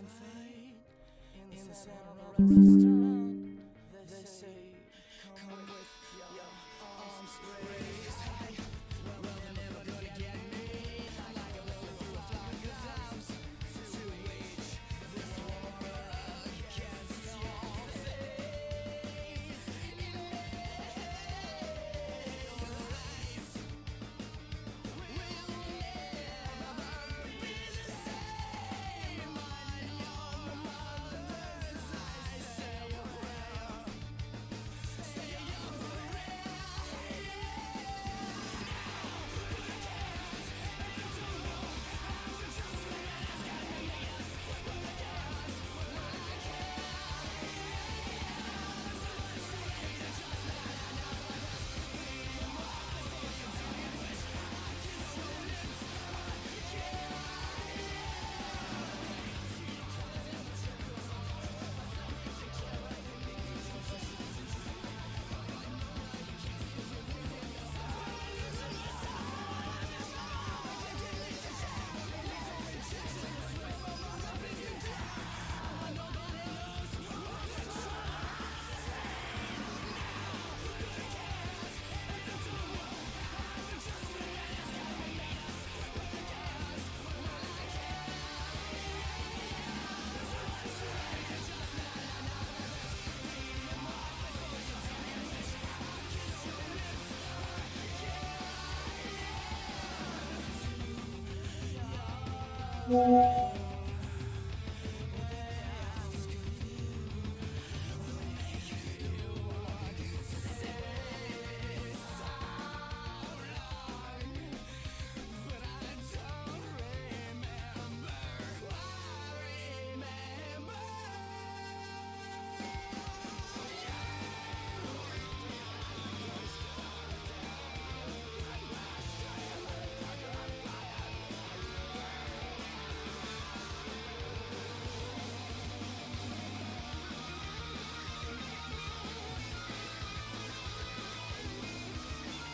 In the center of a restaurant, they say, come with your arms raised. Hey, well, they're never gonna get me. I like a bullet through a flock of times. To reach this world against your face. In your life will never be the same. On your mother's eyes, say a prayer. Say your prayer.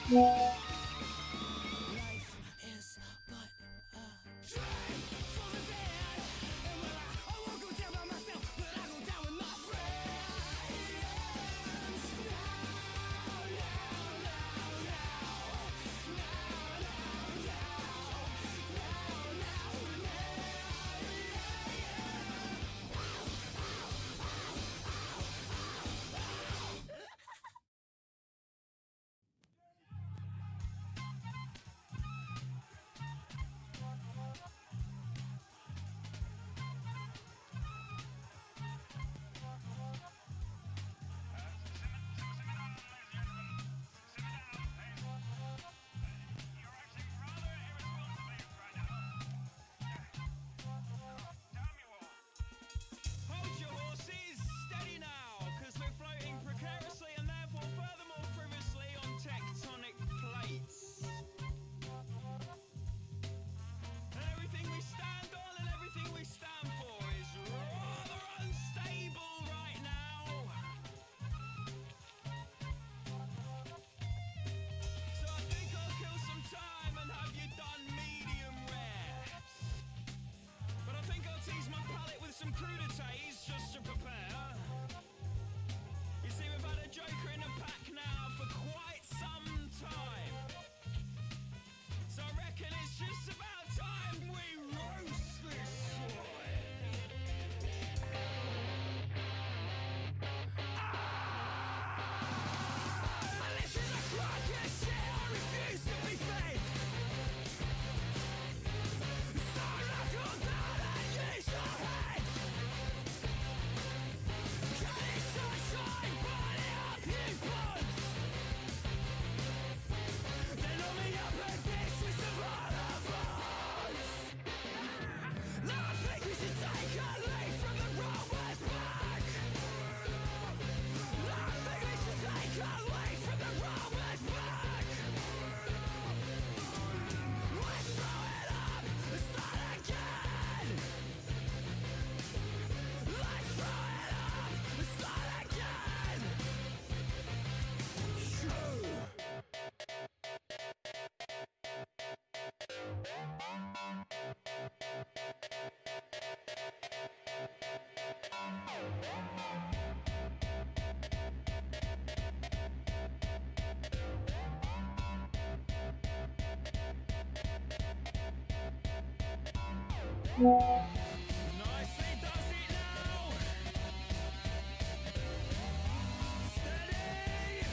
Life is but a dream for the dead. And when I won't go down by myself, but I go down with my friends. Nicely does it now. Steady.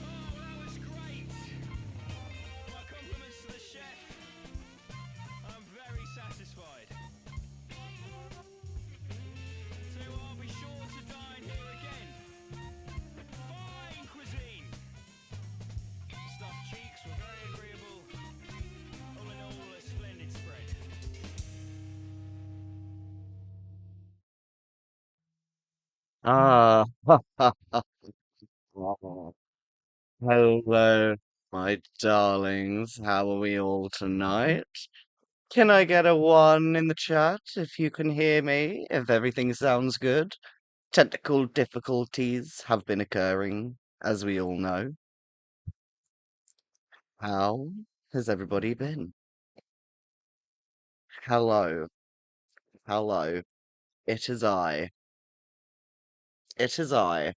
Oh, that was great. My compliments to the chef. I'm very satisfied. So I'll be sure to dine here again. Fine cuisine. Stuffed cheeks were very agreeable. All in all, a splendid spread. Ah, hello, my darlings. How are we all tonight? Can I get a one in the chat if you can hear me, if everything sounds good? Technical difficulties have been occurring, as we all know. How has everybody been? Hello, hello. It is I. It is I.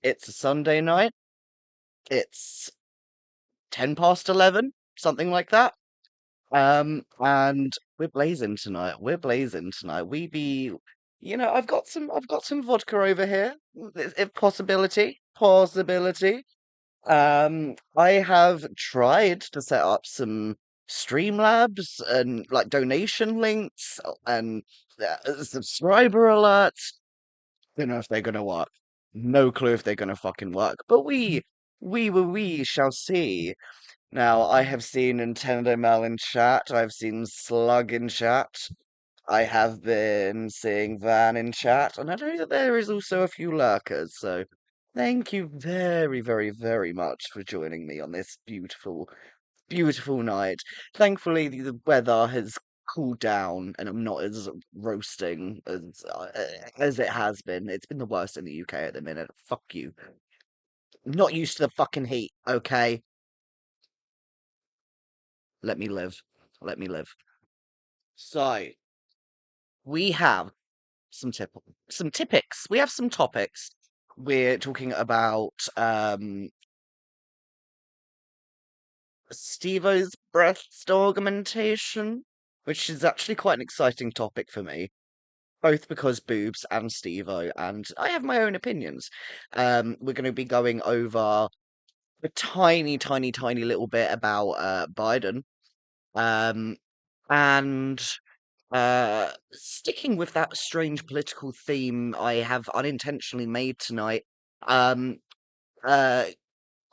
It's a Sunday night. It's 10 past 11, something like that. And we're blazing tonight. We're blazing tonight. I've got some vodka over here. If possibility. I have tried to set up some Streamlabs and like donation links and subscriber alerts. Don't know if they're gonna work. No clue if they're gonna fucking work. But we shall see. Now, I have seen Nintendo Mel in chat. I've seen Slug in chat. I have been seeing Van in chat. And I know that there is also a few lurkers. So thank you very, very, very much for joining me on this beautiful, beautiful night. Thankfully, the weather has cooled down and I'm not as roasting as it has been. It's been the worst in the UK at the minute. Fuck you. Not used to the fucking heat, okay? Let me live. Let me live. So we have some some typics. We have some topics. We're talking about Stevo's breast augmentation, which is actually quite an exciting topic for me, both because boobs and Stevo, and I have my own opinions. We're going to be going over a tiny, tiny, tiny little bit about Biden. Um, and sticking with that strange political theme I have unintentionally made tonight, um, uh,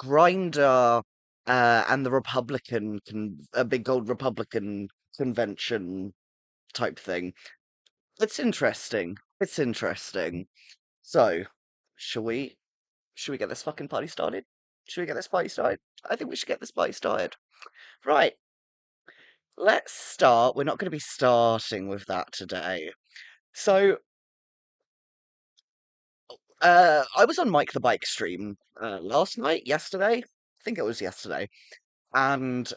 Grindr, and the a big old Republican convention type thing. It's interesting. It's interesting. So, shall we, shall we get this fucking party started? Should we get this party started? I think we should get this party started. Right, let's start. We're not going to be starting with that today. So, I was on Mike the Bike stream last night, yesterday. I think it was yesterday, and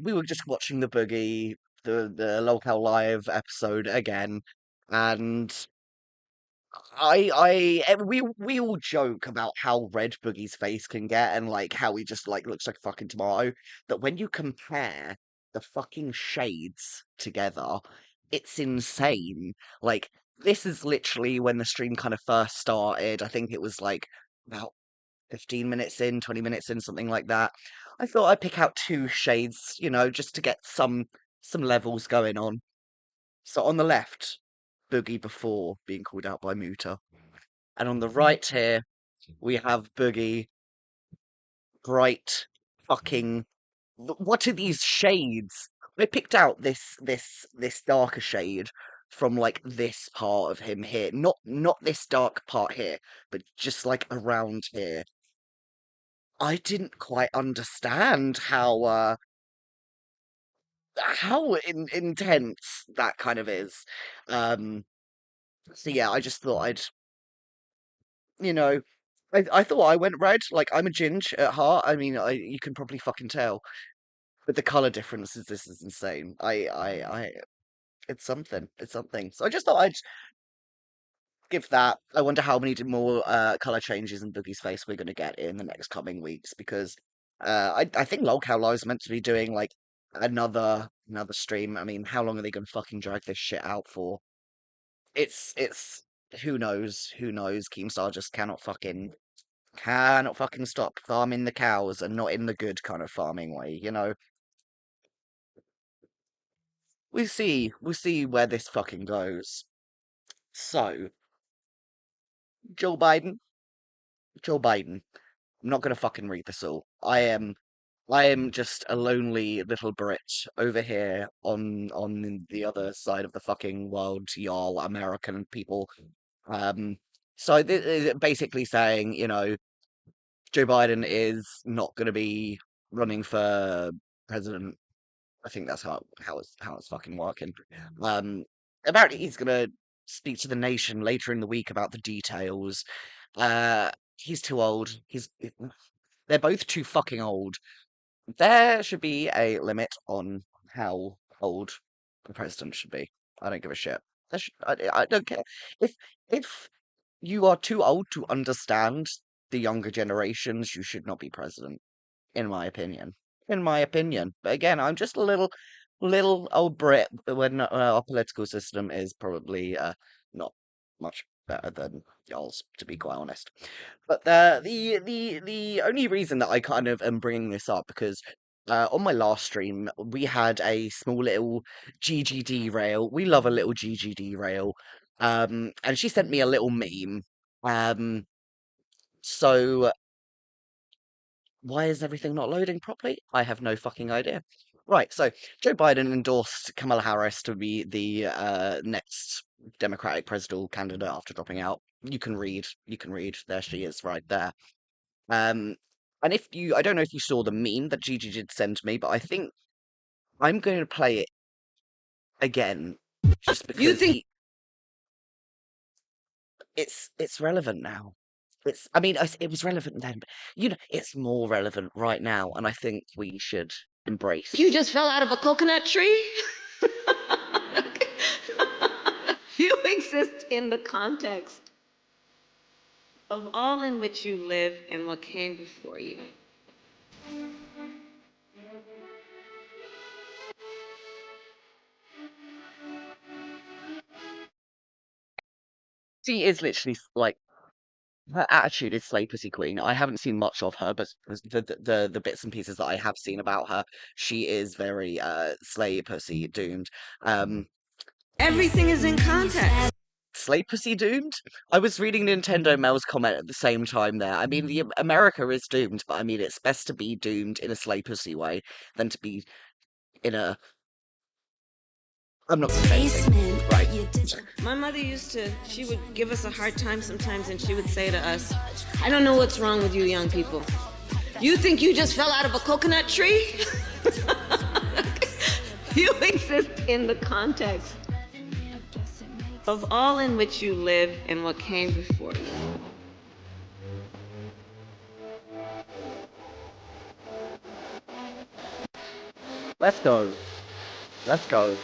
we were just watching the Boogie, the Lolcow Live episode again, and we all joke about how red Boogie's face can get and like how he just like looks like a fucking tomato. But when you compare the fucking shades together, it's insane. Like this is literally when the stream kind of first started. I think it was like about 15 minutes in, 20 minutes in, something like that. I thought I'd pick out two shades, just to get some levels going on. So on the left, Boogie before being called out by Muta. And on the right here, we have Boogie, bright, fucking. What are these shades? I picked out this darker shade from like this part of him here. Not this dark part here, but just like around here. I didn't quite understand how intense that kind of is. Um, so yeah, I just thought you know, I thought I went red. Like I'm a ginge at heart. I mean, you can probably fucking tell, but the color differences, this is insane. It's something. It's something. So I just thought I'd give that. I wonder how many more color changes in Boogie's face we're gonna get in the next coming weeks because I think Lolcow is meant to be doing like another stream. I mean, how long are they gonna fucking drag this shit out for? It's who knows? Who knows? Keemstar just cannot fucking stop farming the cows and not in the good kind of farming way. We'll see where this fucking goes. So, Joe Biden, Joe Biden. I'm not gonna fucking read this all. I am just a lonely little Brit over here on the other side of the fucking world, y'all American people. Um, so basically saying, Joe Biden is not gonna be running for president. I think that's how it's fucking working. Um, Apparently he's gonna speak to the nation later in the week about the details. He's too old. They're both too fucking old. There should be a limit on how old the president should be. I don't give a shit. I don't care. If you are too old to understand the younger generations, you should not be president, in my opinion. In my opinion. But again, I'm just a little old Brit when our political system is probably not much better than y'all's, to be quite honest. But the only reason that I kind of am bringing this up because on my last stream we had a small little GGD rail. We love a little GGD rail. And she sent me a little meme. Um, so why is everything not loading properly? I have no fucking idea. Right, so Joe Biden endorsed Kamala Harris to be the next Democratic presidential candidate after dropping out. You can read. There she is, right there. Um, and I don't know if you saw the meme that Gigi did send me, but I think I'm going to play it again, just You because think it's relevant now. I mean, it was relevant then, but it's more relevant right now, and I think we should you embrace. just fell out of a coconut tree? You exist in the context of all in which you live and what came before you. She is literally like her attitude is slay pussy queen. I haven't seen much of her, but the bits and pieces that I have seen about her, she is very slay pussy doomed. Um, Everything is in context. Slay pussy doomed? I was reading Nintendo Mel's comment at the same time there. I mean, the America is doomed, but I mean, it's best to be doomed in a slay pussy way than to be in a. I'm not gonna say anything. Right. My mother she would give us a hard time sometimes, and she would say to us, I don't know what's wrong with you young people. You think you just fell out of a coconut tree? You exist in the context of all in which you live and what came before you. Let's go. Let's go.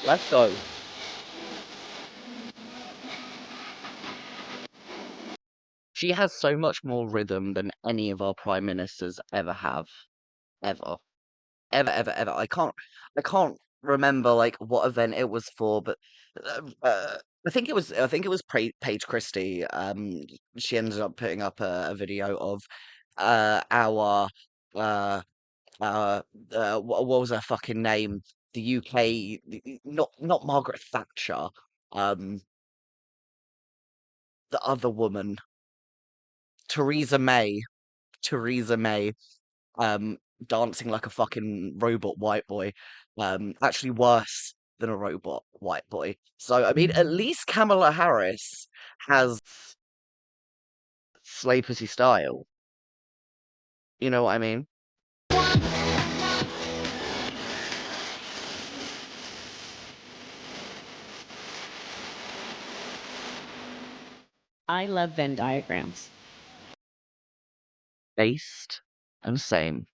Let's go. She has so much more rhythm than any of our prime ministers ever have. Ever. Ever, ever, ever. I can't remember like what event it was for, but Paige Christie. She ended up putting up a video of our uh what was her fucking name? The UK, not Margaret Thatcher, um, the other woman, Theresa May, Theresa May, um, dancing like a fucking robot white boy, actually worse than a robot white boy. So I mean, at least Kamala Harris has slay pussy style. You know what I mean? I love Venn diagrams. Based and same.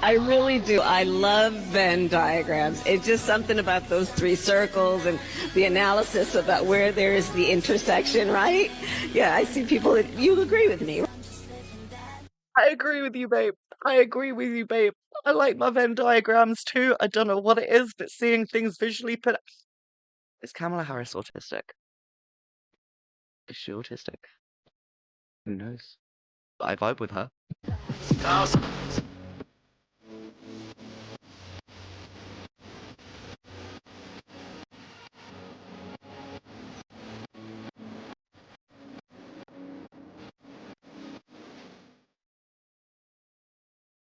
I really do. I love Venn diagrams. It's just something about those three circles and the analysis about where there is the intersection, right? Yeah, I see people that you agree with me. I agree with you, babe. I agree with you, babe. I like my Venn diagrams too. I don't know what it is, but seeing things visually put. Is Kamala Harris autistic? Is she autistic? Who knows? I vibe with her.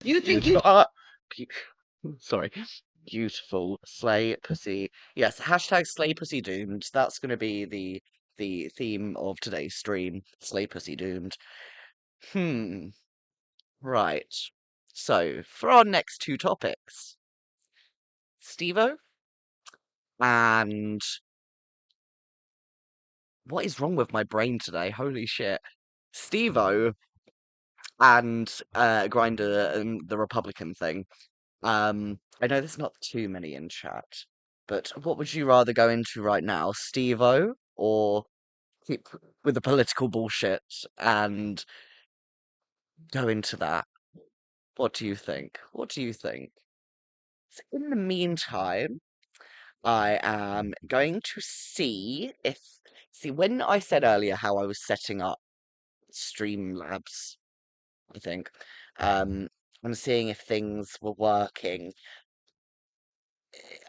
You think you Sorry. Beautiful slay pussy. Yes, hashtag slay pussy doomed. That's gonna be the theme of today's stream. Slay pussy doomed. Hmm. Right. So for our next two topics, Stevo and what is wrong with my brain today? Holy shit. Stevo and Grindr and the Republican thing. I know there's not too many in chat, but what would you rather go into right now, Stevo, or keep with the political bullshit and go into that? What do you think? What do you think? So in the meantime, I am going to see when I said earlier how I was setting up Streamlabs, I think, I'm seeing if things were working.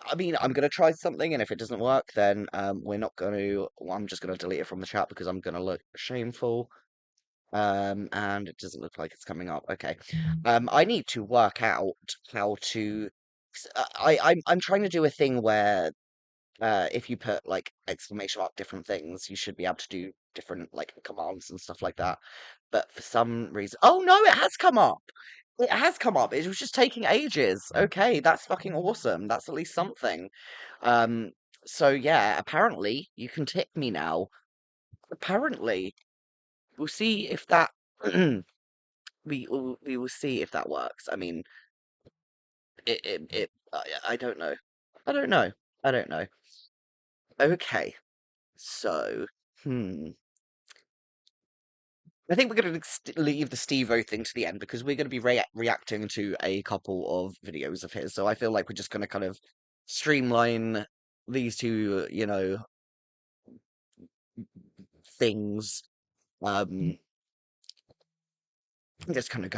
I mean, I'm gonna try something, and if it doesn't work, then we're not going to. Well, I'm just gonna delete it from the chat because I'm gonna look shameful. And it doesn't look like it's coming up. Okay. I need to work out how to. I'm trying to do a thing where if you put like exclamation mark different things, you should be able to do different like commands and stuff like that. But for some reason, oh no, it has come up. It has come up. It was just taking ages. Okay, that's fucking awesome. That's at least something. Um, so yeah, apparently you can tip me now. Apparently, we'll see if that we will see if that works. I mean, I don't know. I don't know. I don't know. Okay. So, hmm. I think we're going to leave the Steve-O thing to the end because we're going to be reacting to a couple of videos of his. So I feel like we're just going to kind of streamline these two, things. And just kind of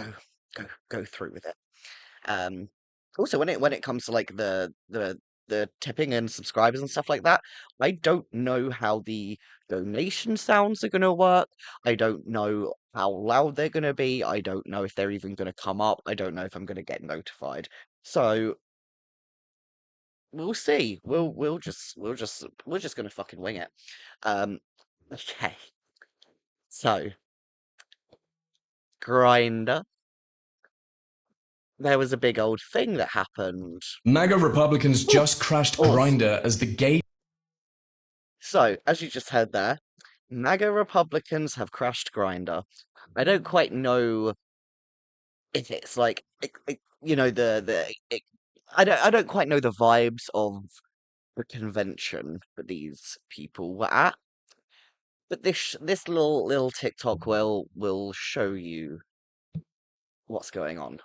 go through with it. Um, Also, when it comes to like the tipping and subscribers and stuff like that, I don't know how the donation sounds are gonna work. I don't know how loud they're gonna be. I don't know if they're even gonna come up. I don't know if I'm gonna get notified. So we'll see. We're just gonna fucking wing it. Um, okay. So Grinder. There was a big old thing that happened. MAGA Republicans Oh, just crashed oh, Grindr as the gay So, as you just heard there, MAGA Republicans have crashed Grindr. I don't quite know if it's like I don't quite know the vibes of the convention that these people were at, but this little TikTok will show you what's going on.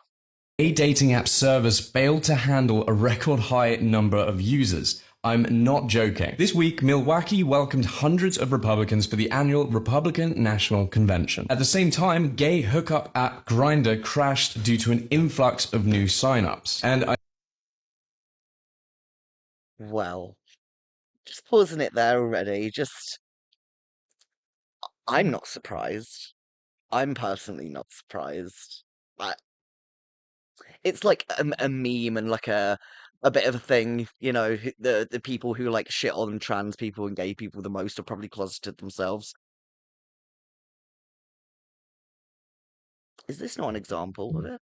dating app servers failed to handle a record high number of users. I'm not joking. This week, Milwaukee welcomed hundreds of Republicans for the annual Republican National Convention. At the same time, gay hookup app Grindr crashed due to an influx of new signups. Well, just pausing it there already, I'm not surprised. I'm personally not surprised. I, it's like a meme and like a bit of a thing, you know, the people who like shit on trans people and gay people the most are probably closeted themselves. Is this not an example of it?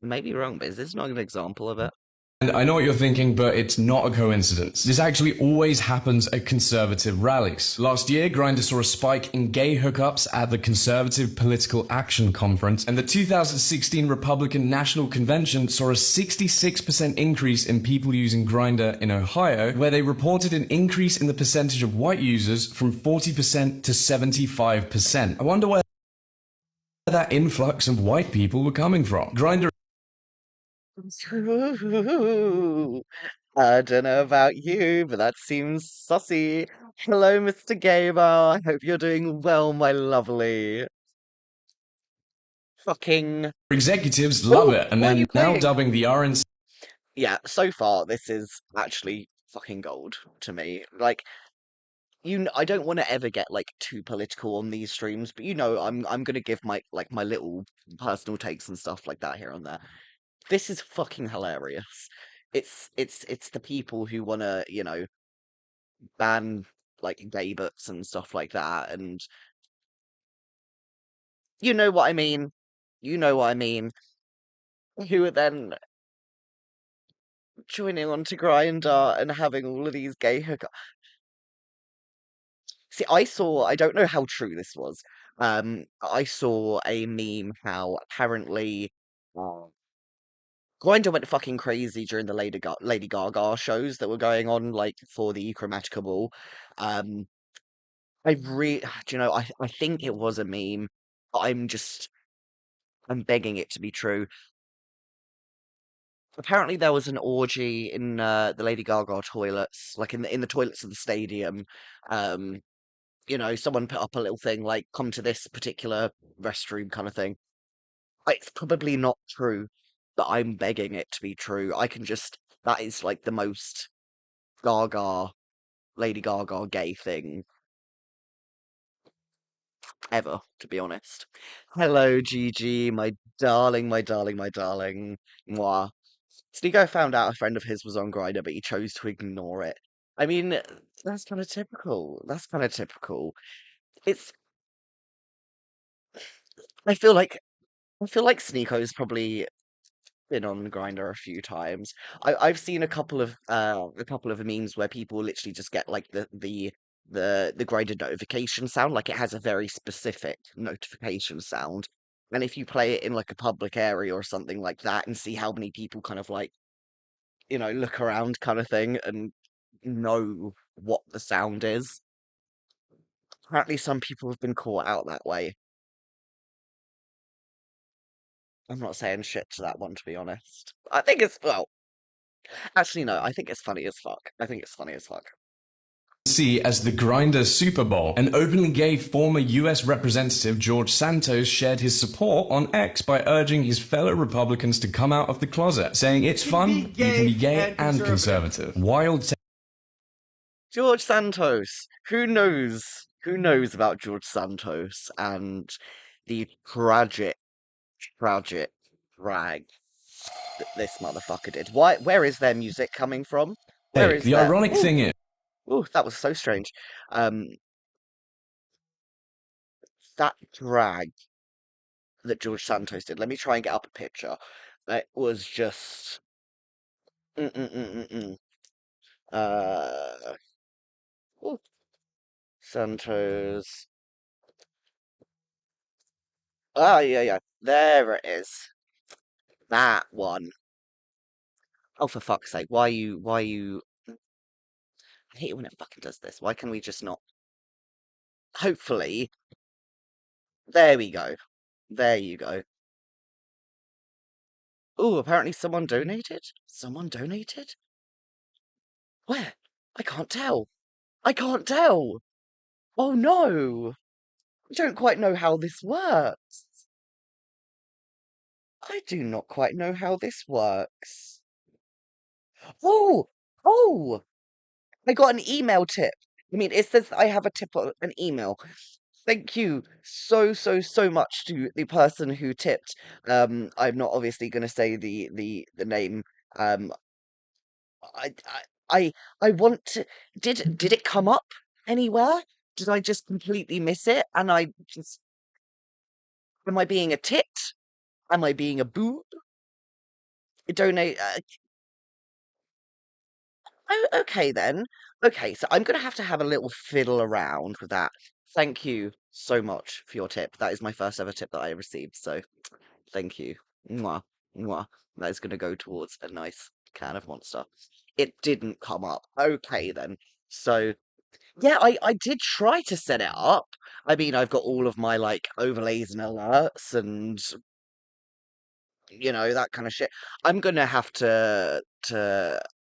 I may be wrong, but is this not an example of it? And I know what you're thinking, but it's not a coincidence. This actually always happens at conservative rallies. Last year, Grindr saw a spike in gay hookups at the Conservative Political Action Conference, and the 2016 Republican National Convention saw a 66% increase in people using Grindr in Ohio, where they reported an increase in the percentage of white users from 40% to 75%. I wonder where that influx of white people were coming from. Grindr I don't know about you, but that seems sussy. Hello, Mr. Gamer. I hope you're doing well, my lovely. Fucking. executives love Oh, it, and what are they're you now playing? dubbing the RNC Yeah, so far this is actually fucking gold to me. Like, I don't want to ever get like too political on these streams, but I'm gonna give my little personal takes and stuff like that here and there. This is fucking hilarious. It's the people who wanna, ban like gay books and stuff like that, and you know what I mean. You know what I mean. Who are then joining on to Grindr and having all of these gay hookups. See, I don't know how true this was. I saw a meme how apparently Grindr went fucking crazy during the Lady Gaga shows that were going on, like for the Chromatica Ball. Um, do you know, I think it was a meme. But I'm begging it to be true. Apparently, there was an orgy in the Lady Gaga toilets, like in the toilets of the stadium. Um, someone put up a little thing like "Come to this particular restroom" kind of thing. It's probably not true, but I'm begging it to be true. That is like the most Gaga, Lady Gaga gay thing ever, to be honest. Hello, Gigi, my darling, my darling, my darling. Mwah. Sneeko found out a friend of his was on Grindr, but he chose to ignore it. I mean, that's kind of typical. That's kind of typical. It's. I feel like Sneeko's probably been on Grindr a few times. I've seen a couple of memes where people literally just get like the Grindr notification sound, like it has a very specific notification sound. And if you play it in like a public area or something like that and see how many people kind of like, look around kind of thing and know what the sound is. Apparently some people have been caught out that way. I'm not saying shit to that one, to be honest. I think it's, well, actually, no, I think it's funny as fuck. I think it's funny as fuck. as the Grindr Super Bowl. An openly gay former US Representative George Santos shared his support on X by urging his fellow Republicans to come out of the closet, saying it's fun, you can be gay and conservative. Wild George Santos. Who knows? Who knows about George Santos and the tragic drag that this motherfucker did? Where is their music coming from? Where take. is The their ironic thing is, Oh, that was so strange. Um, that drag that George Santos did. Let me try and get up a picture. It was just mm-mm-mm-mm-mm. Uh, ooh, Santos. Ah, yeah, yeah. There it is. That one. Oh, for fuck's sake! Why you? I hate it when it fucking does this. Why can we just not? Hopefully, there we go. There you go. Oh, apparently someone donated. Someone donated. Where? I can't tell. I can't tell. Oh no. I don't quite know how this works. I do not quite know how this works. Oh, oh, I got an email tip. I mean, it says that I have a tip on an email. Thank you so much to the person who tipped. I'm not obviously going to say the name. Um, I I I want to. Did it come up anywhere? Did I just completely miss it? And I just am I being a tit? Am I being a boob? Donate. Oh, okay then. Okay, so I'm gonna have to have a little fiddle around with that. Thank you so much for your tip. That is my first ever tip that I received, so thank you. Mwah, mwah. That is gonna go towards a nice can of Monster. It didn't come up. Okay then. So yeah, I did try to set it up. I mean, I've got all of my like overlays and alerts and that kind of shit. I'm gonna have to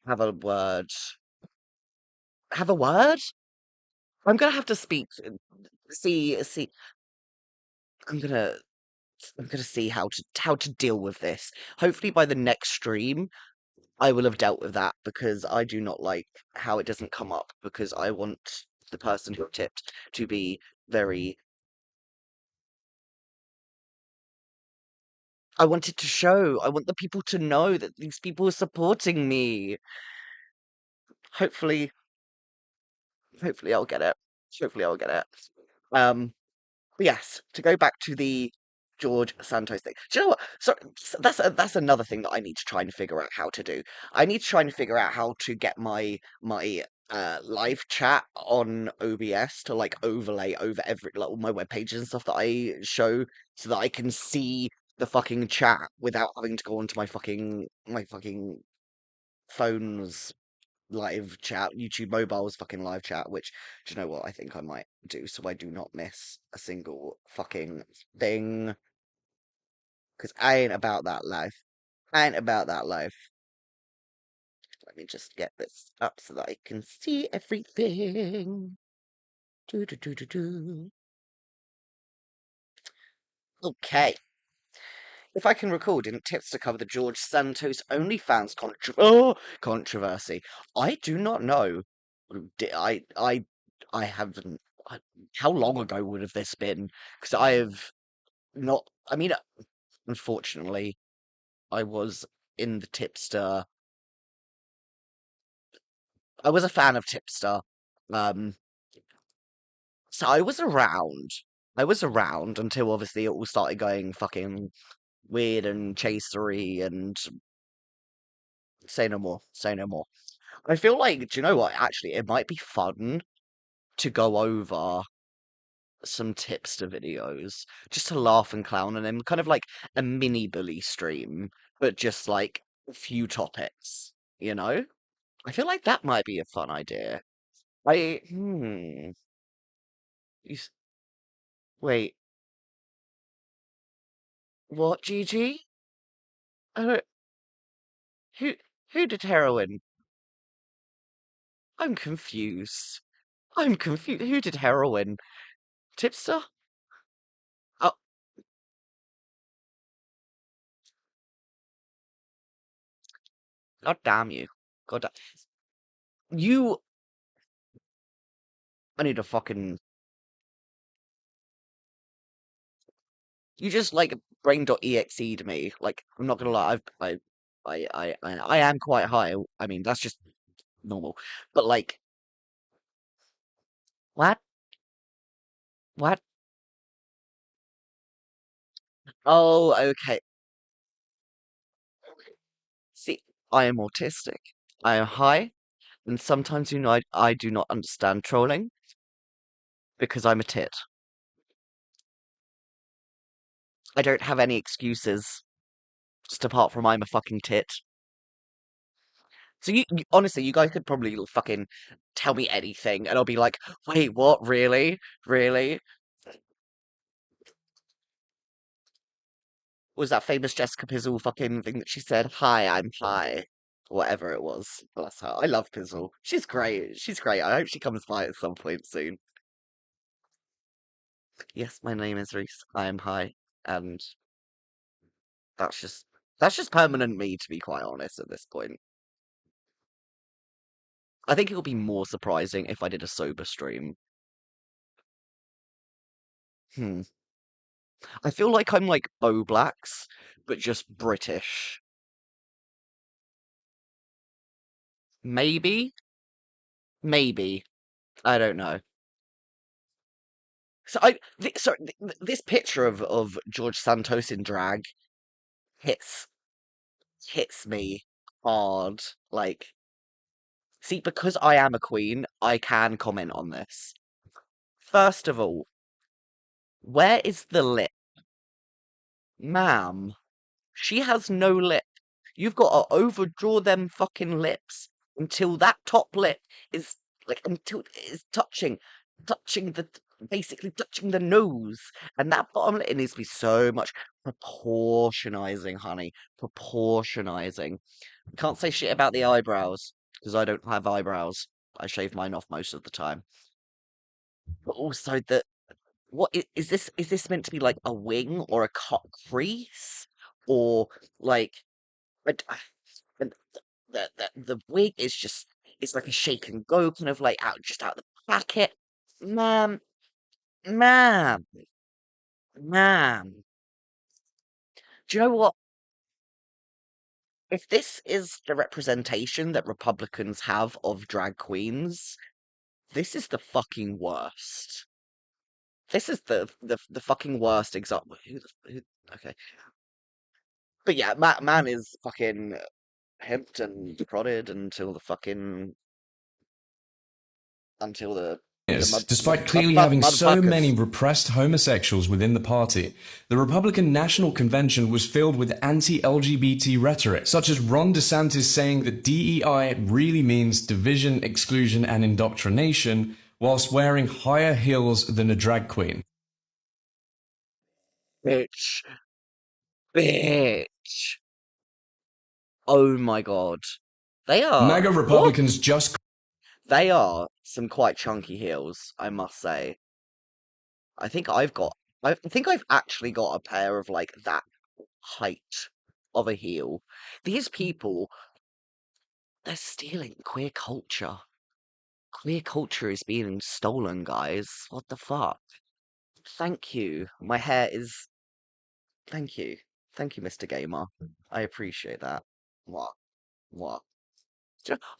have a word. Have a word? I'm gonna have to speak see I'm gonna I'm gonna see how to deal with this. Hopefully by the next stream I will have dealt with that because I do not like how it doesn't come up because I want the person who tipped to be very I want it to show. I want the people to know that these people are supporting me. Hopefully hopefully I'll get it. Hopefully I'll get it. Um But yes, to go back to the George Santos thing. Do you know what? So that's another thing that I need to try and figure out how to do. I need to try and figure out how to get my live chat on OBS to like overlay over every like all my web pages and stuff that I show so that I can see the fucking chat without having to go onto my fucking phone's live chat, YouTube Mobile's fucking live chat, which, do you know what, I think I might do so I do not miss a single fucking thing. Because I ain't about that life. I ain't about that life. Let me just get this up so that I can see everything. Do do do do do. Okay. If I can recall, didn't tips to cover the George Santos OnlyFans controversy? I do not know. I haven't. How long ago would have this been? Because I have not. I mean, unfortunately, I was in the tipster. I was a fan of tipster. Um, so I was around. I was around until obviously it all started going fucking weird and chasery and say no more. Say no more. I feel like, do you know what? Actually, it might be fun to go over some tipster videos just to laugh and clown on them, kind of like a mini bully stream, but just like a few topics, you know? I feel like that might be a fun idea. I, hmm, you, wait, what, Gigi? I don't, who, who did heroin? I'm confused. I'm confused. Who did heroin? Tipster? Oh, god damn you. God damn. You, I need a fucking You just like brain.exe to me. Like, I'm not gonna lie, I am quite high. I mean, that's just normal. But like, what? What? Oh, okay. See, I am autistic. I am high, and sometimes I do not understand trolling because I'm a tit. I don't have any excuses, just apart from I'm a fucking tit. So honestly, you guys could probably fucking tell me anything, and I'll be like, wait, what? Really? Really? Was that famous Jessica Pizzle fucking thing that she said, "Hi, I'm high." whatever it was. Bless her. I love Pizzle. She's great. She's great. I hope she comes by at some point soon. Yes, my name is Reese. I am high, and that's just that's just permanent me, to be quite honest, at this point. I think it would be more surprising if I did a sober stream. Hmm. I feel like I'm like Bo Blacks, but just British. Maybe, maybe. I don't know. So this picture of George Santos in drag hits hits me hard. Like, see, because I am a queen, I can comment on this. First of all, where is the lip, ma'am? She has no lip. You've got to overdraw them fucking lips until that top lip is like until it is touching basically touching the nose, and that bottom lip it needs to be so much proportionizing, honey, proportionizing. Can't say shit about the eyebrows because I don't have eyebrows. I shave mine off most of the time. But also the is this meant to be like a wing or a cut crease or like but and the wig is just it's like a shake and go kind of like out the packet. Ma'am, ma'am, ma'am. Do you know what? If this is the representation that Republicans have of drag queens, this is the fucking worst. This is the fucking worst example. Okay. But yeah, man is fucking pimped and prodded until the Despite clearly having so many mudfuckers. repressed homosexuals within the party, the Republican National Convention was filled with anti-LGBT rhetoric, such as Ron DeSantis saying that DEI really means division, exclusion, and indoctrination, whilst wearing higher heels than a drag queen. Bitch. Bitch. Oh my god. They are MAGA whoa, Republicans just they are some quite chunky heels, I must say. I think I've actually got a pair of like that height of a heel. These people, they're stealing queer culture. Queer culture is being stolen, guys. What the fuck? Thank you. My hair is. Thank you. Thank you, Mr. Gamer. I appreciate that. What? What?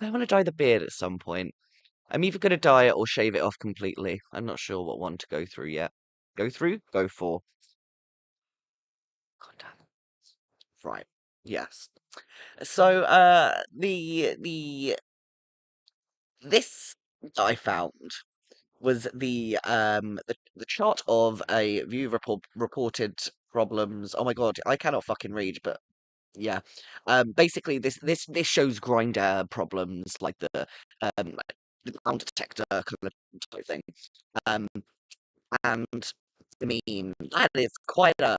I want to dye the beard at some point. I'm either going to dye it or shave it off completely. I'm not sure what one to go through yet. Go through? Go for. God damn. Right. Yes. So, the this I found was the chart of a view reported problems. Oh my God, I cannot fucking read, but yeah. Basically, this shows Grindr problems, like the ground detector kind of type thing. Um, and I mean that is quite a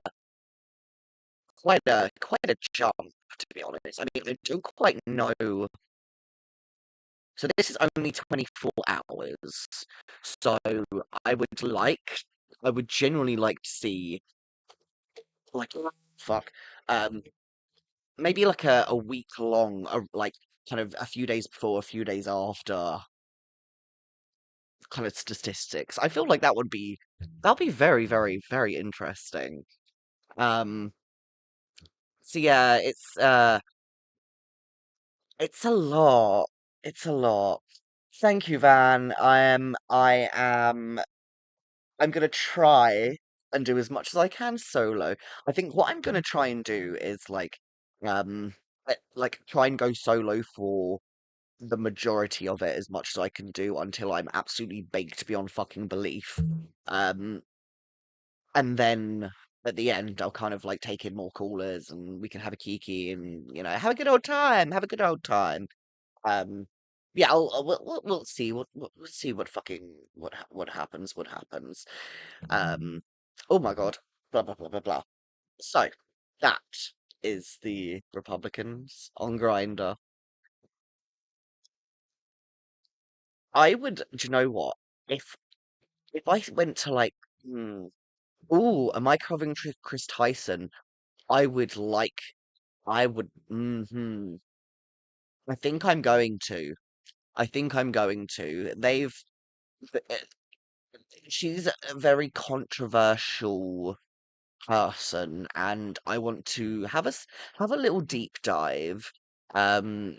jump, to be honest. I mean, I don't quite know. So this is only 24 hours. So I would I would genuinely like to see like fuck um maybe like a week long like kind of a few days before, a few days after kind of statistics. I feel like that'll be very, very, very interesting. Um so yeah, it's a lot. It's a lot. Thank you, Van. I'm gonna try and do as much as I can solo. I think what I'm gonna try and do is like try and go solo for the majority of it as much as I can do until I'm absolutely baked beyond fucking belief. Um, and then at the end I'll kind of like take in more callers and we can have a kiki and have a good old time. Have a good old time. Um, yeah, we'll see we'll see what fucking what happens. What happens. Um, oh my God, blah blah blah blah blah. So that is the Republicans on Grindr. I would. Do you know what? If I went to like, oh, am I covering Chris Tyson? I would like. I would. I think I'm going to. I think I'm going to. Th- uh, She's a very controversial person, and I want to have a little deep dive. Um,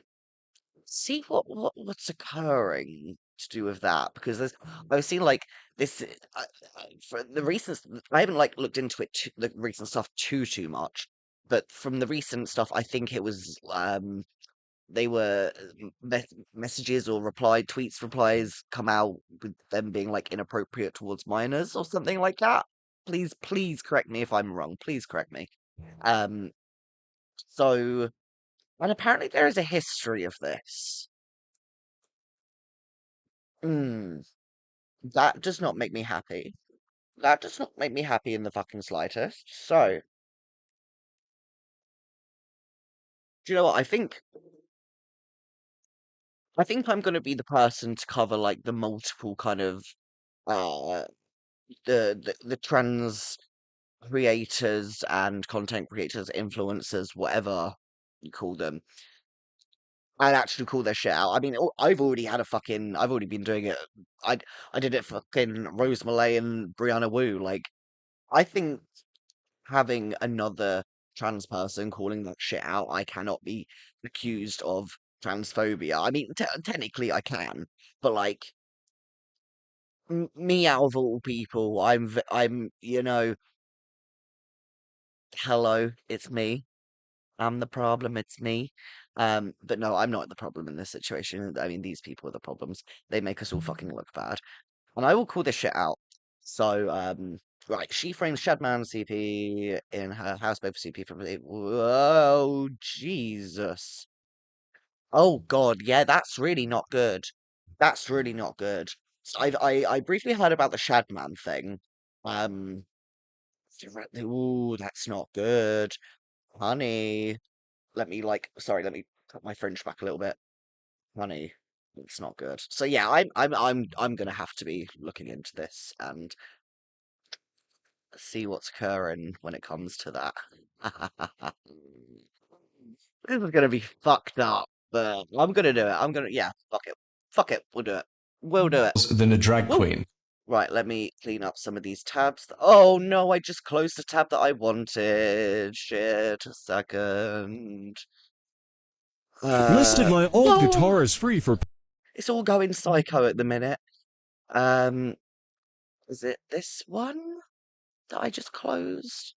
See what's occurring to do with that because I've seen like this for the recent. I haven't like looked into the recent stuff too much, but from the recent stuff, I think it was they were messages or replies come out with them being like inappropriate towards minors or something like that. Please correct me if I'm wrong. Please correct me. Um, so and apparently there is a history of this. Mm, that does not make me happy. That does not make me happy in the fucking slightest. So, do you know what? I think I'm gonna be the person to cover like the multiple kind of uh the trans creators and content creators, influencers, whatever you call them, and actually call their shit out. I mean, I've already been doing it. I I did it for fucking Rose Malay and Brianna Wu. Like, I think having another trans person calling that shit out, I cannot be accused of transphobia. I mean, technically I can, but like me out of all people, hello, it's me. I'm the problem. It's me. But no, I'm not the problem in this situation. I mean, these people are the problems. They make us all fucking look bad. And I will call this shit out. So, right, she frames Shadman CP in her houseboat for CP from whoa, Jesus. Oh God, yeah, that's really not good. That's really not good. I briefly heard about the Shadman thing. Um, ooh, that's not good, honey. Let me cut my fringe back a little bit, honey. It's not good. So yeah, I'm gonna have to be looking into this and see what's occurring when it comes to that. This is gonna be fucked up, but I'm gonna do it. Yeah, fuck it. Fuck it, we'll do it. We'll do it. Than a drag Woo! queen. Right, let me clean up some of these tabs. Oh no, I just closed the tab that I wanted. Shit, a second. Listed my old Whoa! guitar is free for It's all going psycho at the minute. Um, is it this one that I just closed?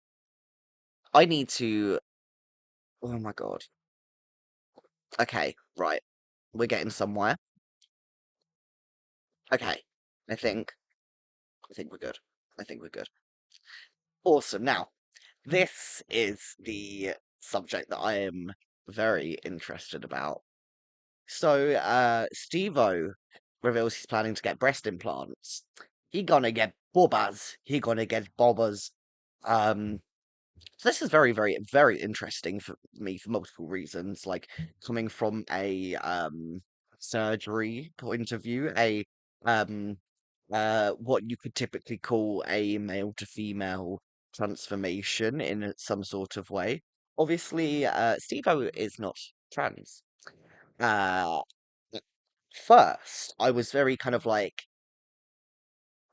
I need to. Oh my God. Okay, right. We're getting somewhere. Okay. I think I think we're good. I think we're good. Awesome. Now, this is the subject that I am very interested about. So, Steve-O reveals he's planning to get breast implants. He gonna get bobas. He gonna get bobas. Um, So this is very, very, very interesting for me for multiple reasons. Like coming from a surgery point of view, a um what you could typically call a male to female transformation in some sort of way. Obviously, Steve-O is not trans. Uh, at first, I was very kind of like,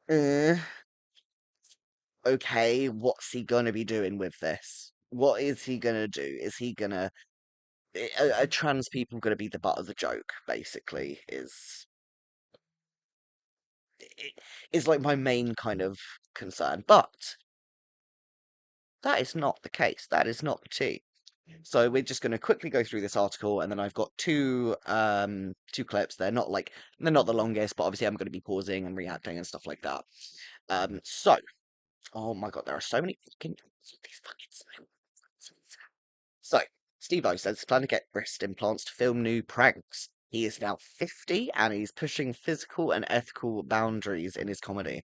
uh, okay, what's he gonna be doing with this? What is he gonna do? Is he gonna are trans people going to be the butt of the joke? Basically, i- is like my main kind of concern. But that is not the case. That is not the tea. So we're just going to quickly go through this article, and then I've got two clips. They're not the longest, but obviously I'm going to be pausing and reacting and stuff like that. So oh my God, there are so many fucking these fucking. So, Steve-O says he's planning to get breast implants to film new pranks. He is now 50 and he's pushing physical and ethical boundaries in his comedy.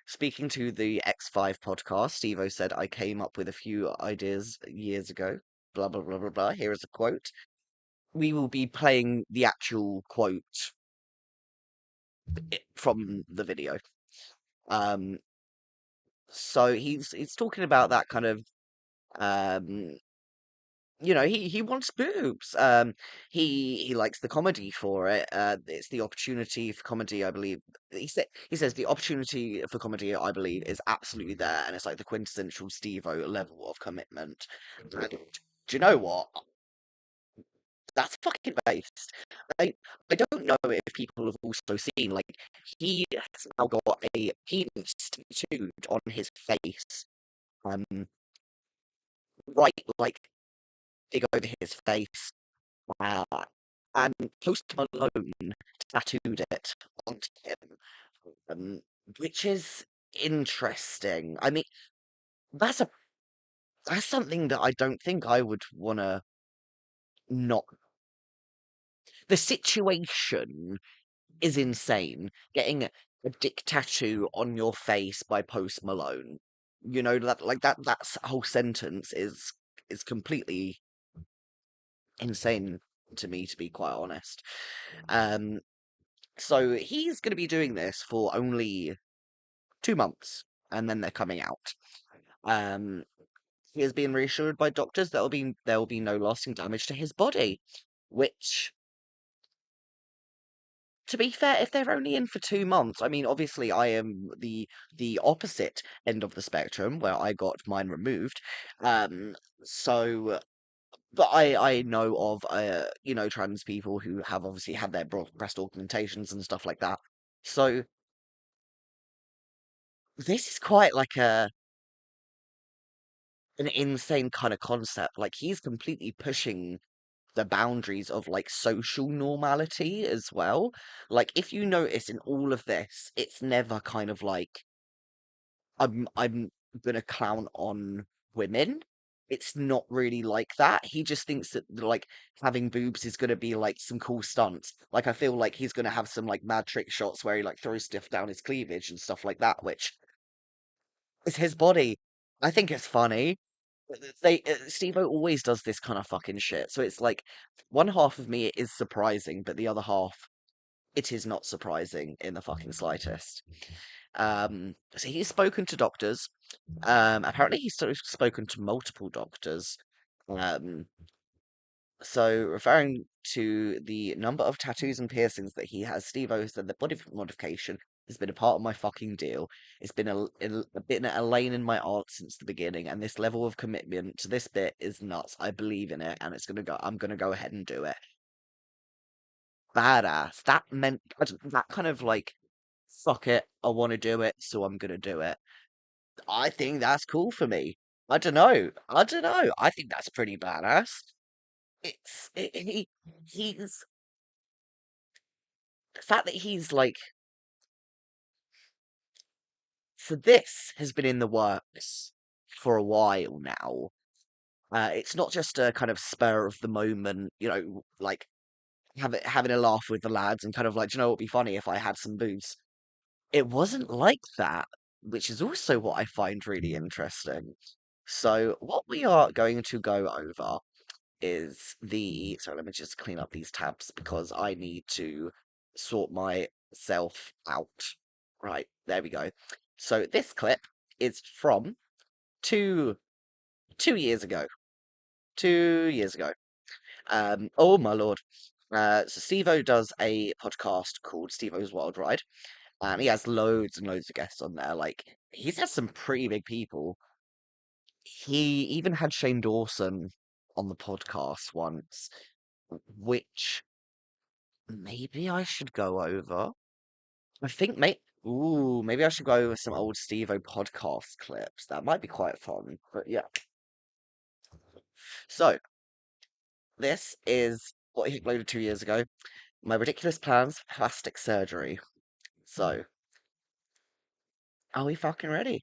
Speaking to the X5 podcast, Steve-O said, I came up with a few ideas years ago. Blah, blah, blah, blah, blah. Here is a quote. We will be playing the actual quote from the video. Um, so he's talking about that kind of um he wants boobs. He likes the comedy for it. It's the opportunity for comedy, I believe. He says the opportunity for comedy, I believe, is absolutely there, and it's like the quintessential Steve-O level of commitment. And do you know what? That's fucking based. I don't know if people have also seen, like, he has now got a penis tattooed on his face. Um, right, like, big over his face. Uh, and Post Malone tattooed it onto him, um, which is interesting. I mean, that's a that's something that I don't think I would wanna not. The situation is insane. Getting a dick tattoo on your face by Post Malone. You know that like that whole sentence is completely insane to me, to be quite honest. Um, so he's going to be doing this for only 2 months, and then they're coming out. Um, he has been reassured by doctors that there will be no lasting damage to his body, which, to be fair, if they're only in for 2 months, I mean, obviously, I am the opposite end of the spectrum where I got mine removed. So, but I know of trans people who have obviously had their breast augmentations and stuff like that. So this is quite like an insane kind of concept. Like he's completely pushing the boundaries of like social normality as well. Like if you notice in all of this, it's never kind of like I'm gonna clown on women. It's not really like that. He just thinks that like having boobs is gonna be like some cool stunts. Like I feel like he's gonna have some like mad trick shots where he like throws stuff down his cleavage and stuff like that, which is his body. I think it's funny. Steve-O always does this kind of fucking shit. So it's like one half of me is surprising, but the other half, it is not surprising in the fucking slightest. So he's spoken to doctors. Apparently he's spoken to multiple doctors. Um, so referring to the number of tattoos and piercings that he has, Steve-O said the body modification has been a part of my fucking deal. It's been a lane in my art since the beginning, and this level of commitment to this bit is nuts. I believe in it, and I'm gonna go ahead and do it. Badass. That kind of like, fuck it, I want to do it, so I'm gonna do it. I think that's cool for me. I don't know. I don't know. I think that's pretty badass. He's the fact that he's like, so this has been in the works for a while now. It's not just a kind of spur of the moment, like having a laugh with the lads and kind of like, "Do you know what would be funny if I had some booze?" It wasn't like that, which is also what I find really interesting. So what we are going to go over is sorry, let me just clean up these tabs because I need to sort myself out. Right, there we go. So this clip is from two 2 years ago. 2 years ago. Oh my lord. So Steve-O does a podcast called Steve-O's Wild Ride. He has loads and loads of guests on there. Like he's had some pretty big people. He even had Shane Dawson on the podcast once, which maybe I should go over. I think maybe I should go over some old Steve-O podcast clips. That might be quite fun. But yeah. So this is what he uploaded 2 years ago. My ridiculous plans for plastic surgery. So, are we fucking ready?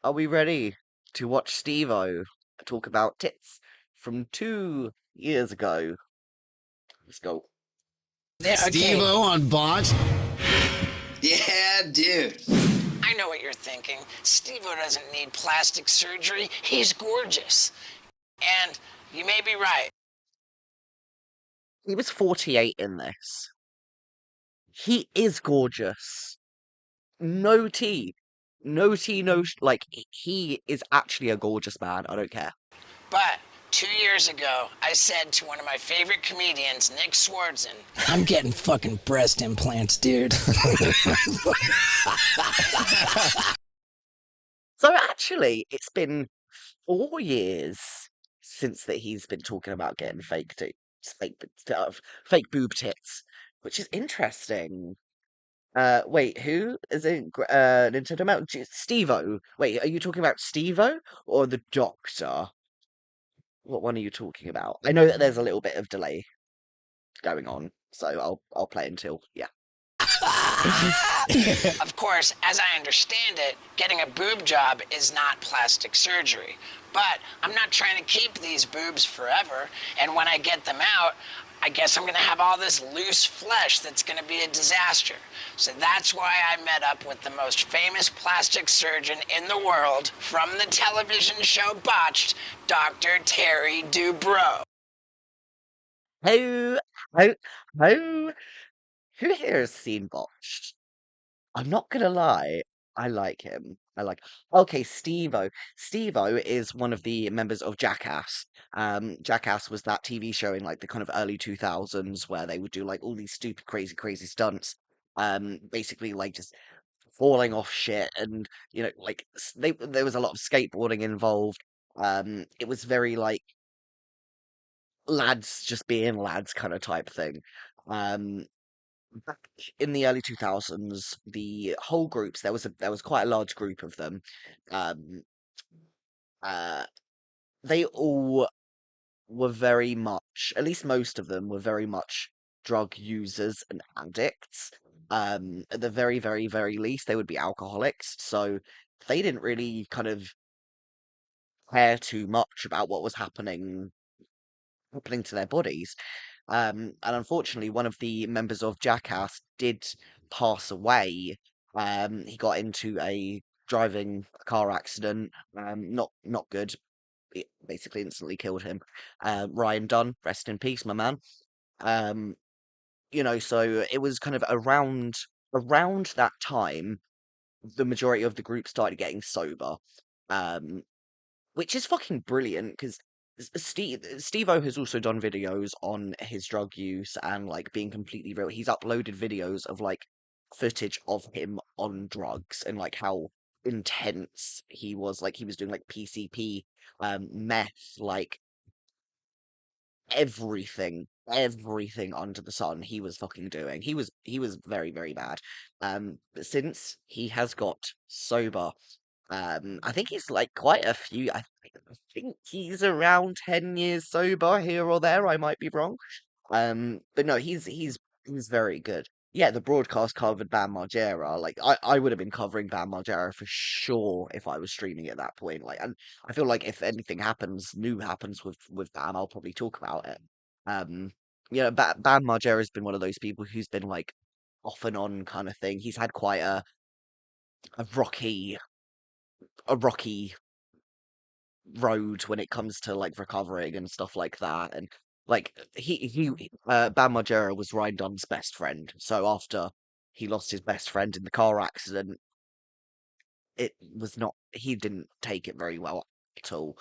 Are we ready to watch Steve-O talk about tits from 2 years ago? Let's go. Steve-O on bot? Yeah, dude. I know what you're thinking. Steve-O doesn't need plastic surgery. He's gorgeous. And you may be right. He was 48 in this. He is gorgeous. No tea. No tea, like, he is actually a gorgeous man. I don't care. But 2 years ago, I said to one of my favorite comedians, Nick Swardson, I'm getting fucking breast implants, dude. So actually, it's been 4 years since that he's been talking about getting fake boob tits, which is interesting. Wait, who is it? Nintendo Mountain Steve-O. Wait, are you talking about Steve-O or the Doctor? What one are you talking about? I know that there's a little bit of delay going on, so I'll play until yeah. of course, as I understand it, getting a boob job is not plastic surgery. But I'm not trying to keep these boobs forever, and when I get them out, I guess I'm going to have all this loose flesh that's going to be a disaster. So that's why I met up with the most famous plastic surgeon in the world from the television show Botched, Dr. Terry Dubrow. How how how who here has seen Botched? I'm not gonna lie, I like him. Okay, Steve-O. Steve-O is one of the members of Jackass. Jackass was that TV show in like the kind of early 2000s where they would do like all these stupid, crazy stunts. Basically like just falling off shit and like there was a lot of skateboarding involved. It was very like lads just being lads kind of type thing. Um, Back in the early 2000s, the whole groups there was quite a large group of them. Um, uh, they all were very much, at least most of them, were very much drug users and addicts. At the very least, they would be alcoholics. So they didn't really kind of care too much about what was happening to their bodies. And unfortunately, one of the members of Jackass did pass away. He got into a driving car accident. Not good. It basically instantly killed him. Ryan Dunn, rest in peace, my man. Um, so it was kind of around that time, the majority of the group started getting sober. Um, which is fucking brilliant because Steve-O has also done videos on his drug use and like being completely real. He's uploaded videos of like footage of him on drugs and like how intense he was. Like he was doing like PCP, meth, like everything under the sun he was fucking doing. He was very bad. But since he has got sober, I think he's like quite a few. I think he's around 10 years sober here or there. I might be wrong. But no, he's very good. Yeah, the broadcast covered Bam Margera. Like I would have been covering Bam Margera for sure if I was streaming at that point. Like, and I feel like if anything new happens with Bam, I'll probably talk about it. Um, Bam Margera has been one of those people who's been like off and on kind of thing. He's had quite a rocky a rocky road when it comes to like recovering and stuff like that. And like Bam Margera was Ryan Dunn's best friend. So after he lost his best friend in the car accident, it was not he didn't take it very well at all.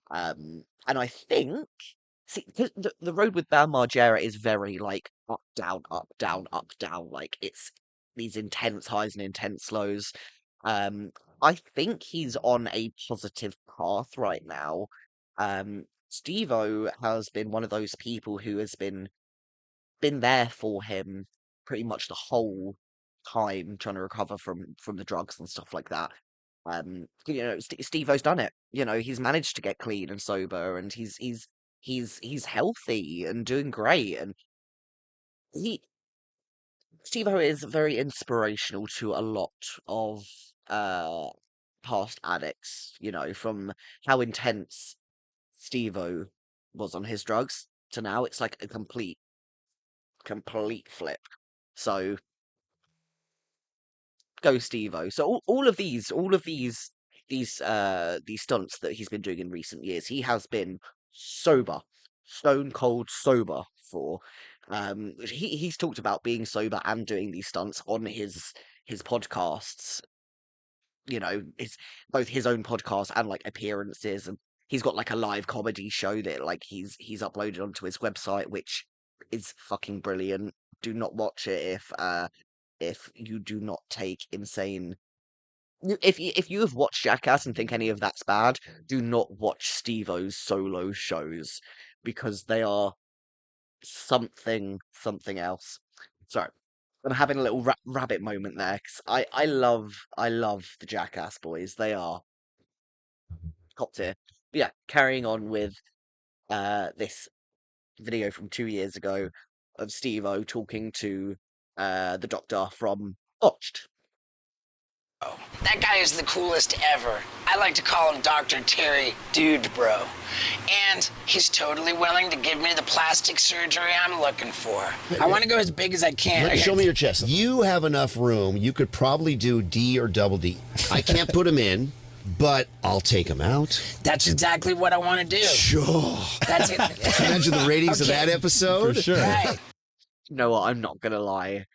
And I think see the road with Bam Margera is very like up down up down up down. Like it's these intense highs and intense lows. Um, I think he's on a positive path right now. Steve-O has been one of those people who has been there for him pretty much the whole time, trying to recover from the drugs and stuff like that. Steve-O's done it. He's managed to get clean and sober, and he's healthy and doing great. And he Steve-O is very inspirational to a lot of uh past addicts, from how intense Steve-O was on his drugs to now. It's like a complete flip. So go Steve-O. So all of these stunts that he's been doing in recent years, he has been sober, stone cold sober for. He's talked about being sober and doing these stunts on his podcasts. You know, it's both his own podcast and like appearances, and he's got like a live comedy show that like he's uploaded onto his website, which is fucking brilliant. Do not watch it if you do not take insane. If you have watched Jackass and think any of that's bad, do not watch Steve-O's solo shows because they are something else. Sorry, I'm having a little rabbit moment there because I love the Jackass boys. They are top tier. But yeah, carrying on with this video from 2 years ago of Steve-O talking to the doctor from Botched. That guy is the coolest ever. I like to call him Dr. Terry Dude Bro. And he's totally willing to give me the plastic surgery I'm looking for. I want to go as big as I can. Show me your chest. You have enough room. You could probably do D or double D. I can't put him in, but I'll take him out. That's exactly what I want to do. Sure. That's it. Imagine the ratings of that episode. For sure. Right. You know what? I'm not gonna lie.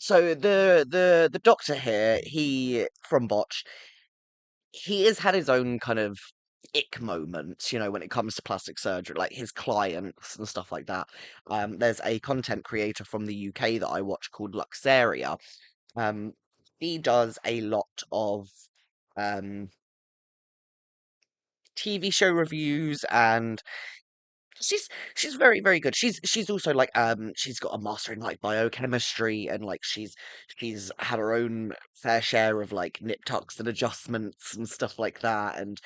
So the doctor here, he from Botch, he has had his own kind of ick moments, you know, when it comes to plastic surgery, like his clients and stuff like that. There's a content creator from the UK that I watch called Luxaria. He does a lot of um TV show reviews, and she's very, very good. She's also like she's got a master in like biochemistry, and like she's had her own fair share of like nip tucks and adjustments and stuff like that. And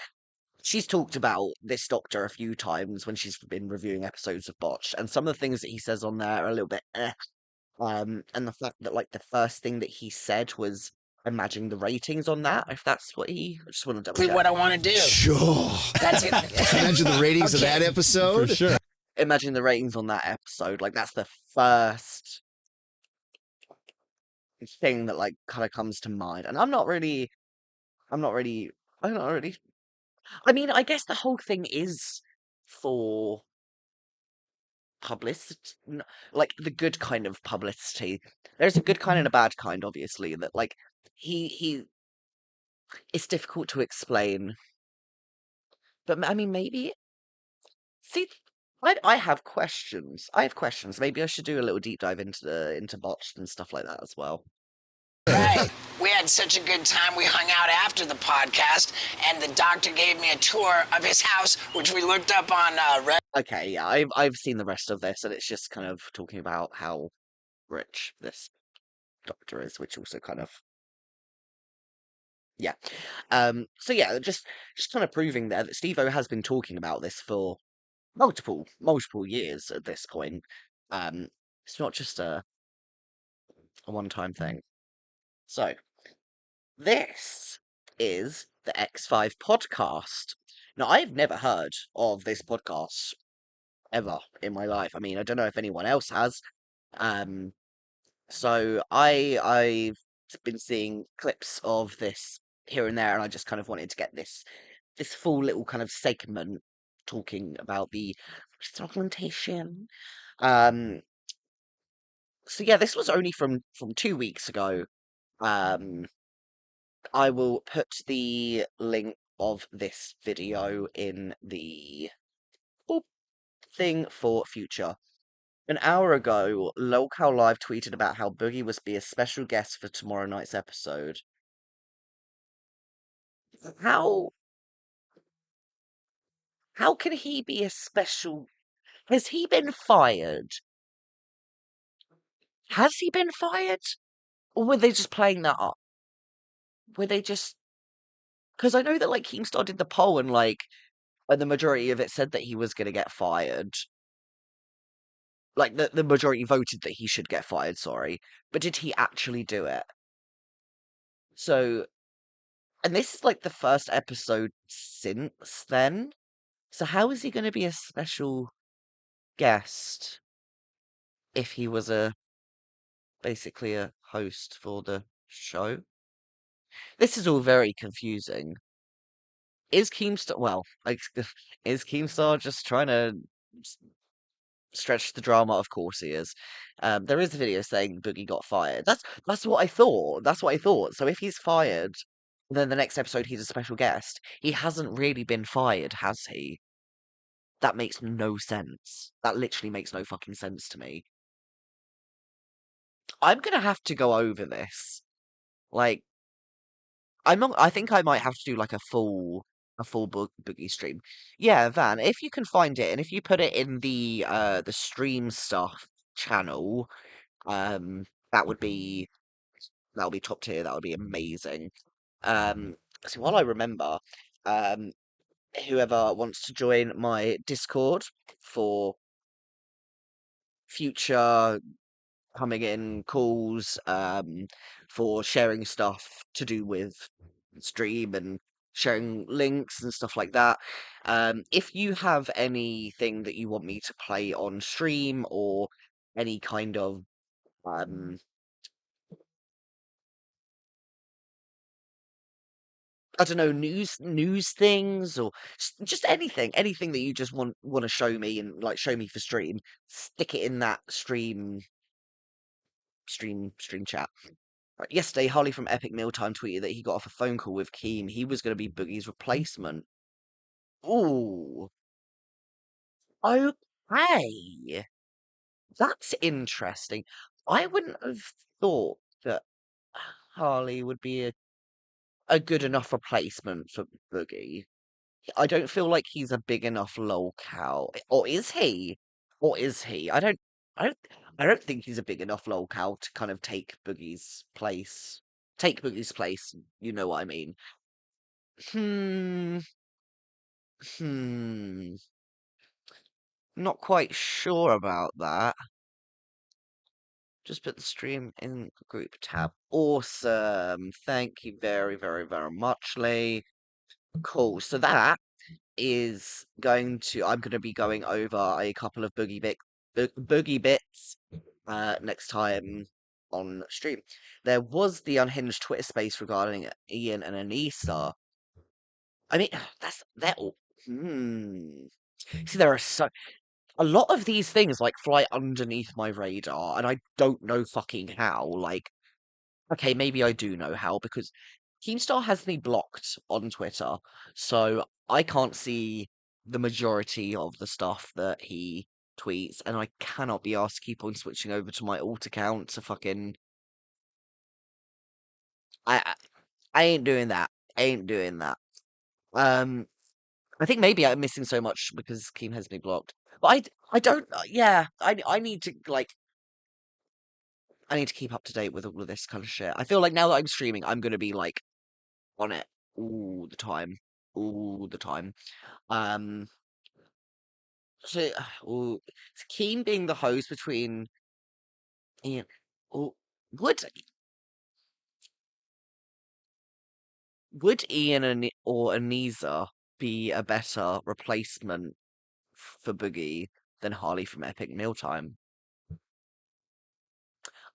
she's talked about this doctor a few times when she's been reviewing episodes of Botched, and some of the things that he says on there are a little bit and the fact that like the first thing that he said was imagine the ratings on that, if that's what I just want to double check. What I want to do. Sure. That's it. Imagine the ratings of that For episode. sure. Imagine the ratings on that episode. Like that's the first thing that like kind of comes to mind. And I'm not really I'm not really I mean, I guess the whole thing is for publicity, like the good kind of publicity. There's a good kind and a bad kind, obviously, that like he it's difficult to explain. But I mean maybe see I have questions. I have questions. Maybe I should do a little deep dive into Botched and stuff like that as well. Right. We had such a good time. We hung out after the podcast, and the doctor gave me a tour of his house, which we looked up on Reddit. Okay, yeah, I've seen the rest of this, and it's just kind of talking about how rich this doctor is, which also kind of yeah. So yeah, just kind of proving there that Steve-O has been talking about this for multiple years at this point. It's not just a one-time thing. So this is the X5 podcast. Now, I've never heard of this podcast ever in my life. I mean, I don't know if anyone else has. Um, so I've been seeing clips of this here and there, and I just kind of wanted to get this full little kind of segment talking about the augmentation. Um, so yeah, this was only from 2 weeks ago. Um, I will put the link of this video in the boop thing for future. An hour ago, Lolcow Live tweeted about how Boogie was be a special guest for tomorrow night's episode. How how can he be a special? Has he been fired? Has he been fired? Or were they just playing that up? Were they just because I know that like Keemstar did the poll and the majority of it said that he was gonna get fired. Like the majority voted that he should get fired, sorry. But did he actually do it? So and this is like the first episode since then. So how is he going to be a special guest if he was basically a host for the show? This is all very confusing. Is Keemstar is Keemstar just trying to stretch the drama, of course he is. There is a video saying Boogie got fired. That's what I thought. That's what I thought. So if he's fired, then the next episode he's a special guest. He hasn't really been fired, has he? That makes no sense. That literally makes no fucking sense to me. I'm gonna have to go over this. Like, I'm not. I think I might have to do like a full boogie stream. Yeah, Van, if you can find it, and if you put it in the stream stuff channel, um, that would be that would be top tier. That would be amazing. Um, so while I remember, um, whoever wants to join my Discord for future coming in calls, for sharing stuff to do with stream and sharing links and stuff like that. If you have anything that you want me to play on stream or any kind of um I don't know, news things or just anything that you just want to show me and like show me for stream, stick it in that stream chat. Right, yesterday, Holly from Epic Mealtime tweeted that he got off a phone call with Keem. He was going to be Boogie's replacement. Ooh, okay. That's interesting. I wouldn't have thought that Harley would be a good enough replacement for Boogie. I don't feel like he's a big enough lol cow. Or is he? Or is he? I don't I don't think he's a big enough lol cow to kind of take Boogie's place. Take Boogie's place, you know what I mean. Hmm, hmm. Not quite sure about that. Just put the stream in the group tab. Awesome. Thank you very, very, very much, Lee. Cool. So that is I'm going to be going over a couple of boogie bits next time on stream. There was the unhinged Twitter space regarding Ian and Anissa. I mean, they're all. See, there are a lot of these things like fly underneath my radar, and I don't know fucking how. Like, okay, maybe I do know how because Keemstar has me blocked on Twitter, so I can't see the majority of the stuff that he tweets, and I cannot be asked to keep on switching over to my alt account to fucking. I I ain't doing that. I ain't doing that. Um, I think maybe I'm missing so much because Keem has me blocked. But I don't. Yeah, I need to like. I need to keep up to date with all of this kind of shit. I feel like now that I'm streaming, I'm gonna be like on it all the time, all the time. Um, so, ooh, Keen being the host between Ian, oh, would would Ian or Anisa be a better replacement for Boogie than Harley from Epic Mealtime?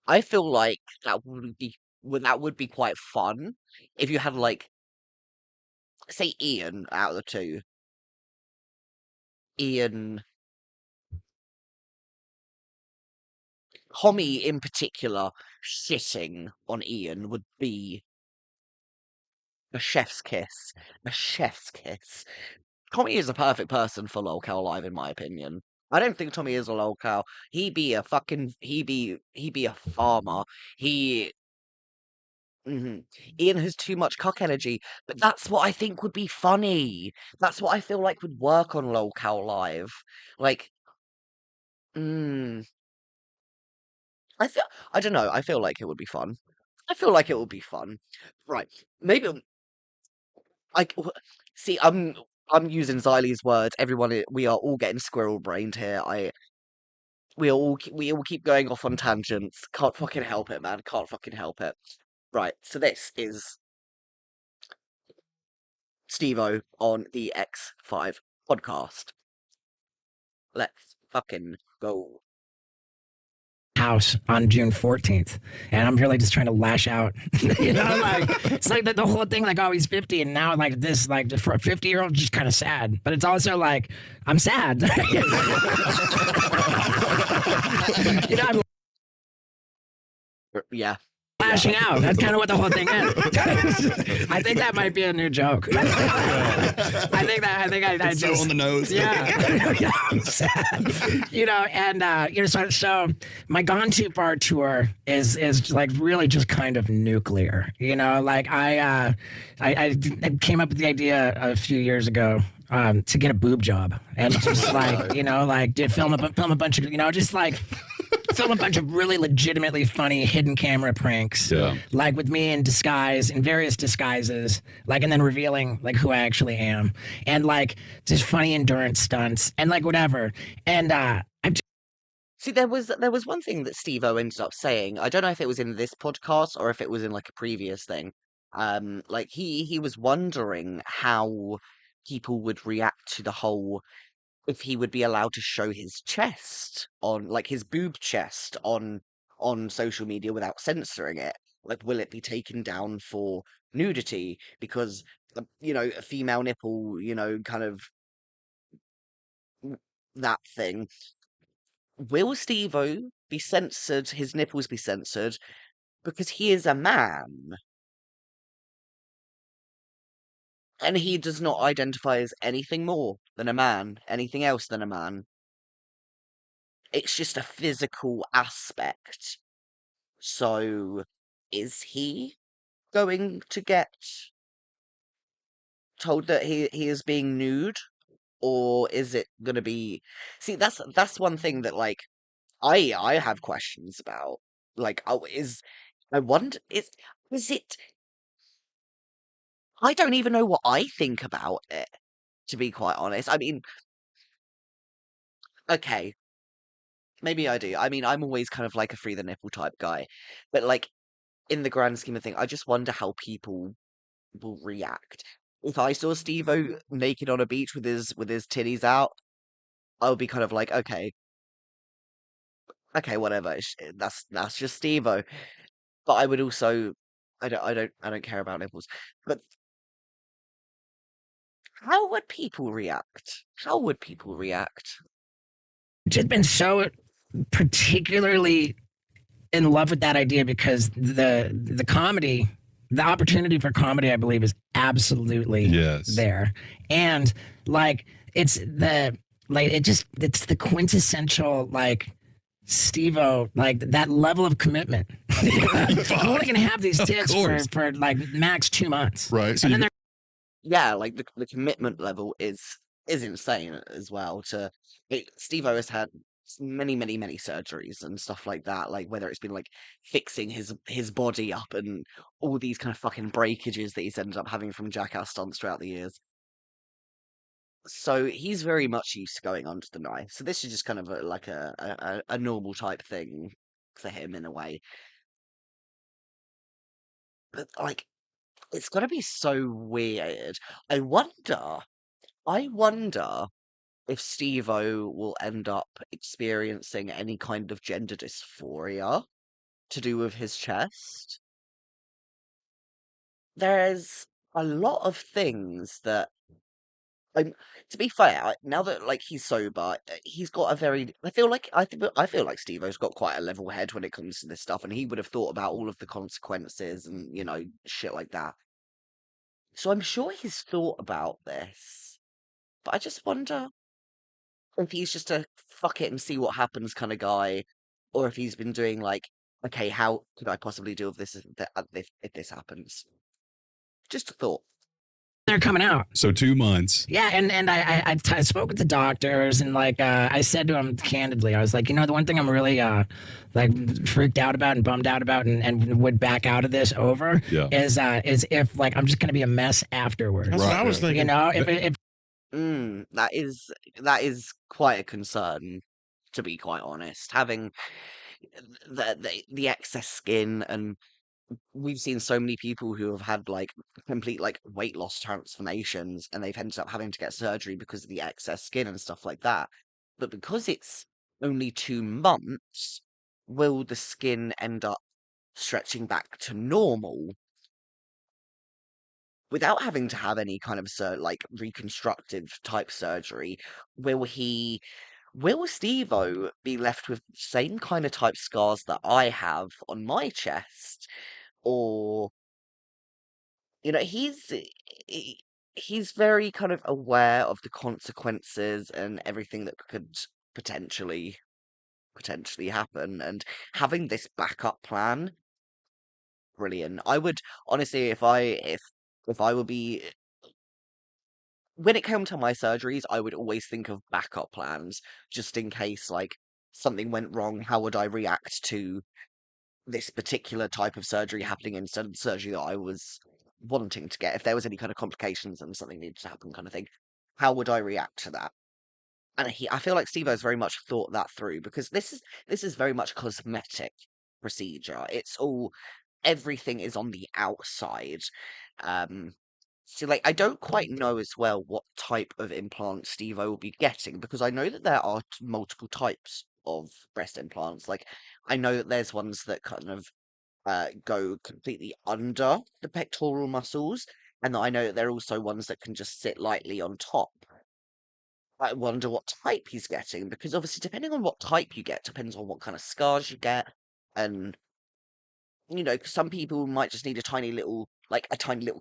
I feel like that would be quite fun if you had like say Ian out of the two. Ian, Tommy in particular, shitting on Ian would be a chef's kiss. A chef's kiss. Tommy is a perfect person for lolcow live, in my opinion. I don't think Tommy is a lolcow. He be a farmer. He Ian has too much cock energy, but that's what I think would be funny. That's what I feel like would work on lolcow live. Like, mm, I don't know. I feel like it would be fun. I feel like it would be fun. Right. Maybe see. I'm using Xylee's words. Everyone, we are all getting squirrel brained here. We all keep going off on tangents. Can't fucking help it, man. Can't fucking help it. Right. So this is Steve-O on the X5 podcast. Let's fucking go. House on June 14th, and I'm really just trying to lash out. Like it's like the whole thing, like, oh, he's 50, and now like this, like for a 50-year-old, just kind of sad. But it's also like I'm sad. You know, I'm Yeah. lashing out. That's kind of what the whole thing is. I think that might be a new joke. I think I It's just so on the nose. yeah, yeah, I'm sad. You know, and you know, so my Gone Too Far tour is like really just kind of nuclear. You know, like I came up with the idea a few years ago to get a boob job and just like you know like did film a bunch of you know just like. Film a bunch of really legitimately funny hidden camera pranks, like with me in disguise, in various disguises, like, and then revealing like who I actually am, and like just funny endurance stunts, and like whatever. And See, there was one thing that Steve-O ended up saying. I don't know if it was in this podcast or if it was in like a previous thing. Like he was wondering how people would react to the whole if he would be allowed to show his chest on like his boob chest on social media without censoring it. Like, will it be taken down for nudity? Because you know, a female nipple, you know, kind of that thing. Will Steve-O be censored, his nipples be censored, because he is a man, and he does not identify as anything more than a man, anything else than a man. It's just a physical aspect. So, is he going to get told that he is being nude? Or is it gonna be see, that's one thing that, like, I have questions about. Like, oh, I wonder is it I don't even know what I think about it, to be quite honest. I mean, okay, maybe I do. I mean, I'm always kind of like a free the nipple type guy. But like in the grand scheme of things, I just wonder how people will react. If I saw Steve-O naked on a beach with his titties out, I would be kind of like, okay, whatever. That's just Steve-O. But I would also, I don't care about nipples. But how would people react? How would people react? just been so particularly in love with that idea because the comedy, the opportunity for comedy, I believe, is absolutely there, and like it's the like it's the quintessential like Steve-O, like that level of commitment. I'm only gonna have these tits for like max 2 months, right? So and then they're Yeah, like the commitment level is insane as well. Steve-O has had many surgeries and stuff like that. Like whether it's been like fixing his body up and all these kind of fucking breakages that he's ended up having from jackass stunts throughout the years. So he's very much used to going under the knife. So this is just kind of like a normal type thing for him in a way. But like, it's gonna be so weird. I wonder. I wonder if Steve-O will end up experiencing any kind of gender dysphoria to do with his chest. There's a lot of things that I'm to be fair, now that like he's sober, he's got a very I feel like Steve-O's got quite a level head when it comes to this stuff, and he would have thought about all of the consequences and, you know, shit like that. So I'm sure he's thought about this. But I just wonder if he's just a fuck it and see what happens kind of guy, or if he's been doing like, okay, how could I possibly deal with this if this happens? Just a thought. they're coming out. So 2 months. Yeah, and I spoke with the doctors, and like I said to them candidly, I was like, you know, the one thing I'm really like freaked out about and bummed out about, and would back out of this over is if like I'm just gonna be a mess afterwards. That's what I was thinking. You know, if That is quite a concern, to be quite honest. Having the excess skin, and we've seen so many people who have had like complete like weight loss transformations, and they've ended up having to get surgery because of the excess skin and stuff like that. But because it's only 2 months, will the skin end up stretching back to normal without having to have any kind of like reconstructive type surgery? Will he will Steve-O be left with the same kind of type scars that I have on my chest? Or, he, he's very kind of aware of the consequences and everything that could potentially potentially happen, and having this backup plan, brilliant. I would honestly, if I would be when it came to my surgeries, I would always think of backup plans just in case like something went wrong. How would I react to this particular type of surgery happening instead of the surgery that I was wanting to get? If there was any kind of complications and something needed to happen, kind of thing, how would I react to that? And I feel like Steve-O's very much thought that through, because this is very much a cosmetic procedure. It's all everything is on the outside. Um, so like I don't quite know as well what type of implant Steve-O will be getting, because I know that there are multiple types of breast implants. Like I know that there's ones that kind of go completely under the pectoral muscles, and I know that there are also ones that can just sit lightly on top. I wonder what type he's getting, because obviously depending on what type you get depends on what kind of scars you get, and 'cause some people might just need a tiny little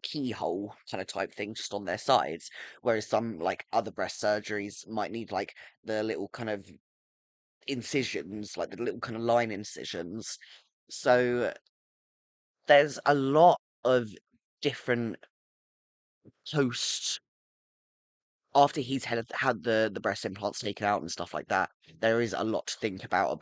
keyhole kind of type thing just on their sides, whereas some like other breast surgeries might need like the little kind of incisions, like the little kind of line incisions. So there's a lot of different post after he's had the breast implants taken out and stuff like that. There is a lot to think about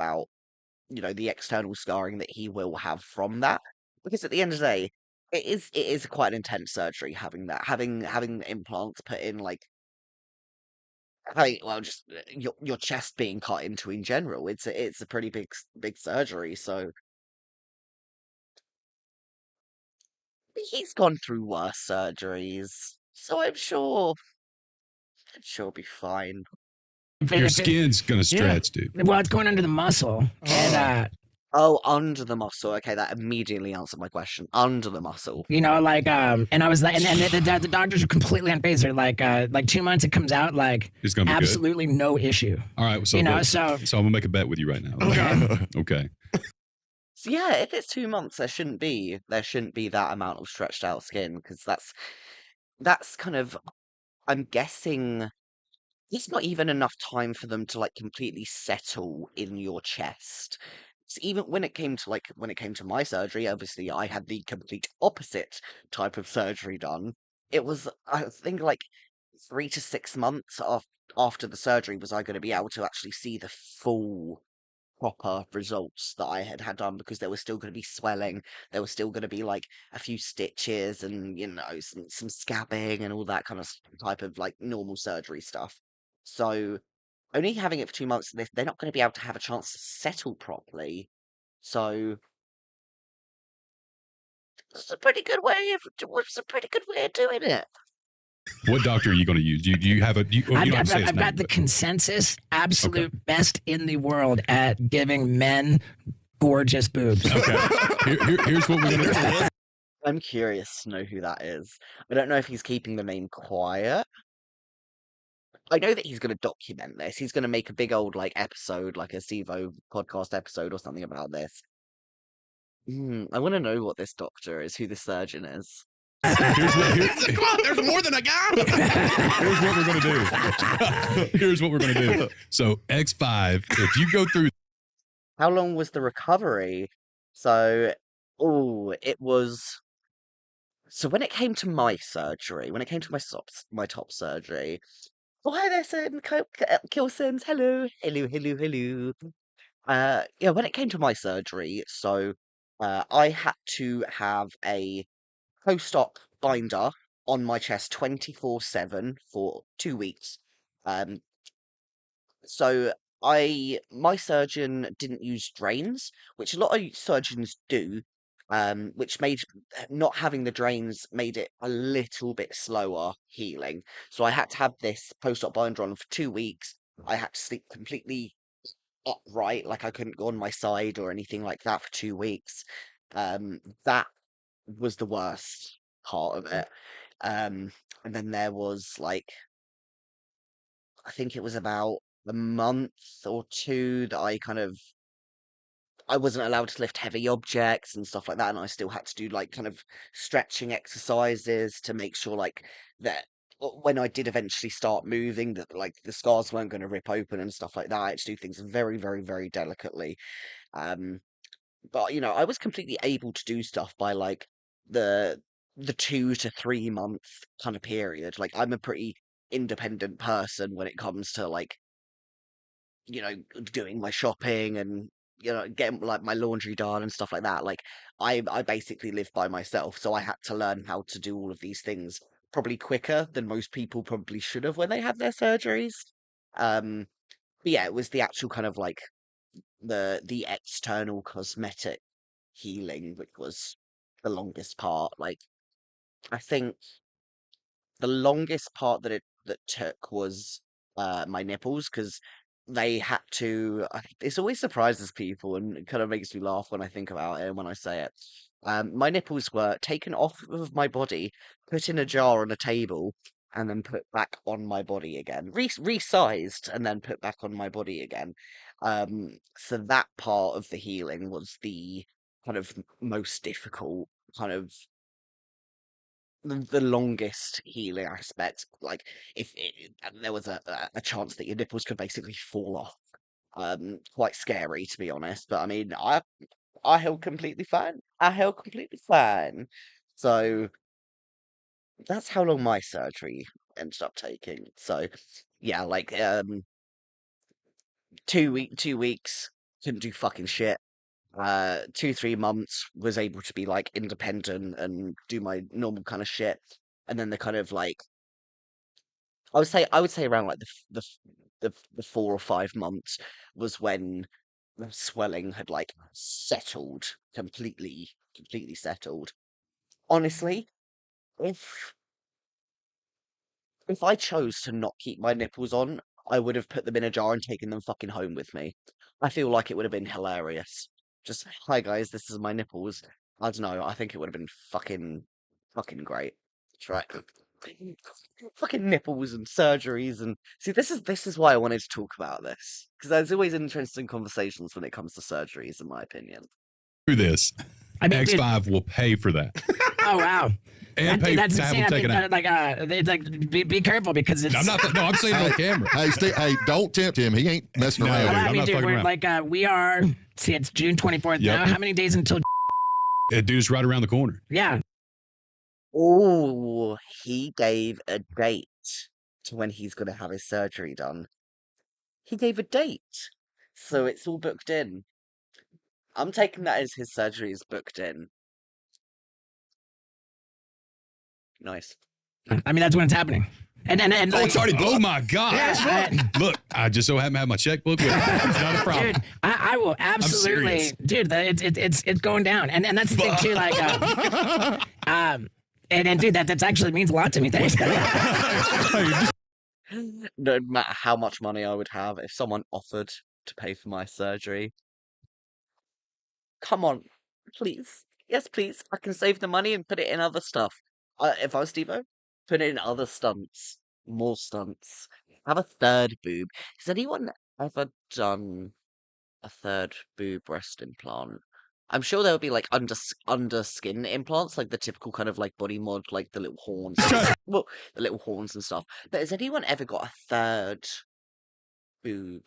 the external scarring that he will have from that. Because at the end of the day, it is quite an intense surgery having that, having implants put in, like well, just your chest being cut into in general. It's a pretty big surgery. So he's gone through worse surgeries. So I'm sure he'll be fine. Your skin's gonna stretch, dude. Well, it's going under the muscle, and Oh, under the muscle. Okay, that immediately answered my question. Under the muscle. and I was like, and the doctors are completely unfazed. They're like 2 months, it comes out like It's gonna be good. absolutely no issue. All right, so So I'm gonna make a bet with you right now. Okay. So yeah, if it's 2 months, there shouldn't be that amount of stretched out skin, because that's kind of, I'm guessing it's not even enough time for them to like completely settle in your chest. So even when it came to my surgery, obviously I had the complete opposite type of surgery done. It was, I think, like 3 to 6 months after the surgery was I going to be able to actually see the full proper results that I had done, because there was still going to be swelling, there was still going to be like a few stitches and some scabbing and all that kind of type of like normal surgery stuff. So only having it for 2 months, they're not going to be able to have a chance to settle properly. So it's a pretty good way of doing it. What doctor are you gonna use? You have a you don't have to say his I've got name, the but- consensus absolute best in the world at giving men gorgeous boobs. Okay. Here's what we're gonna do. I'm curious to know who that is. I don't know if he's keeping the name quiet. I know that he's going to document this. He's going to make a big old like episode, like a Stevo podcast episode or something about this. I want to know what this doctor is, who the surgeon is. Come on, there's more than a guy. Here's what we're gonna do. Here's what we're gonna do. So X5, if you go through, How long was the recovery? So, it was. So when it came to my surgery, when it came to my top surgery. Oh, hi there, Sim. Kill Sims. Hello, hello, hello, hello. Yeah, when it came to my surgery, so I had to have a post-op binder on my chest 24/7 for 2 weeks. Um, so my surgeon didn't use drains, which a lot of surgeons do, which made not having the drains made it a little bit slower healing. So I had to have this post-op binder on for 2 weeks. I had to sleep completely upright, like I couldn't go on my side or anything like that for 2 weeks. That was the worst part of it. And then there was like, I think it was about a month or two that I wasn't allowed to lift heavy objects and stuff like that, and I still had to do like kind of stretching exercises to make sure that when I did eventually start moving, that like the scars weren't going to rip open and stuff like that. I had to do things very, very, very delicately. Um, but I was completely able to do stuff by like the the 2 to 3 month kind of period. Like I'm a pretty independent person when it comes to like you know, doing my shopping and getting like my laundry done and stuff like that. Like I basically live by myself, so I had to learn how to do all of these things probably quicker than most people probably should have when they had their surgeries. Um, but yeah, it was the actual kind of like the external cosmetic healing which was the longest part. Like I think the longest part that took was my nipples because they had to. This always surprises people and it kind of makes me laugh when I think about it and when I say it. My nipples were taken off of my body, put in a jar on a table, and then put back on my body again. Resized and then put back on my body again. So that part of the healing was the kind of most difficult kind of the longest healing aspect. Like if there was a chance that your nipples could basically fall off. Quite scary to be honest, but I mean, I held completely fine. I held completely fine. So that's how long my surgery ended up taking. So yeah, like 2 weeks couldn't do fucking shit. 2 3 months was able to be like independent and do my normal kind of shit, and then the kind of like I would say around like the 4 or 5 months was when the swelling had like settled completely settled. Honestly, if if I chose to not keep my nipples on, I would have put them in a jar and taken them fucking home with me. I feel like it would have been hilarious. Just, hi guys, this is my nipples. I don't know, I think it would have been fucking great. That's right. Fucking nipples and surgeries and see this is why I wanted to talk about this. Because there's always interesting conversations when it comes to surgeries, in my opinion. Through this, I mean, dude, X5 will pay for that. oh wow. And pay That's to have insane. them I taken mean, out. it's like be careful because it's. I'm not. No, I'm saying it on camera. Hey, Steve, hey, don't tempt him. He ain't messing No, around. dude, I I'm mean, not dude, fucking we're around. like we are. See, it's June 24th Yep. now. How many days until? Dude, it's right around the corner. Yeah. Oh, he gave a date to when he's gonna have his surgery done. He gave a date. So it's all booked in. I'm taking that as his surgery is booked in. Nice. I mean, that's when it's happening. And Oh, like, it's already. Oh my God! Yeah, Look, I just so happen to have my checkbook with me. It's not a problem. dude, I will absolutely, serious. dude. It's going down, and that's the thing too. Like, and dude, that's actually means a lot to me. Thanks. No matter how much money I would have, if someone offered to pay for my surgery, come on, please. Yes, please. I can save the money and put it in other stuff. If I was Steve-O, put it in other stunts. More stunts. Have a third boob. Has anyone ever done a third boob breast implant? I'm sure there would be like under skin implants, like the typical kind of like body mod, like the little horns. Well, the little horns and stuff. But has anyone ever got a third boob?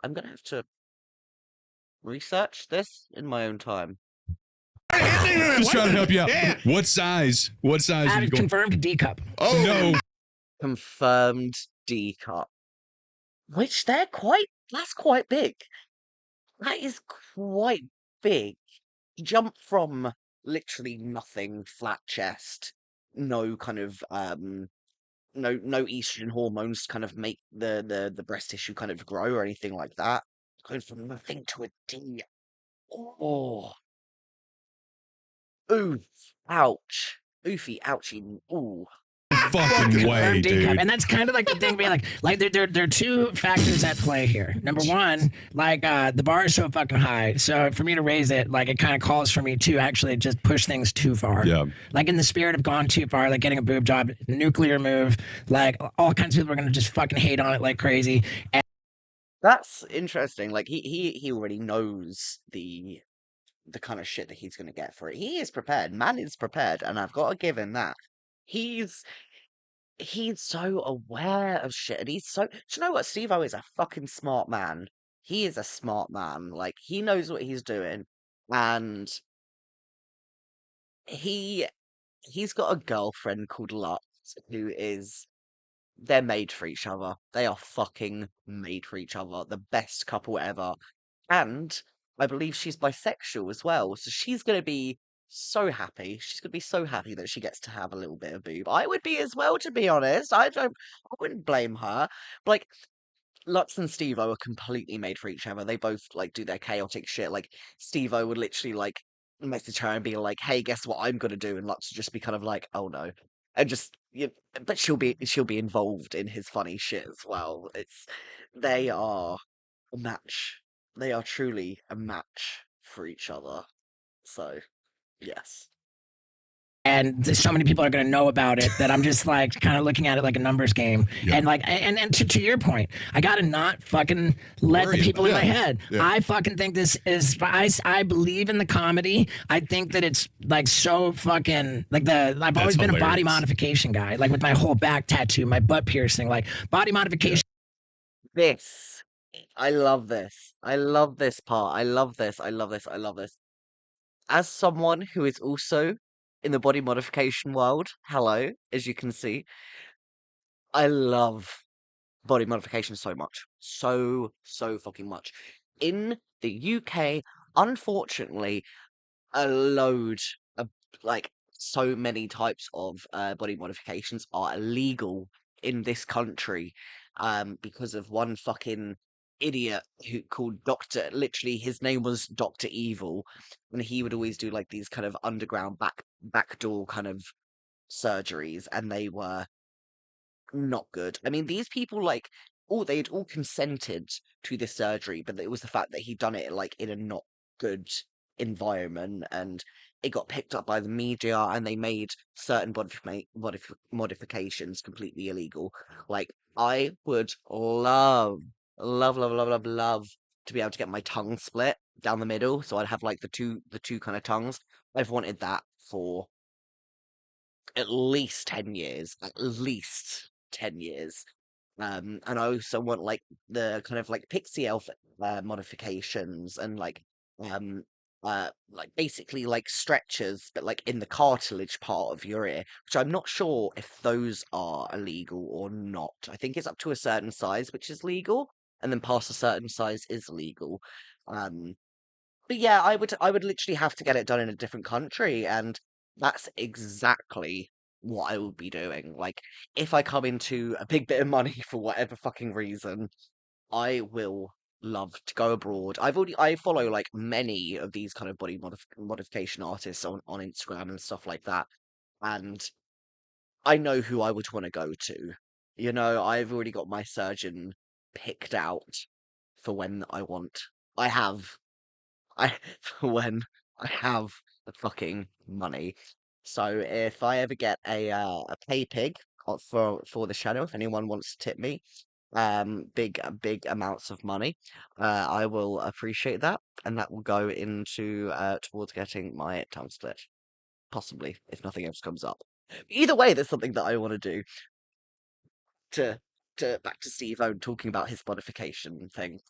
I'm gonna have to research this in my own time. Just trying to help you out. What size? What size are you going? Confirmed D cup. Oh no! Confirmed D cup. Which that's quite big. That is quite big. Jump from literally nothing, flat chest, no kind of no estrogen hormones to kind of make the breast tissue kind of grow or anything like that. Going from nothing to a D. Oh. Oof. Ouch. Oofy, ouchie. Ooh. fucking way, dude. And that's kind of like the thing being like there are two factors at play here. Number one, like the bar is so fucking high. So for me to raise it, like it kind of calls for me to actually just push things too far. Yeah. Like in the spirit of gone too far, like getting a boob job, nuclear move, like all kinds of people are gonna just fucking hate on it like crazy. And That's interesting. Like he already knows the kind of shit that he's gonna get for it. He is prepared. Man is prepared, and I've got to give him that. He's so aware of shit, and he's so. Do you know what? Steve-O is a fucking smart man. He is a smart man. Like he knows what he's doing, and he he's got a girlfriend called Lux who is they're made for each other. They are fucking made for each other. The best couple ever. And I believe she's bisexual as well. So she's gonna be so happy. She's gonna be so happy that she gets to have a little bit of boob. I would be as well, to be honest. I wouldn't blame her. But like Lux and Steve-O are completely made for each other. They both like do their chaotic shit. Like Steve-O would literally like message her and be like, "Hey, guess what I'm gonna do?" And Lux would just be kind of like, "Oh no," and just but she'll be involved in his funny shit as well. They are a match. They are truly a match for each other. So yes. and so many people are going to know about it that I'm just like kind of looking at it like a numbers game. Yeah. And like, and to your point, I got to not fucking let the people in my head. Yeah. I fucking think this is, I believe in the comedy. I think that it's like so fucking, like I've always been a body hilarious. modification guy, like with my whole back tattoo, my butt piercing, like body modification. This. I love this. I love this part. I love this. I love this. I love this. As someone who is also in the body modification world, hello, as you can see, I love body modification so much. So, so fucking much. In the UK, unfortunately, a load of like so many types of body modifications are illegal in this country because of one fucking idiot who called Doctor, literally his name was Dr. Evil, and he would always do like these kind of underground backdoor kind of surgeries, and they were not good. I mean, these people like they'd all consented to this surgery, but it was the fact that he'd done it like in a not good environment, and it got picked up by the media, and they made certain modifications completely illegal. Like, I would love to be able to get my tongue split down the middle, so I'd have like the two kind of tongues. I've wanted that for at least 10 years, at least 10 years. And I also want like the kind of like pixie elf modifications and like basically like stretchers, but like in the cartilage part of your ear, which I'm not sure if those are illegal or not. I think it's up to a certain size, which is legal, and then past a certain size is legal. Um, but yeah, I would literally have to get it done in a different country, and that's exactly what I will be doing. Like, if I come into a big bit of money for whatever fucking reason, I will love to go abroad. I follow like many of these kind of modification artists on Instagram and stuff like that, and I know who I would want to go to. You know, I've already got my surgeon picked out for when I want. I have I for when I have the fucking money. So if I ever get a pay pig for the channel, if anyone wants to tip me, big amounts of money, I will appreciate that, and that will go into towards getting my tongue split, possibly if nothing else comes up. Either way, there's something that I want to do. To back to Steve-O talking about his modification thing.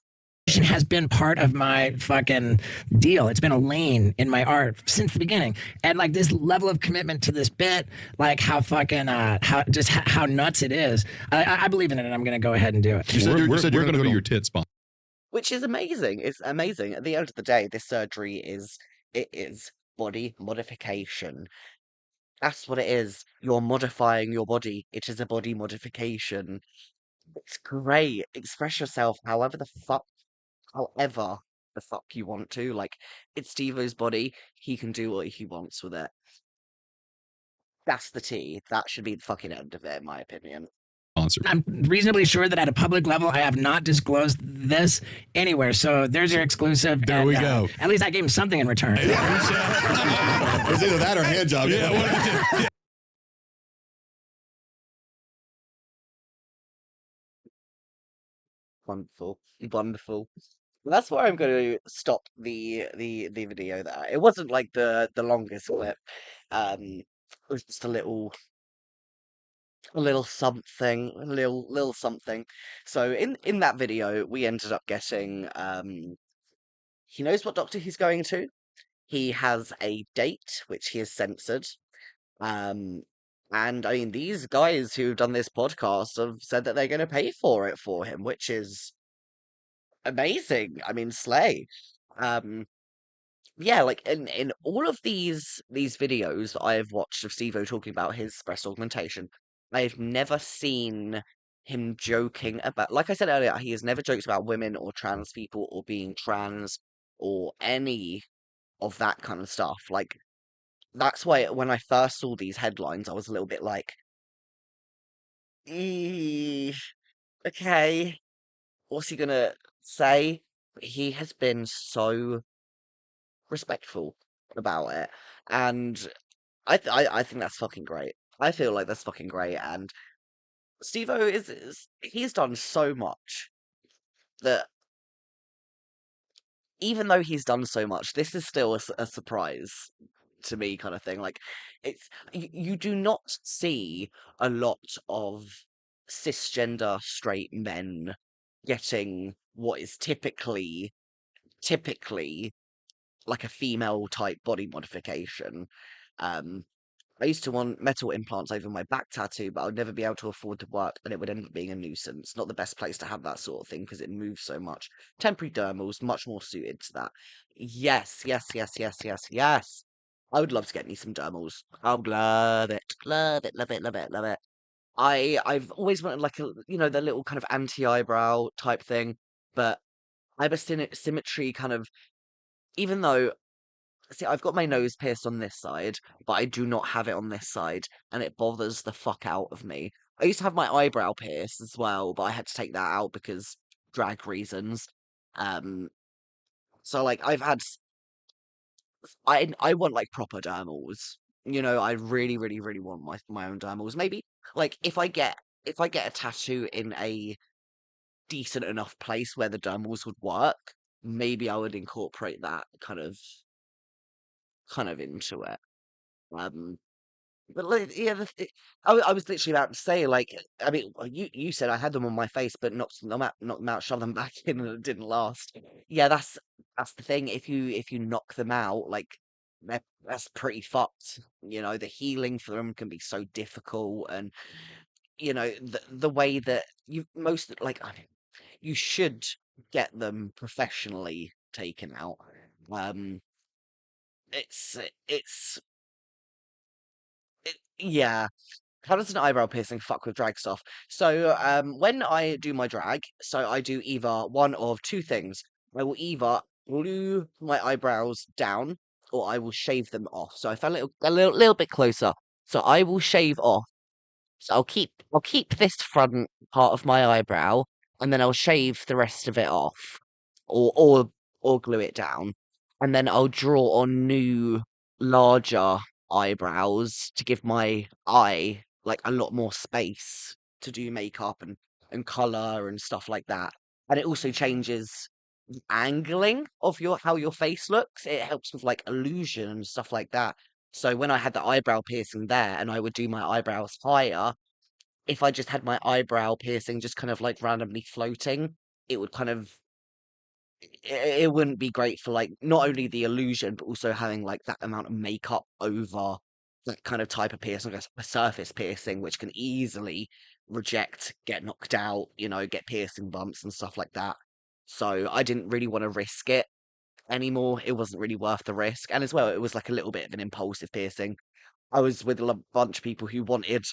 Has been part of my fucking deal. It's been a lane in my art since the beginning. And like this level of commitment to this bit, like how fucking how nuts it is. I believe in it, and I'm gonna go ahead and do it. We're gonna go to your tit spot. Which is amazing. It's amazing. At the end of the day, this surgery is body modification. That's what it is. You're modifying your body. It is a body modification. It's great. Express yourself however the fuck you want to. Like, it's Steve-O's body. He can do what he wants with it. that's the tea. That should be the fucking end of it, in my opinion. Sponsor. I'm reasonably sure that at a public level, I have not disclosed this anywhere. So there's your exclusive. There we go. At least I gave him something in return. It was either that or hand job. Yeah, one of the two. Yeah. Wonderful, wonderful. Well, that's where I'm going to stop the video there. It wasn't like the longest clip. It was just a little something, a little something. So in that video, we ended up getting he knows what doctor he's going to. He has a date which he has censored. Um, and I mean, these guys who've done this podcast have said that they're going to pay for it for him, which is amazing. I mean, slay. Um, yeah, like in all of these videos that I have watched of Steve-O talking about his breast augmentation, I've never seen him joking about, like I said earlier, he has never joked about women or trans people or being trans or any of that kind of stuff. Like, that's why when I first saw these headlines, I was a little bit like, okay, what's he gonna say? He has been so respectful about it, and I think that's fucking great. I feel like that's fucking great, and Steve-O is he's done so much that even though he's done so much, this is still a surprise to me, kind of thing. Like, you do not see a lot of cisgender straight men getting what is typically like a female type body modification. Um, I used to want metal implants over my back tattoo, but I would never be able to afford to work, and it would end up being a nuisance. Not the best place to have that sort of thing because it moves so much. Temporary dermals, much more suited to that. Yes, yes, yes, yes, yes, yes. I would love to get me some dermals. I would love it, love it, love it, love it, love it. I've always wanted like a the little kind of anti-eyebrow type thing, but I have a symmetry kind of even though see, I've got my nose pierced on this side, but I do not have it on this side, and it bothers the fuck out of me. I used to have my eyebrow pierced as well, but I had to take that out because drag reasons. Um, so like I want like proper dermals. I really, really, really want my own dermals. Maybe like if I get a tattoo in a decent enough place where the dermals would work, maybe I would incorporate that kind of into it. Um, but like, yeah, I was literally about to say, like, I mean, well, you said I had them on my face, but not shove them back in, and it didn't last. Yeah, that's the thing. If you knock them out, like, that's pretty fucked. The healing for them can be so difficult, and the way that you most like, I mean, you should get them professionally taken out. Um, it's it's yeah. How does an eyebrow piercing fuck with drag stuff? So, when I do my drag, so I do either one of two things. I will either glue my eyebrows down, or I will shave them off. So if I little bit closer, so I will shave off. So I'll keep this front part of my eyebrow, and then I'll shave the rest of it off, or glue it down, and then I'll draw on new larger eyebrows to give my eye like a lot more space to do makeup and color and stuff like that. And it also changes the angling of how your face looks. It helps with like illusion and stuff like that. So when I had the eyebrow piercing there and I would do my eyebrows higher, if I just had my eyebrow piercing just kind of like randomly floating, it would kind of it wouldn't be great for like not only the illusion but also having like that amount of makeup over that kind of type of piercing, like a surface piercing, which can easily reject, get knocked out, get piercing bumps and stuff like that. So I didn't really want to risk it anymore. It wasn't really worth the risk. And as well, it was like a little bit of an impulsive piercing. I was with a bunch of people who wanted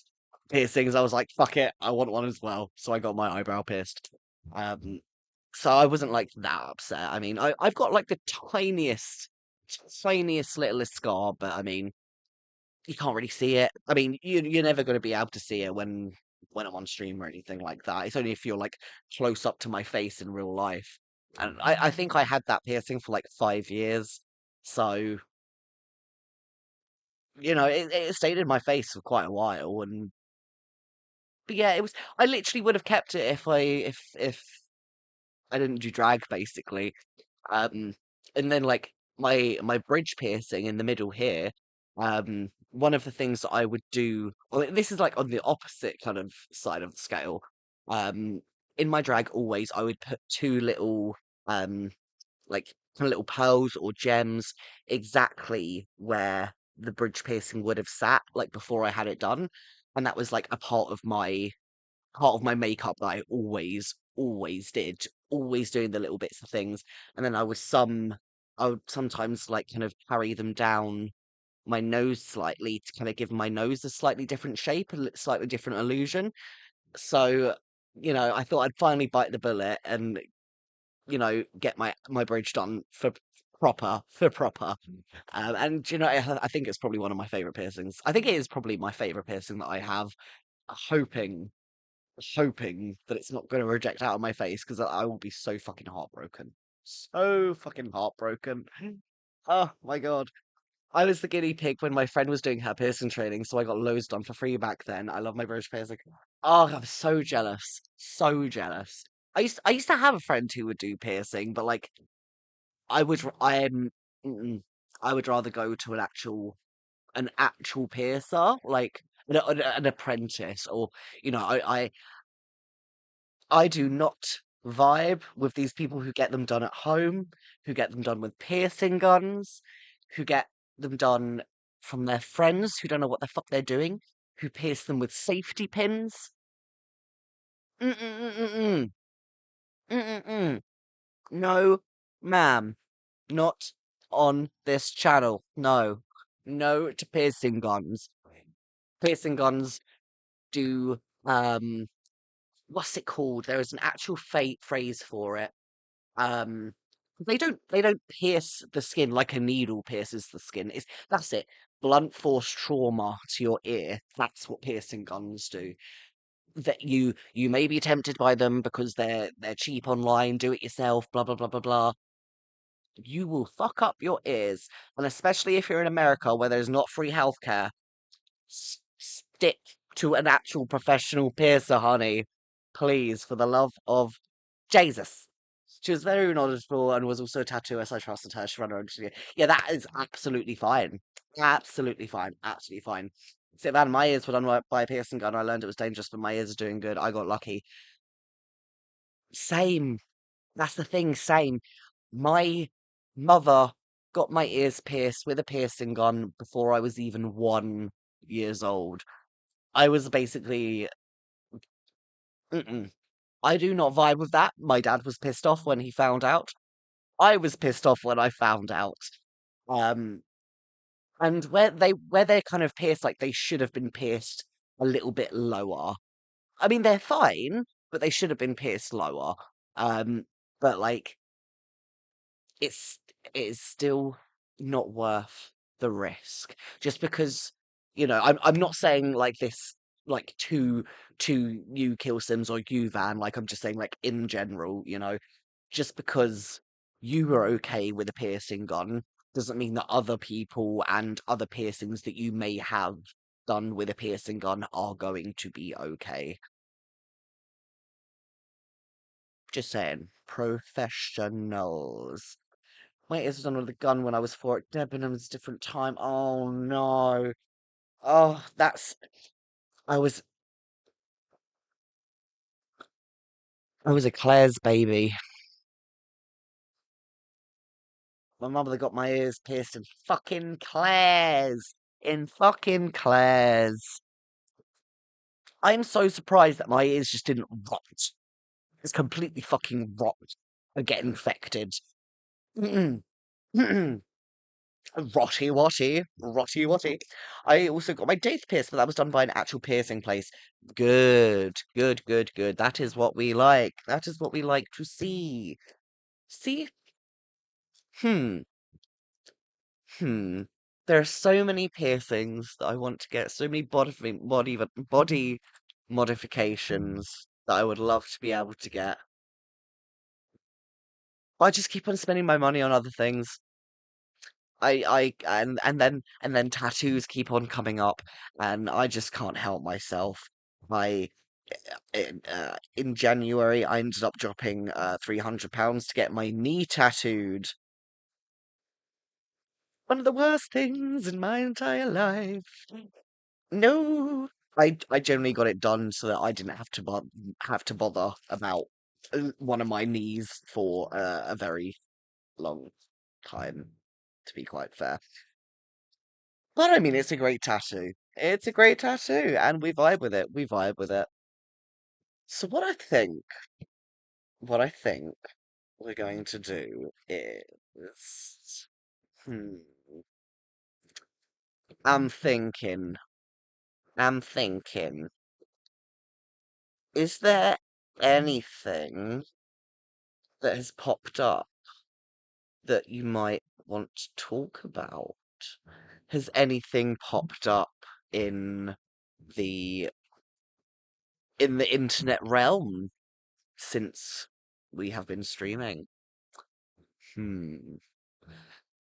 piercings. I was like, fuck it, I want one as well. So I got my eyebrow pierced. Um, so I wasn't like that upset. I mean, I've got like the tiniest littlest scar, but I mean, you can't really see it. I mean, you're never going to be able to see it when I'm on stream or anything like that. It's only if you're like close up to my face in real life. And I think I had that piercing for like 5 years. So, it stayed in my face for quite a while. And but yeah, I literally would have kept it if I didn't do drag basically. Um, and then like my bridge piercing in the middle here, one of the things that I would do, well, this is like on the opposite kind of side of the scale. Um, in my drag, always I would put two little um like kind of little pearls or gems exactly where the bridge piercing would have sat, like before I had it done, and that was like a part of my makeup that I always did, always doing the little bits of things. And then I would sometimes like kind of carry them down my nose slightly to kind of give my nose a slightly different shape, slightly different illusion. So, I thought I'd finally bite the bullet and, get my bridge done for proper. And I think it's probably one of my favorite piercings. I think it is probably my favorite piercing that I have. Hoping hoping that it's not going to reject out of my face because I will be so fucking heartbroken. So fucking heartbroken. Oh my god. I was the guinea pig when my friend was doing her piercing training, so I got loads done for free back then. I love my British piercing. Oh, I'm so jealous. So jealous. I used to have a friend who would do piercing, but like I would I am I would rather go to an actual piercer, like an apprentice, or I do not vibe with these people who get them done at home, who get them done with piercing guns, who get them done from their friends who don't know what the fuck they're doing, who pierce them with safety pins. Mm-mm-mm-mm-mm. Mm-mm-mm. No, ma'am. Not on this channel. No. No to piercing guns. Piercing guns do, what's it called? There is an actual phrase for it. Um, they don't pierce the skin like a needle pierces the skin. That's it. Blunt force trauma to your ear. That's what piercing guns do. That you may be tempted by them because they're cheap online, do it yourself, blah blah blah blah blah. You will fuck up your ears, and especially if you're in America where there's not free healthcare, stick to an actual professional piercer, honey. Please, for the love of Jesus. She was very knowledgeable and was also a tattooist. I trusted her. She ran her own studio. Yeah, that is absolutely fine. Absolutely fine. Absolutely fine. So, man, my ears were done by a piercing gun. I learned it was dangerous, but my ears are doing good. I got lucky. Same. That's the thing. Same. My mother got my ears pierced with a piercing gun before I was even 1 years old. I was basically. Mm-mm. I do not vibe with that. My dad was pissed off when he found out. I was pissed off when I found out. Um, and where they're kind of pierced, like they should have been pierced a little bit lower. I mean, they're fine, but they should have been pierced lower. Um, but like it's it is still not worth the risk. Just because, I'm not saying like this like to you Kill Sims or you Van, like I'm just saying like in general, just because you were okay with a piercing gun doesn't mean that other people and other piercings that you may have done with a piercing gun are going to be okay. Just saying. Professionals. My ears were done with a gun when I was four at Debenham's different time. Oh no. Oh, I was I was a Claire's baby. My mother got my ears pierced in fucking Claire's. In fucking Claire's. I'm so surprised that my ears just didn't rot. It's completely fucking rot and get infected. Mm-mm. Mm-mm. Rotty watty. Rotty watty. I also got my teeth pierced, but that was done by an actual piercing place. Good. Good, good, good. That is what we like. That is what we like to see. See? Hmm. Hmm. There are so many piercings that I want to get, so many body modifications that I would love to be able to get. I just keep on spending my money on other things. And then tattoos keep on coming up, and I just can't help myself. I in January I ended up dropping £300 to get my knee tattooed. One of the worst things in my entire life. No, I generally got it done so that I didn't have to bother about one of my knees for a very long time, to be quite fair. But I mean, it's a great tattoo. It's a great tattoo, and we vibe with it. We vibe with it. So what I think we're going to do is, hmm, I'm thinking, I'm thinking, is there anything that has popped up that you might want to talk about? Has anything popped up in the the internet realm since we have been streaming? Hmm.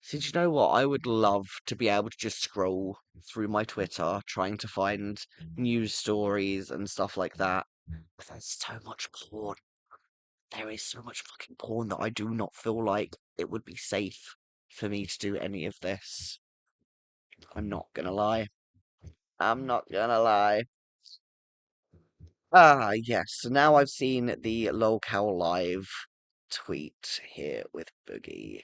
So do you know what? I would love to be able to just scroll through my Twitter trying to find news stories and stuff like that. But there's so much porn. There is so much fucking porn that I do not feel like it would be safe for me to do any of this. I'm not gonna lie. I'm not gonna lie. Ah, yes. So now I've seen the lolcow live tweet here with Boogie.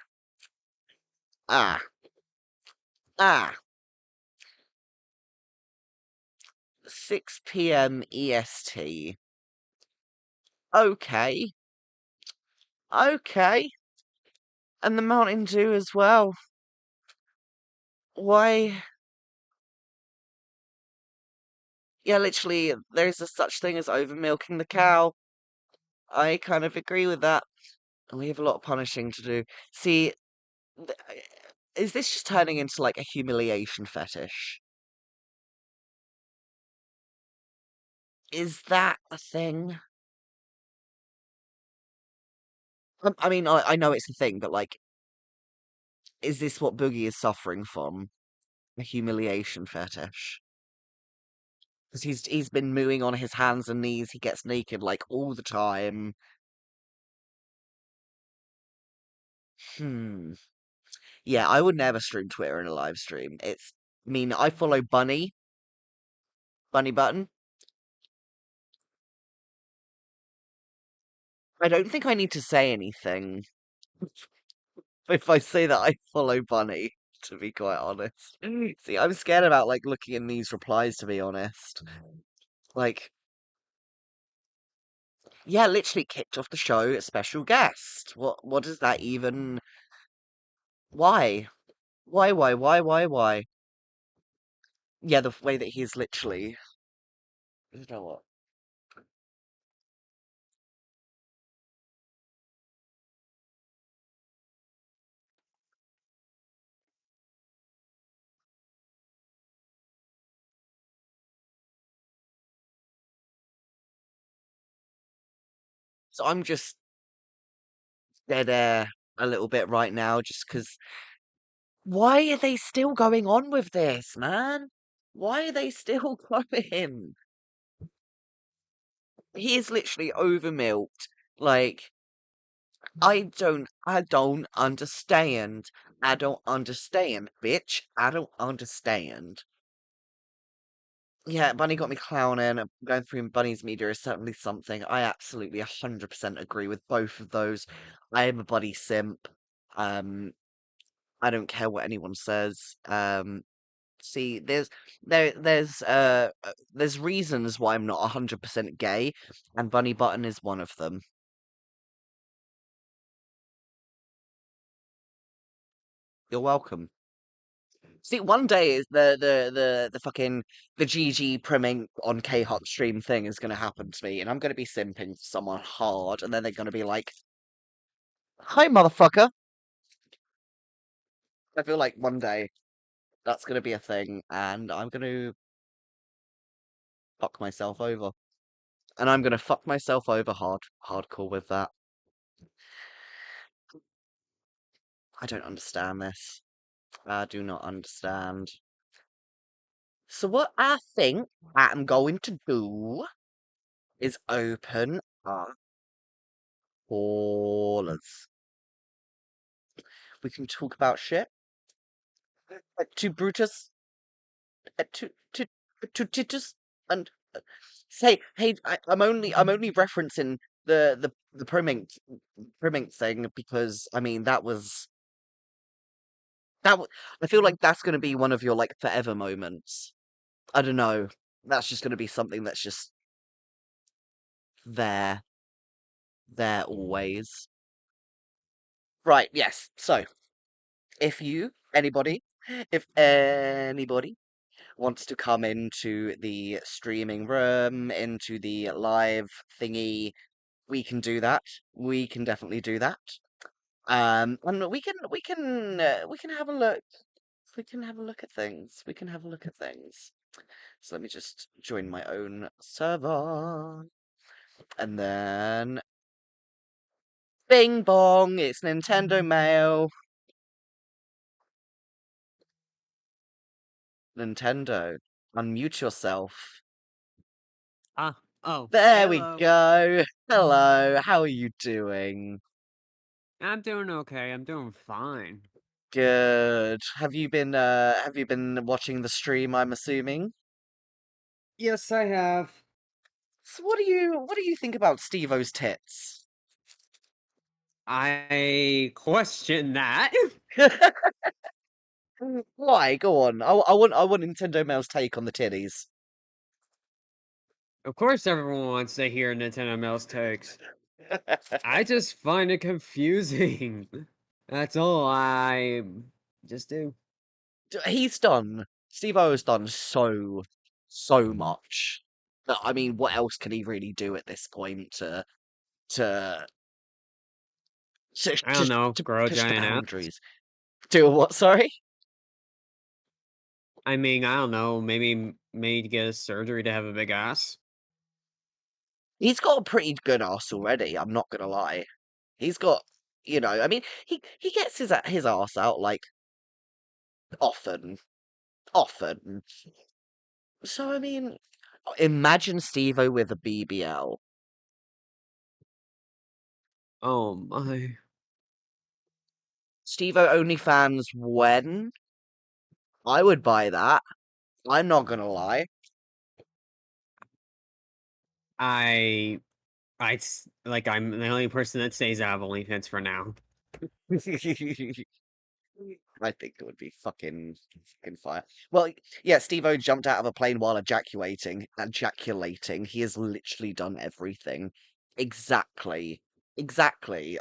Ah, ah. 6 p.m. EST. Okay, okay. And the Mountain Dew as well. Why? Yeah, literally, there's a such thing as over milking the cow. I kind of agree with that. And we have a lot of punishing to do. See, th- is this just turning into like a humiliation fetish? Is that a thing? I mean, I know it's a thing, but like, is this what Boogie is suffering from? A humiliation fetish? Because he's been mooing on his hands and knees. He gets naked like all the time. Hmm. Yeah, I would never stream Twitter in a live stream. I mean, I follow Bunny Button. I don't think I need to say anything if I say that I follow Bunny, to be quite honest. See, I'm scared about like looking in these replies, to be honest. Like, yeah, literally kicked off the show, special guest. What does that even why? Why? Yeah, the way that he's literally you know what? So I'm just dead air a little bit right now, just because. Why are they still going on with this, man? Why are they still going? He is literally over milked. Like, I don't understand. I don't understand, bitch. I don't understand. Yeah, Bunny got me clowning. Going through Bunny's media is certainly something. I absolutely 100% agree with both of those. I am a Bunny simp. Um, I don't care what anyone says. See, there's reasons why I'm not 100% gay, and Bunny Button is one of them. You're welcome. See, one day is the fucking the GG priming on K-Hop stream thing is gonna happen to me, and I'm gonna be simping for someone hard, and then they're gonna be like, "Hi, motherfucker." I feel like one day. That's gonna be a thing, and I'm gonna fuck myself over. And I'm gonna fuck myself over hardcore with that. I don't understand this. I do not understand. So what I think I'm going to do is open our callers. We can talk about shit. To Brutus, to Titus, and say, hey, I'm only referencing the Primink thing because I mean I feel like that's gonna be one of your like forever moments. I don't know. That's just gonna be something that's just there, there always. Right, yes. So, anybody, if anybody wants to come into the streaming room, into the live thingy, we can do that. We can definitely do that. And we can have a look. We can have a look at things. We can have a look at things. So let me just join my own server. And then bing bong, it's Nintendo Mail. Nintendo, unmute yourself. Oh, There we hello. go. Hello, how are you doing? I'm doing okay. I'm doing fine. Good. Have you been watching the stream, I'm assuming? Yes, I have. So what do you think about Steve-O's tits? I question that. Why? Go on. I want Nintendo Mail's take on the titties. Of course, everyone wants to hear Nintendo Mail's takes. I just find it confusing. That's all I just do. He's done. Steve-O's done so much. That, I mean, what else can he really do at this point to I don't know. to Grow push the giant ass. boundaries? Do what? Sorry. I mean, I don't know. Maybe get a surgery to have a big ass. He's got a pretty good ass already. I'm not gonna lie. He's got, I mean, he gets his ass out like often, often. So I mean, imagine Steve-O with a BBL. Oh my. Steve-O OnlyFans when? I would buy that. I'm not gonna lie. I like I'm the only person that stays out of OnlyFans for now. I think it would be fucking fire. Well, yeah, Steve-O jumped out of a plane while ejaculating. He has literally done everything. Exactly. Exactly.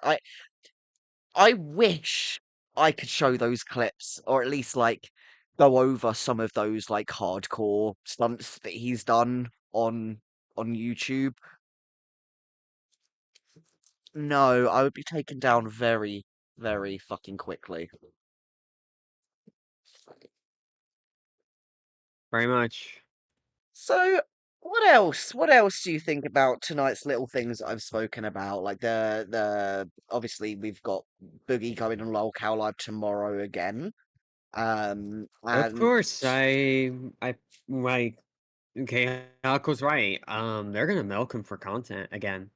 I wish I could show those clips, or at least like go over some of those like hardcore stunts that he's done on YouTube. No, I would be taken down very, very fucking quickly. Very much. So, what else? What else do you think about tonight's little things that I've spoken about? Like the obviously we've got Boogie going on Lol Cow Live tomorrow again. Of And course, I like okay, Alco's right. They're gonna milk him for content again.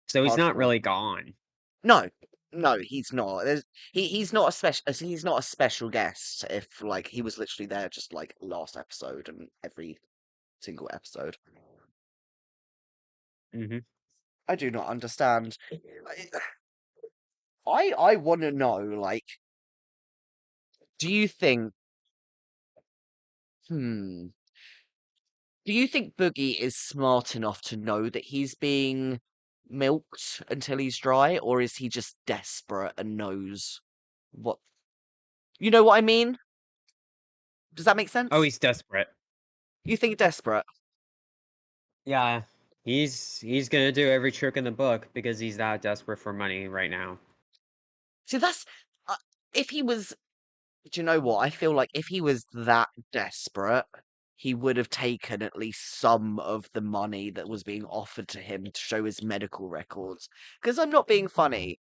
So he's not hardcore. really gone. No, no, he's not. He's not a special guest. If like he was literally there just like last episode and every single episode. Hmm. I do not understand. I want to know, like, do you think, hmm, do you think Boogie is smart enough to know that he's being milked until he's dry, or is he just desperate and knows what, you know what I mean? Does that make Oh, sense? he's desperate. You think desperate? Yeah, he's gonna do every trick in the book because he's that desperate for money right now. See, that's, uh, if he was Do you know what? I feel like if he was that desperate, he would have taken at least some of the money that was being offered to him to show his medical records. Because I'm not being funny.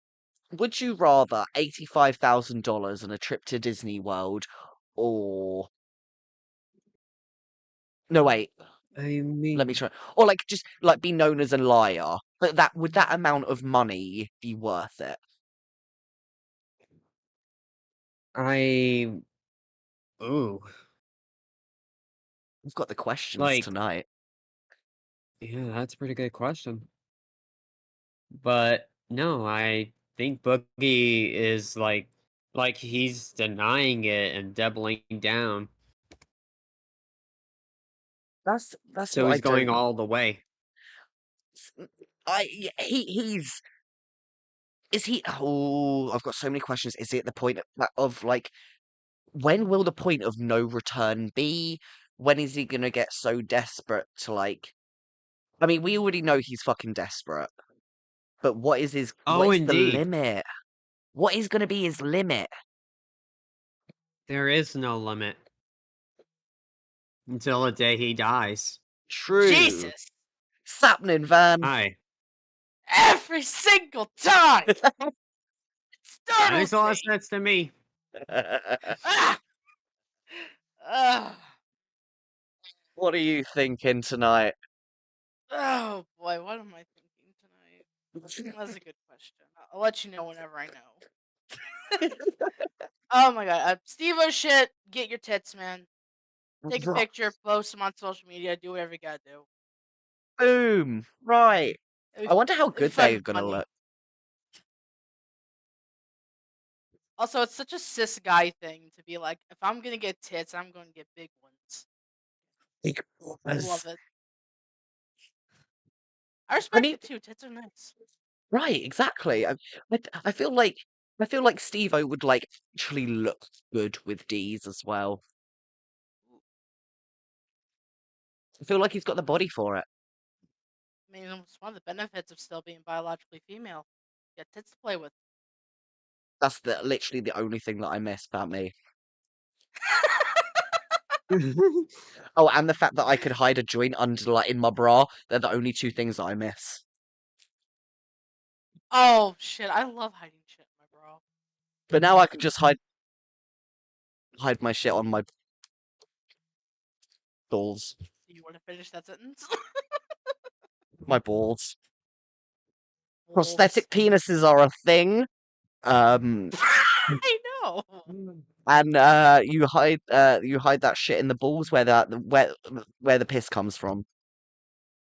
Would you rather $85,000 and a trip to Disney World, or no, wait, I let me mean, try, or like just like be known as a liar? But that would that amount of money be worth it? I ooh, We've got the questions like, tonight. yeah, that's a pretty good question. But no, I think Boogie is like he's denying it and doubling down. That's So what I he's going don't. all the way. He's is he? Oh, I've got so many questions. Is he at the point of like, when will the point of no return be? When is he gonna get so desperate to like? I mean, we already know he's fucking desperate, but what Oh, is the indeed. limit? What is gonna be his limit? There is no limit until the day he dies. True. Jesus. Sappenin, Van. Hi. Every single time. It That makes startles a lot of me. sense to me. Ah. Ugh. What are you thinking tonight? Oh boy, what am I thinking tonight? That's a good question. I'll let you know whenever I know. Oh my god, Steve-O shit, get your tits, man. Take a Ro- picture, post them on social media, do whatever you gotta do. Boom. Right. I wonder how It'd be good they're fucking gonna funny. look. Also, it's such a cis guy thing to be like, if I'm gonna get tits, I'm gonna get big ones. Big I boobas. love it. I I respect mean, it too. Tits are nice. right, exactly. I feel like Steve-O would like actually look good with D's as well. I feel like he's got the body for it. I mean, it's one of the benefits of still being biologically female. You got tits to play with. That's literally the only thing that I miss about me. Oh, and the fact that I could hide a joint under like in my bra. They're the only two things that I miss. Oh shit, I love hiding shit in my bra. But now I can just hide my shit on my balls. Do you want to finish that sentence? My balls. Wolves. Prosthetic penises are a thing. Um, I know. and you hide that shit in the balls where the piss comes from.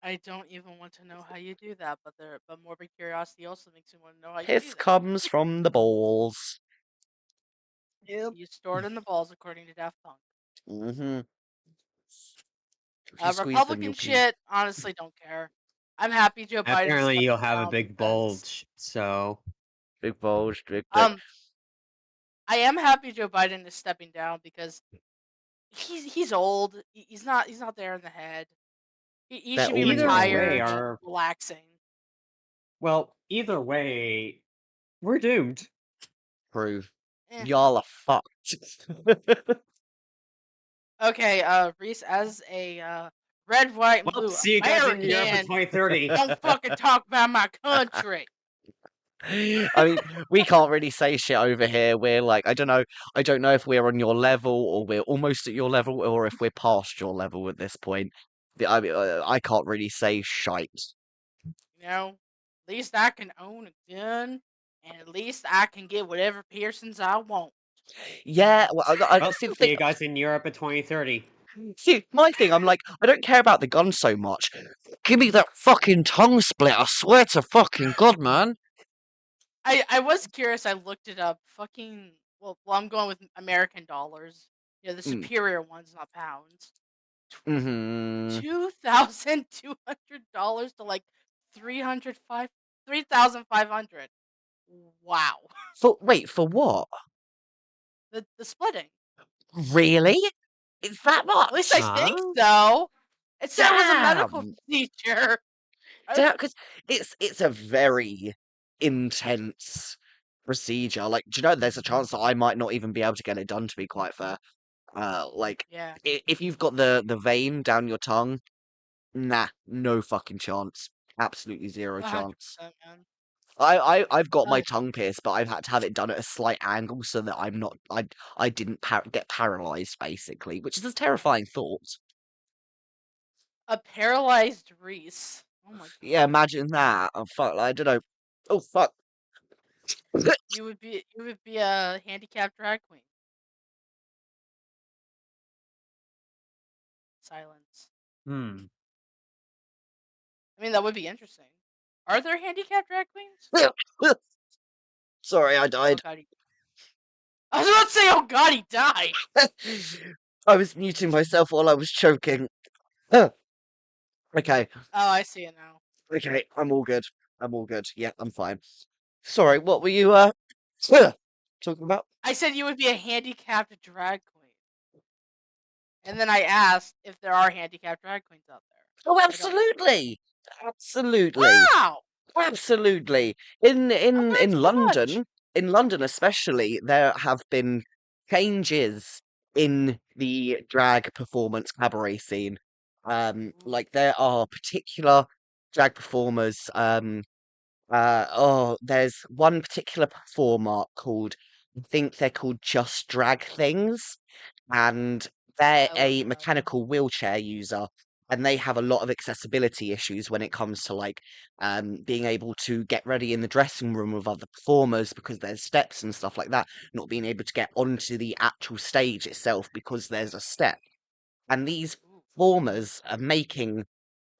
I don't even want to know how you do that, but morbid curiosity also makes me want to know how you do Piss that. comes from the balls. Yep. You store it in the balls, according to Daft Punk. Mm-hmm. If you squeeze them, Republican you'll pee. shit, honestly, don't care. I'm happy Joe Biden's Apparently, stepping you'll have a down big because bulge, so Big bulge, big dick. I am happy Joe Biden is stepping down because he's old. He's not there in the head. He They're should be all either young. way, retired and relaxing. either way, we're doomed. Prove. Eh. Y'all are fucked. Okay, Reese, as a red, white, and Well, blue see you guys in Europe in American, 2030. don't fucking talk about my country. I mean, we can't really say shit over here. We're like, I don't know if we're on your level or we're almost at your level or if we're past your level at this point. I mean, I can't really say shite. You know, at least I can own a gun, and at least I can get whatever piercings I want. Yeah, well, Well, see the see thing. you guys in Europe in 2030. See, my thing, I'm like, I don't care about the gun so much. Give me that fucking tongue split. I swear to fucking God, man. I was curious. I looked it up. Fucking well, I'm going with American dollars. You know, the Mm. superior ones, not pounds. Mm-hmm. $2,200 to like 3,500. Wow. Wait, for what? The splitting. Really? Is that At least I much? think so. It said it was a medical Damn. procedure. Because it's a very intense procedure. Like, do you know there's a chance that I might not even be able to get it done, to be quite fair. Like, Yeah. if you've got the vein down your tongue, nah, no fucking chance. Absolutely zero chance. 100%, man. I've got my Uh, tongue pierced, but I've had to have it done at a slight angle so that I didn't get paralyzed, basically, which is a terrifying thought. a paralyzed Reese. Oh my Yeah, god. imagine that. Oh fuck, I don't know. Oh fuck. You would be a handicapped drag queen. Silence. Hmm. I mean, that would be interesting. Are there handicapped drag queens? Sorry, I Oh died. god, I was about to say, oh god, he died. I was muting myself while I was choking. Okay, Oh, I see it now. okay, I'm all good. I'm all good. Yeah, I'm fine. Sorry, what were you talking about? I said you would be a handicapped drag queen. And then I asked if there are handicapped drag queens out there. Oh, I don't know. absolutely. Absolutely. Wow! Absolutely. I learned In so much. London especially, there have been changes in the drag performance cabaret scene. Ooh, Like there are particular drag performers. There's one particular performer called, I think they're called Just Drag Things, and they're I looked a it up. mechanical wheelchair user, and they have a lot of accessibility issues when it comes to like being able to get ready in the dressing room with other performers because there's steps and stuff like that, not being able to get onto the actual stage itself because there's a step. And these Ooh. performers are making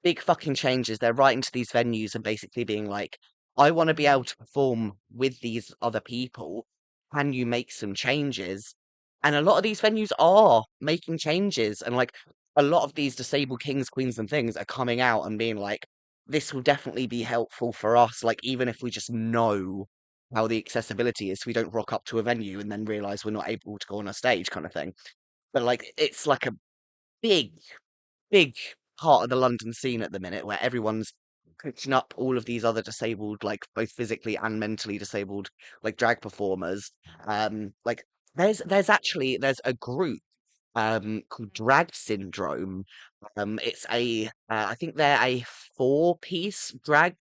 big fucking changes. They're writing to these venues and basically being like, I want to be able to perform with these other people. Can you make some changes? And a lot of these venues are making changes. And like a lot of these disabled kings, queens, and things are coming out and being like, this will definitely be helpful for us. Like, even if we just know how the accessibility is, so we don't rock up to a venue and then realize we're not able to go on a stage, kind of thing. But like, it's like a big big part of the London scene at the minute where everyone's coaching up all of these other disabled, like both physically and mentally disabled, like drag performers. Like there's a group called Drag Syndrome. It's a I think they're a four-piece drag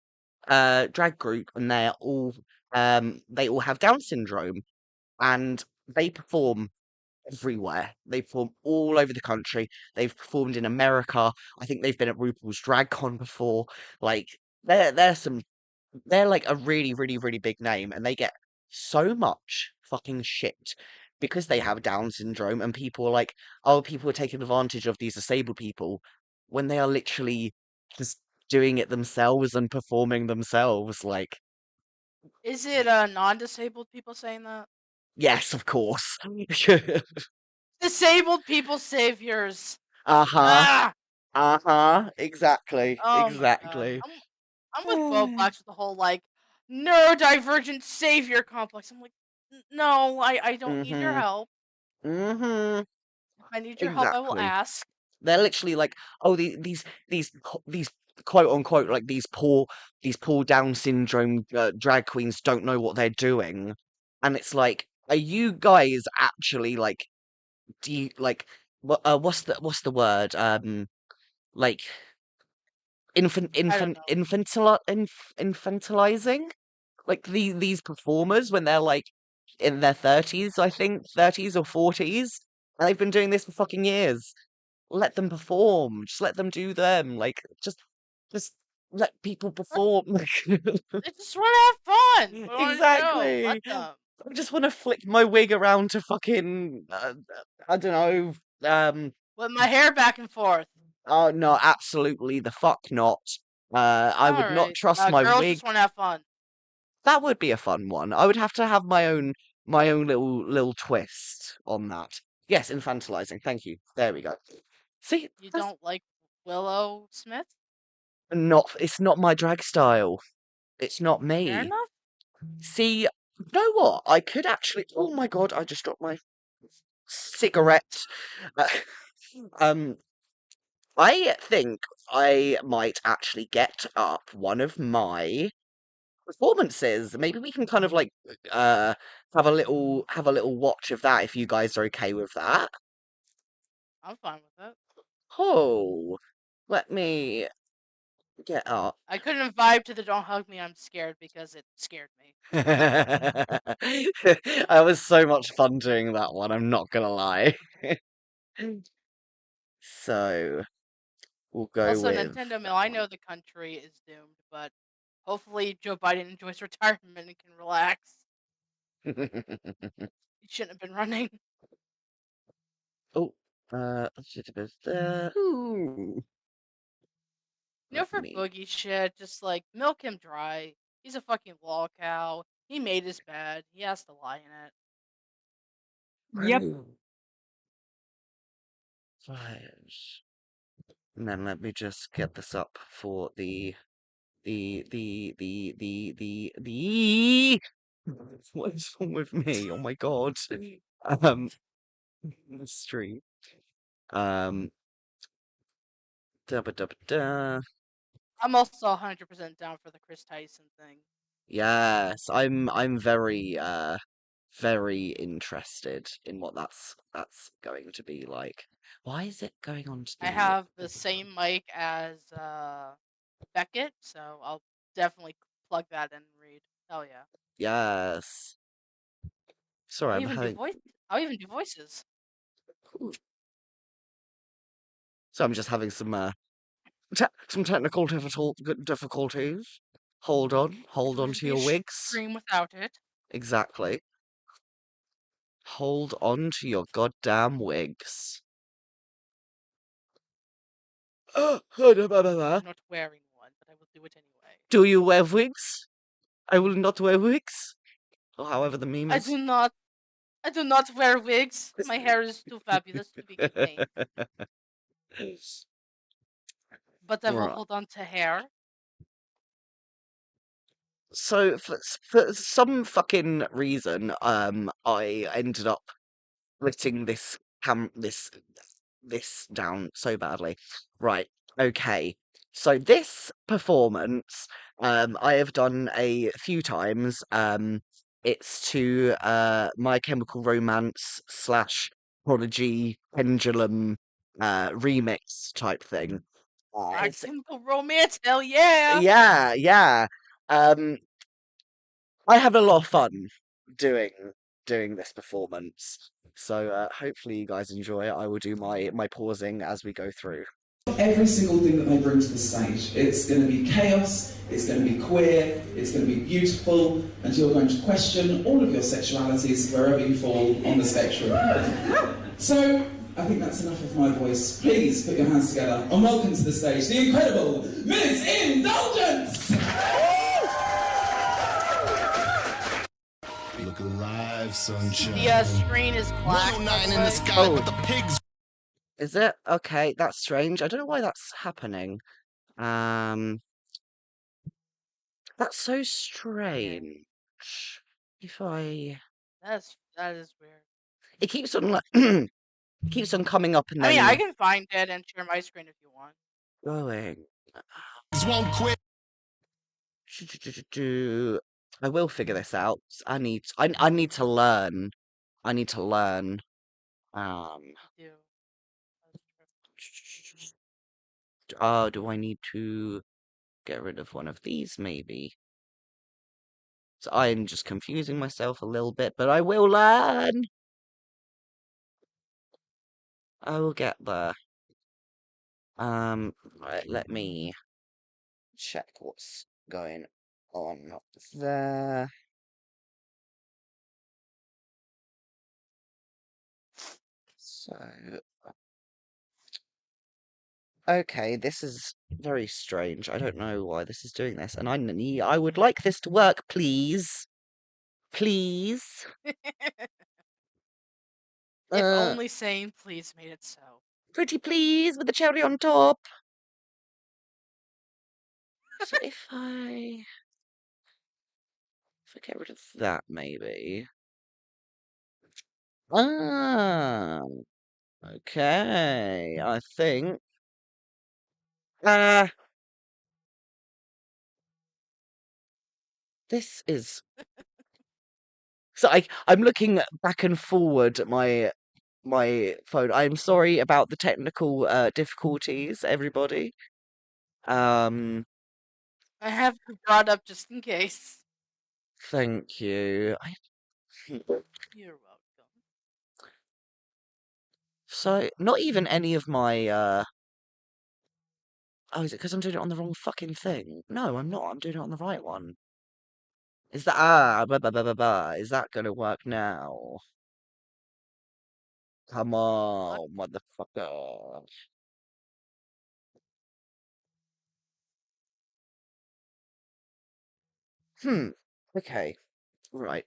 group, and they all have Down syndrome, and they perform everywhere. They perform all over the country. They've performed in America. I think they've been at RuPaul's Drag Con before. Like they're some they're like a really, really, really big name, and they get so much fucking shit because they have Down syndrome, and people are like, oh, people are taking advantage of these disabled people when they are literally just doing it themselves and performing themselves. Like, Is it non-disabled people saying that? yes, of course. Disabled people saviors. Uh-huh. Ah! Uh-huh. Exactly. Oh my god. Exactly. I'm with Bobox with the whole like neurodivergent savior complex. I'm like, no, I don't need your Mm-hmm. help. Mm-hmm. If I need your help, I will Exactly. ask. They're literally like, oh, these quote unquote like these poor Down syndrome drag queens don't know what they're doing, and it's like, are you guys actually like, do you like what's the word like I don't know. infantilizing like these performers when they're like in their 30s, I think 30s or 40s, and they've been doing this for fucking years. Let them perform. Just let them do them. Like just let people perform. They just want to have fun. What do I do? Let Exactly. them. I just want to flick my wig around to fucking I don't know. With my hair back and forth. Oh no, absolutely the fuck not. I would not Alright. trust my Girls wig. just want to have fun. That would be a fun one. I would have to have my own little twist on that. Yes, infantilizing. Thank you. There we go. See, You that's don't like Willow Smith? it's not my drag style. It's not Fair me. enough. See, you know what? I could actually. Oh my god! I just dropped my cigarette. Uh, um, I think I might actually get up one of my performances. Maybe we can kind of like have a little watch of that if you guys are okay with that. I'm fine with it. Oh, let me get up. I couldn't vibe to the "Don't Hug Me, I'm Scared" because it scared me. That was so much fun doing that one, I'm not gonna lie. So, we'll go Also, with Nintendo Mill, that I know the country is doomed, but hopefully Joe Biden enjoys retirement and can relax. one. He shouldn't have been running. Oh, just a bit there. Ooh. Let For me. Boogie shit, just like milk him dry. He's a fucking lol cow. He made his bed. He has to lie in it. Yep. Fires. And then let me just get this up for the what is wrong with me? Oh my god. Um the stream. Um da ba da ba da. I'm also 100% down for the Chris Tyson thing. Yes, I'm very interested in what that's going to be like. Why is it going on to I the have the same mic as Beckett, so I'll definitely plug that in and read. Hell yeah. Yes. Sorry, I'll I'm even do having voices. so I'm just having some some technical difficulties. Hold It on wouldn't to be a your wigs. stream without it. Exactly. Hold on to your goddamn wigs. I'm not wearing one, but I will do it anyway. Do you wear wigs? I will not wear wigs. Or however the meme I is. do not wear wigs. My hair is too fabulous to be contained. But I will Right. hold on to hair. So for some fucking reason, I ended up splitting this down so badly. Right. Okay. So this performance, I have done a few times. It's to My Chemical Romance slash Prodigy Pendulum remix type thing. My Chemical Romance, hell yeah! Yeah, yeah. Um, I have a lot of fun doing this performance. So hopefully you guys enjoy it. I will do my pausing as we go through. Every single thing that they bring to the stage, it's going to be chaos, it's going to be queer, it's going to be beautiful, and you're going to question all of your sexualities wherever you fall on the spectrum. So, I think that's enough of my voice. Please put your hands together and welcome to the stage the incredible Mizindulgence! Look alive, sunshine. The screen is black. 109 in the sky, Oh. but the pigs. Is it? Okay, that's strange. I don't know why that's happening. That's so strange. If I... That is weird. It keeps on like it keeps on coming up and I mean, I then can find it and share my screen if you want. going. Won't quit. I will figure this out. I need to learn. I need to learn. You do. Oh, do I need to get rid of one of these maybe? So I'm just confusing myself a little bit, but I will learn. I will get there. Right, let me check what's going on up there. So, okay, this is very strange. I don't know why this is doing this, and I would like this to work, please. Please. If only saying please made it so. Pretty please with the cherry on top. So if I get rid of that, maybe. Ah, okay. I think. This is so I'm looking back and forward at my phone. I'm sorry about the technical difficulties, everybody. I have you brought up just in case. Thank you. You're welcome. So not even any of my oh, is it because I'm doing it on the wrong fucking thing? No, I'm not. I'm doing it on the right one. Is that is that gonna work now? Come on, motherfucker. Okay. Right.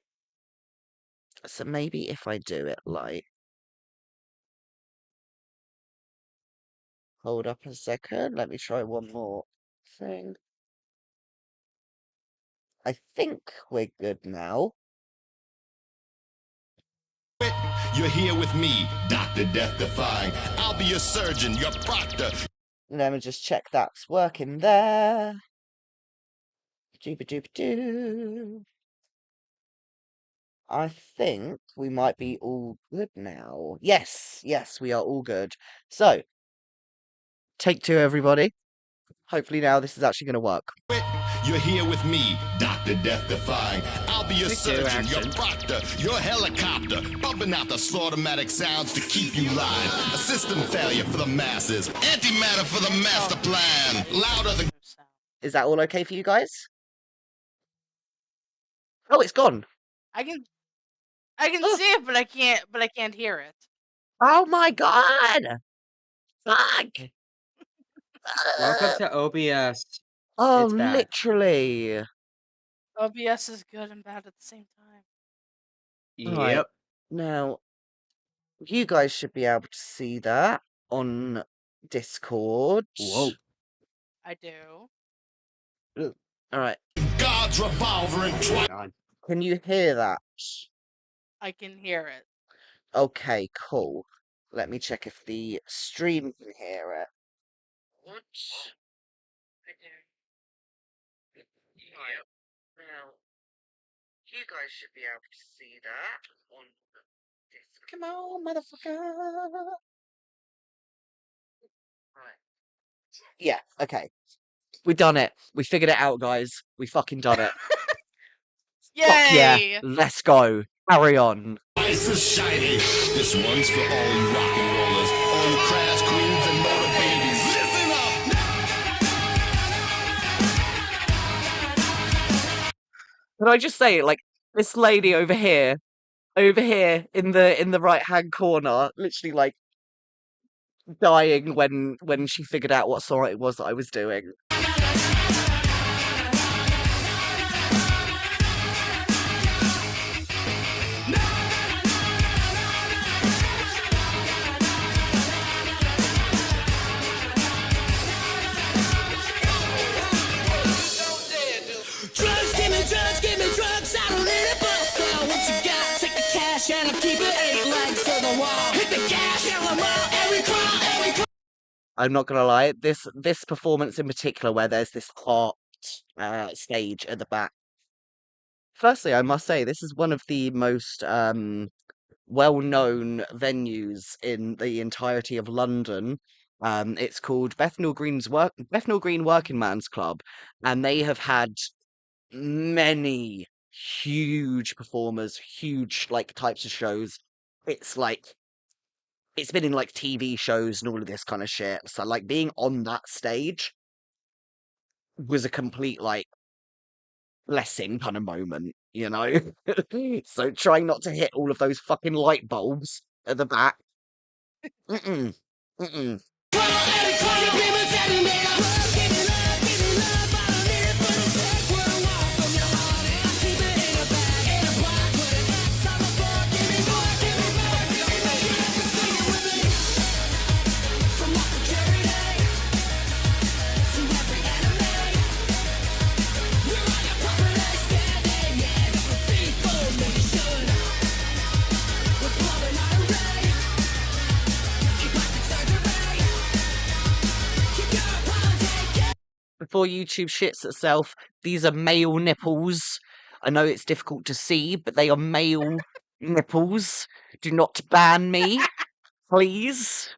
So maybe if I do it like hold up a second, let me try one more thing. I think we're good now. You're here with me, Dr. Death Defying. I'll be your surgeon, your proctor. Let me just check that's working there. Doo-ba-doo-ba-doo. I think we might be all good now. Yes, we are all good. So, take 2, everybody. Hopefully now this is actually going to work. You're here with me, Dr. Death Defying. I'll be your Me too, surgeon, your actually. proctor, your helicopter, pumping out the slaughtomatic sounds to keep you live. A system failure for the masses, antimatter for the master plan. Louder than. Is that all okay for you guys? Oh, it's gone. I can see it, but I can't hear it. Oh my god! Fuck! Welcome to OBS. Oh, It's bad. literally. OBS is good and bad at the same time. Right. Yep. Now, you guys should be able to see that on Discord. Whoa. I do. Alright. God's revolver and God. Can you hear that? I can hear it. Okay, cool. Let me check if the stream can hear it. What? Right. Now, you guys should be able to see that on Discord. Come on, motherfucker! Right. Yeah, okay. We done it. We figured it out, guys. We fucking done it. Yay! Fuck yeah. Let's go. Carry on. Ice is shiny. This one's for all you rock and rollers, all you crash queens and motor babies. Listen up. Can I just say, like, this lady over here in the right hand corner, literally like dying when she figured out what song it was that I was doing. Drugs, give me drugs, I don't need it, but so what you got? Take the cash and I'll keep it 8 legs to the wall. Hit the gas, kill 'em all, every crawl. I'm not gonna lie, this performance in particular, where there's this art stage at the back. Firstly, I must say this is one of the most well-known venues in the entirety of London. It's called Bethnal Green Working Man's Club, and they have had many huge performers, huge like types of shows. It's like it's been in like TV shows and all of this kind of shit. So like being on that stage was a complete like blessing kind of moment, you know? So trying not to hit all of those fucking light bulbs at the back. Mm-mm. Mm-mm. Before YouTube shits itself, these are male nipples. I know it's difficult to see, but they are male nipples. Do not ban me, please.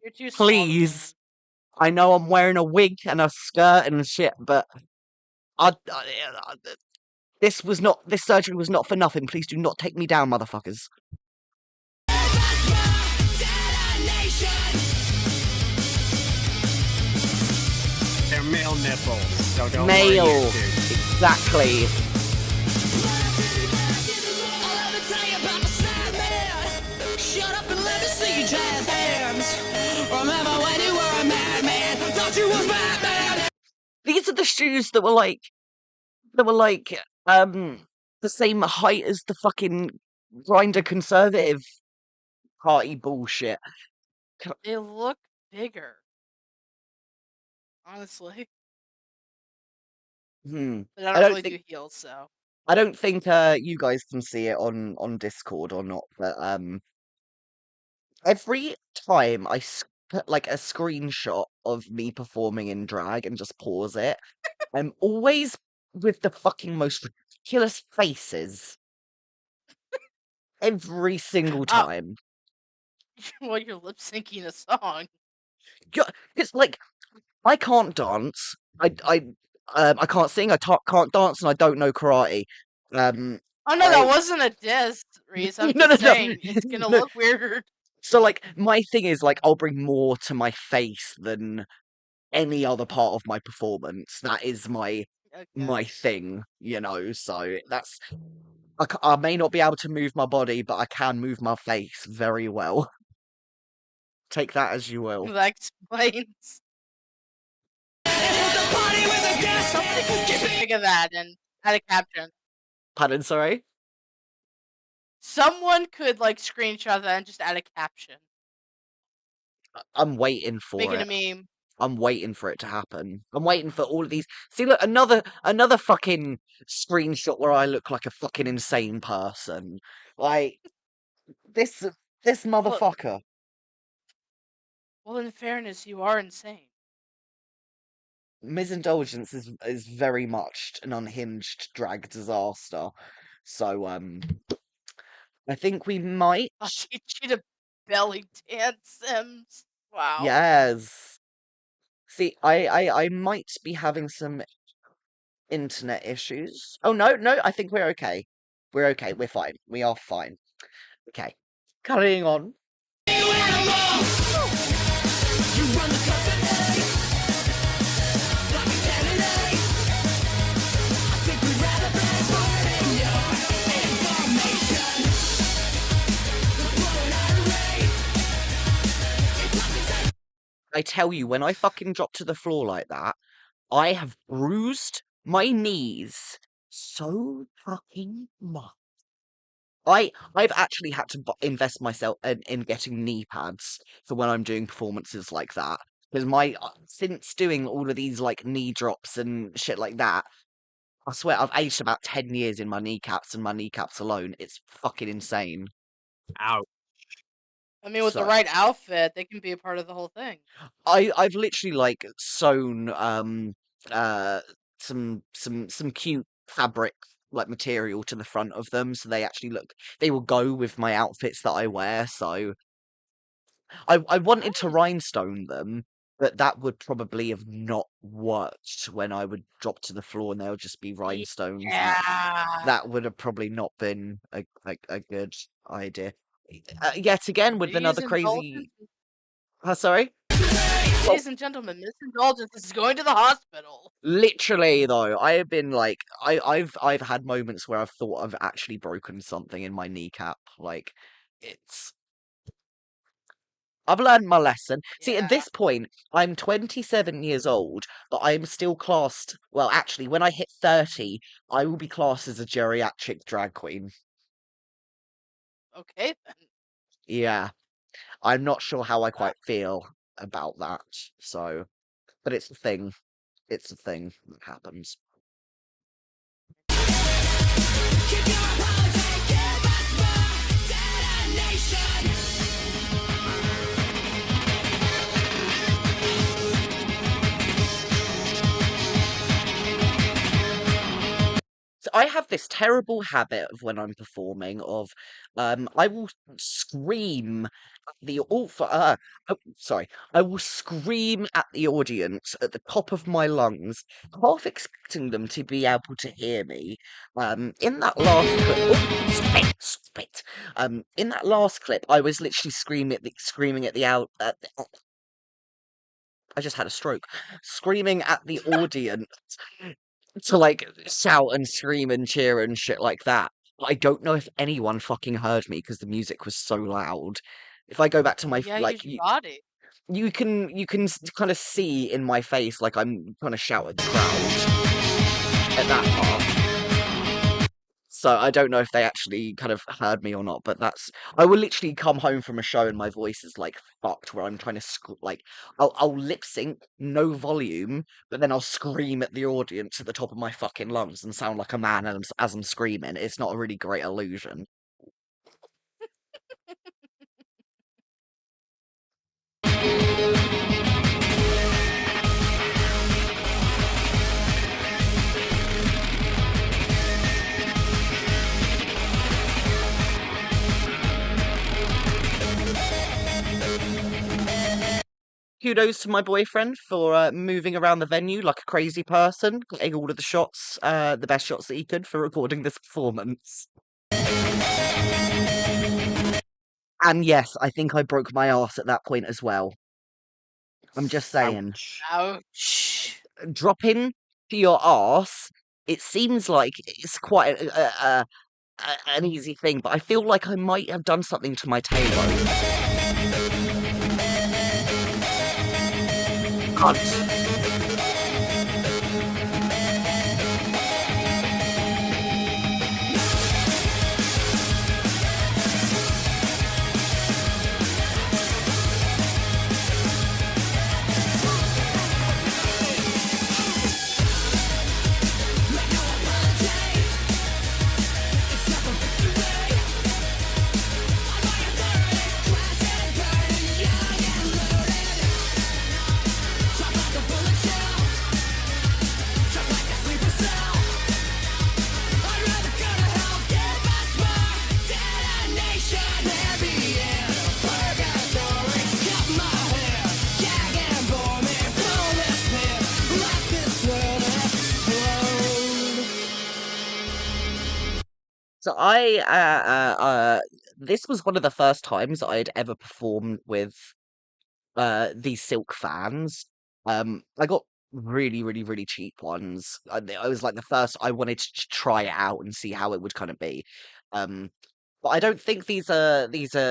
You're too small to ban. Please. I know I'm wearing a wig and a skirt and shit, but this surgery was not for nothing. Please do not take me down, motherfuckers. They're male nipples, so don't Male, worry, you two. exactly. Shut up and let me see you jazz hands. Remember when you were a madman? Thought you was Batman. These are the shoes that were like the same height as the fucking Grindr conservative party bullshit. They look bigger. Honestly. But I don't really do heels, so. I don't think you guys can see it on Discord or not, but every time I put like a screenshot of me performing in drag and just pause it, I'm always with the fucking most ridiculous faces. Every single time. While you're lip syncing a song. It's like I can't dance. I can't sing. I can't dance, and I don't know karate. Oh no, that wasn't a diss, Reese. I'm just saying it's gonna look weird. So like my thing is like I'll bring more to my face than any other part of my performance. That is my thing, you know. So that's I may not be able to move my body, but I can move my face very well. Take that as you will. That explains. Somebody could just think of that and add a caption. Pardon, sorry? Someone could like screenshot that and just add a caption. I'm waiting for Making it. a meme. I'm waiting for it to happen. I'm waiting for all of these. See, look, another fucking screenshot where I look like a fucking insane person. Like this motherfucker. Well, in fairness, you are insane. Mizindulgence is very much an unhinged drag disaster. So I think we might. I'll teach you to belly dance, Sims. Wow. Yes. See, I might be having some internet issues. Oh no, I think we're okay. We're okay. We're fine. We are fine. Okay. Carrying on. I tell you, when I fucking drop to the floor like that, I have bruised my knees so fucking much. I've actually had to invest myself in getting knee pads for when I'm doing performances like that. Because since doing all of these like knee drops and shit like that, I swear I've aged about 10 years in my kneecaps and my kneecaps alone. It's fucking insane. Ouch. I mean, with the right outfit, they can be a part of the whole thing. I've literally like sewn some cute fabric like material to the front of them, so they will go with my outfits that I wear. So I wanted to rhinestone them, but that would probably have not worked when I would drop to the floor and they'll just be rhinestones. Yeah. That would have probably not been a good idea. Yet again with another crazy. Sorry. Ladies and gentlemen, misindulgence is going to the hospital. Literally, though, I have been like, I've had moments where I've thought I've actually broken something in my kneecap. Like, I've learned my lesson. See, at this point, I'm 27 years old, but I'm still classed. Well, actually, when I hit 30, I will be classed as a geriatric drag queen. Okay, then. Yeah. I'm not sure how I quite feel about that. So, but it's a thing. It's a thing that happens. So, I have this terrible habit of when I'm performing of, I will scream at the sorry, I will scream at the audience at the top of my lungs, half expecting them to be able to hear me. In that last clip, oh, stop it. In that last clip, I was literally screaming at the out. I just had a stroke. Screaming at the audience to like shout and scream and cheer and shit like that. But I don't know if anyone fucking heard me because the music was so loud. If I go back to my Yeah, you like got it. you can kind of see in my face like I'm trying to shout at the crowd at that part. So I don't know if they actually kind of heard me or not, but that's I will literally come home from a show and my voice is like fucked where I'm trying to like I'll lip sync, no volume, but then I'll scream at the audience at the top of my fucking lungs and sound like a man as I'm screaming. It's not a really great illusion. Kudos to my boyfriend for moving around the venue like a crazy person, getting all of the shots, the best shots that he could for recording this performance. And yes, I think I broke my arse at that point as well. I'm just saying. Ouch. Dropping to your arse, it seems like it's quite an easy thing, but I feel like I might have done something to my tailbone. Cunt. So this was one of the first times I'd ever performed with these silk fans. I got really cheap ones. I was like the first I wanted to try it out and see how it would kind of be. Um, but I don't think these are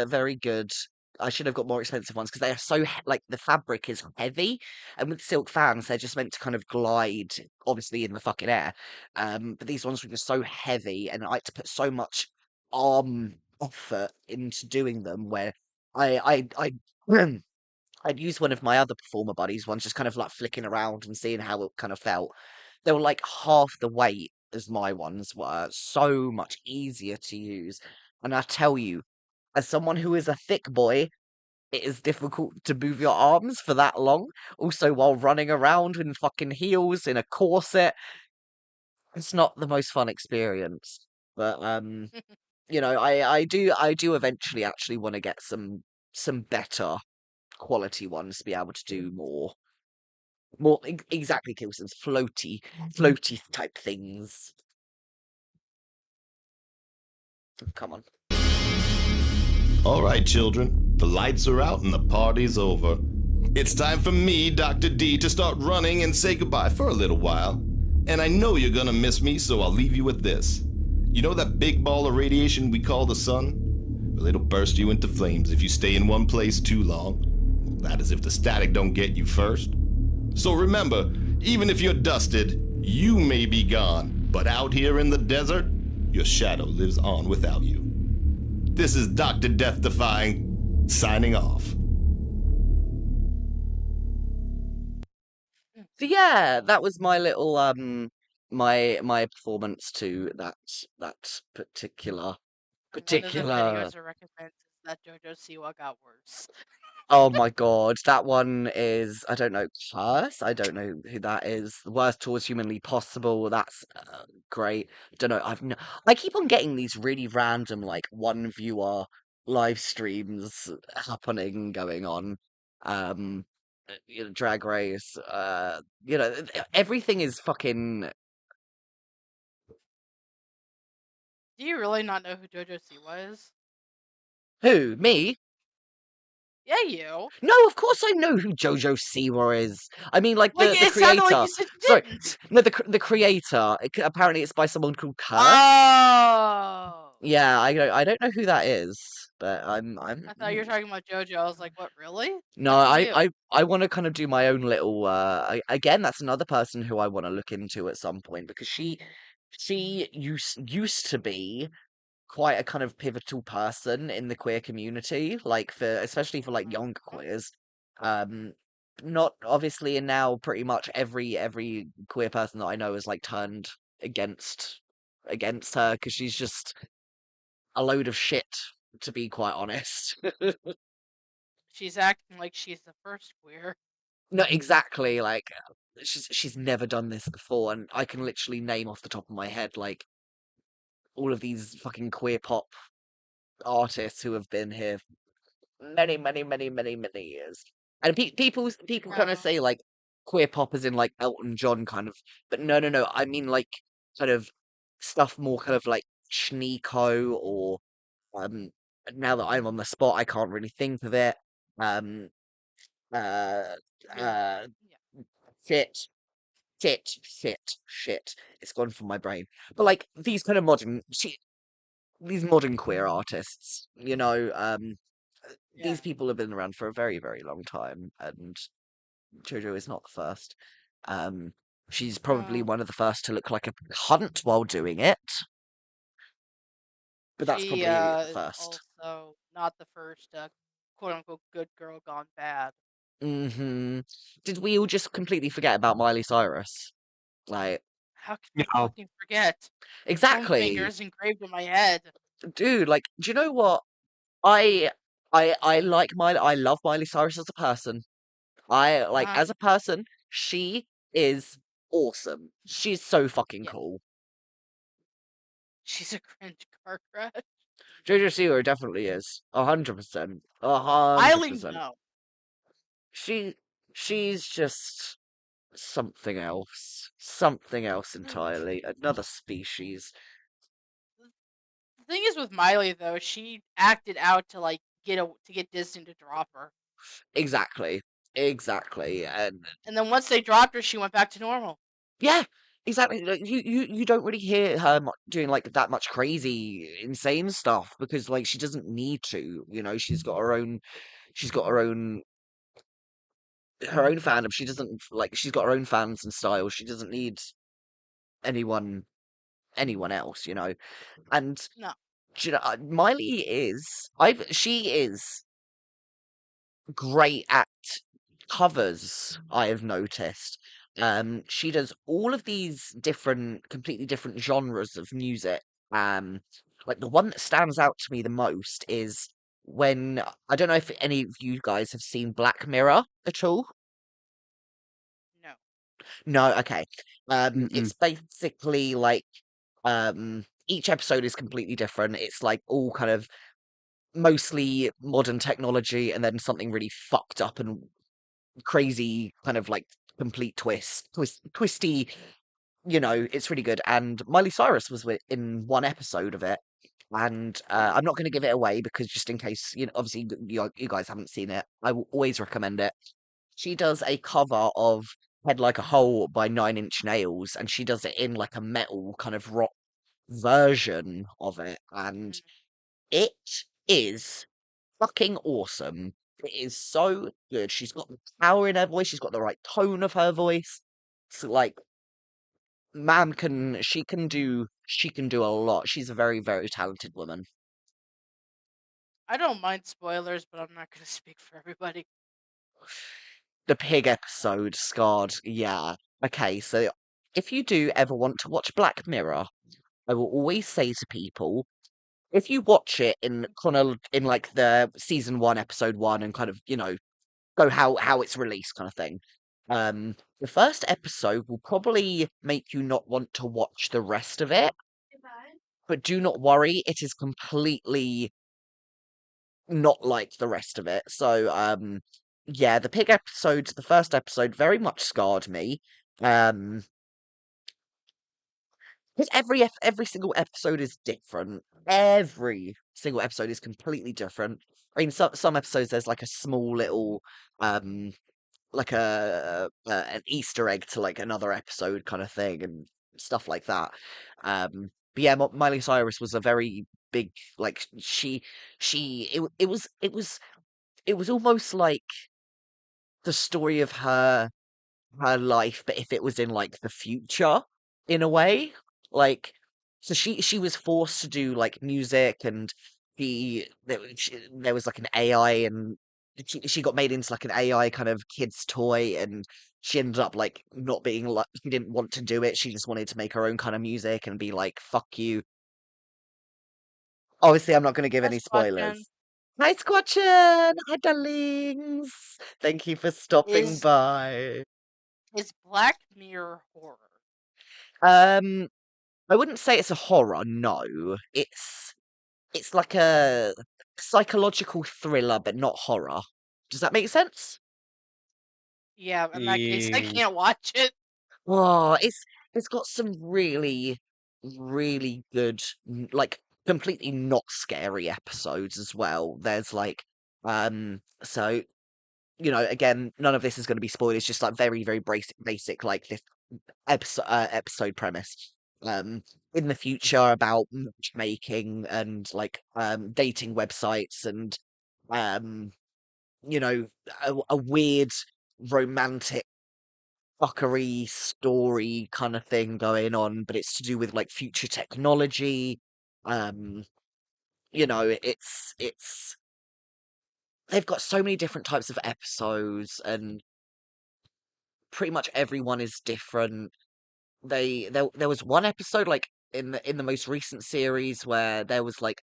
very good. I should have got more expensive ones because they are so like the fabric is heavy, and with silk fans they're just meant to kind of glide, obviously in the fucking air. But these ones were just so heavy, and I had to put so much arm effort into doing them. Where I I'd used one of my other performer buddies ones, just kind of like flicking around and seeing how it kind of felt. They were like half the weight as my ones were, so much easier to use. And I tell you, as someone who is a thick boy, it is difficult to move your arms for that long. Also, while running around in fucking heels in a corset, it's not the most fun experience. But you know, I do eventually actually want to get some better quality ones to be able to do more exactly Kilson's floaty type things. Come on. All right, children. The lights are out and the party's over. It's time for me, Dr. D, to start running and say goodbye for a little while. And I know you're gonna miss me, so I'll leave you with this. You know that big ball of radiation we call the sun? Well, it'll burst you into flames if you stay in one place too long. That is if the static don't get you first. So remember, even if you're dusted, you may be gone, but out here in the desert, your shadow lives on without you. This is Dr. Death Defying, signing off. So yeah, that was my little my performance to that particular One of the videos I recommend is that JoJo Siwa got worse. Oh my God, that one is, I don't know, Curse? I don't know who that is. The worst towards humanly possible. That's great. Don't know. I keep on getting these really random, like, one viewer live streams happening, going on. Drag Race. Everything is fucking. Do you really not know who JoJo Siwa is? Who? Me? Yeah, you. No, of course I know who Jojo Siwa is. I mean, like Like, the it sounded like creator. you said you Sorry, didn't. no, the creator. Apparently, it's by someone called Curse. Oh. Yeah, I don't know who that is, but I thought you were talking about JoJo. I was like, what, really? no, Lucky I you. I I want to kind of do my own little. Again, that's another person who I want to look into at some point because she used to be quite a kind of pivotal person in the queer community, like especially for like younger queers. Um, Not obviously, and now pretty much every queer person that I know has like turned against her because she's just a load of shit, to be quite honest. She's acting like she's the first queer. No, exactly. Like she's never done this before, and I can literally name off the top of my head like all of these fucking queer pop artists who have been here many, many, many, many, many years. And people kind of Oh. say like queer pop as in like Elton John kind of, but no, no, no. I mean like kind of stuff more kind of like Schneeko or um. Now that I'm on the spot, I can't really think of it. Um. Uh. You're, Uh. yeah. Shit. Shit. It's gone from my brain. But like these kind of these modern queer artists, these Yeah. people have been around for a very, very long time, and JoJo is not the first. She's probably No. one of the first to look like a cunt while doing it, but that's She probably the is first. also not the first quote unquote good girl gone bad. Did we all just completely forget about Miley Cyrus? Like, How can I No. fucking forget? Her foam finger exactly, is engraved in my head. dude. Like, do you know what? I I like Miley. I love Miley Cyrus as a person. I like Uh-huh. as a person, she is awesome. She's so fucking Yeah. cool. She's a cringe car crush. Jojo Siwa definitely is. 100%. 100%. Miley, no. She's just something else. Something else The entirely. Another species. thing is with Miley though, she acted out to like get Disney to drop her. Exactly. Exactly. And And then once they dropped her, she went back to normal. yeah, exactly. Like, you don't really hear her doing like that much crazy, insane stuff because like she doesn't need to. She's got her own fandom. She doesn't like. She's got her own fans and style. She doesn't need anyone anyone else. And No. Miley she is great at covers, I have noticed. She does all of these completely different genres of music. Like the one that stands out to me the most is when I don't know if any of you guys have seen Black Mirror at all. No. No, okay. Mm-mm. It's basically like each episode is completely different. It's like all kind of mostly modern technology and then something really fucked up and crazy kind of like complete twisty, it's really good. And Miley Cyrus was in one episode of it. And I'm not going to give it away because just in case, obviously you guys haven't seen it, I will always recommend it. She does a cover of Head Like a Hole by Nine Inch Nails, and she does it in like a metal kind of rock version of it. And Mm. it is fucking awesome. It is so good. She's got the power in her voice. She's got the right tone of her voice. So like, she can do a lot. She's a very, very talented woman. I don't mind spoilers, but I'm not gonna speak for everybody. The pig So. episode scarred. Yeah. Okay, so if you do ever want to watch Black Mirror, I will always say to people, if you watch it in like the season 1, episode 1, and kind of, go how it's released kind of thing. The first episode will probably make you not want to watch the rest of it, but do not worry, it is completely not like the rest of it. So, yeah, the first episode very much scarred me. Um, because every single episode is different. Every single episode is completely different. I mean, some episodes there's like a small little um like an Easter egg to like another episode kind of thing and stuff like that. But yeah, Miley Cyrus was a very big like it was almost like the story of her life, but if it was in like the future in a way. Like so she was forced to do like music and there was like an AI and she got made into like an AI kind of kid's toy and she ended up like not being like she didn't want to do it. She just wanted to make her own kind of music and be like, fuck you. Obviously I'm not gonna give Hi, any Squatchin. spoilers. Hi Squatchin! Hi darlings! Thank you for stopping Is by. is Black Mirror horror? Um I wouldn't say it's a horror, no. It's like a psychological thriller, but not horror. Does that make sense? Yeah, in that case, I Mm, can't watch it. Oh, it's got some really, really good, like completely not scary episodes as well. There's like, so again, none of this is going to be spoiled. It's just like very, very basic, like this episode premise. In the future about matchmaking and like dating websites and um you know a weird romantic fuckery story kind of thing going on, but it's to do with like future technology. Um, it's they've got so many different types of episodes and pretty much everyone is different. There was one episode like in the most recent series where there was like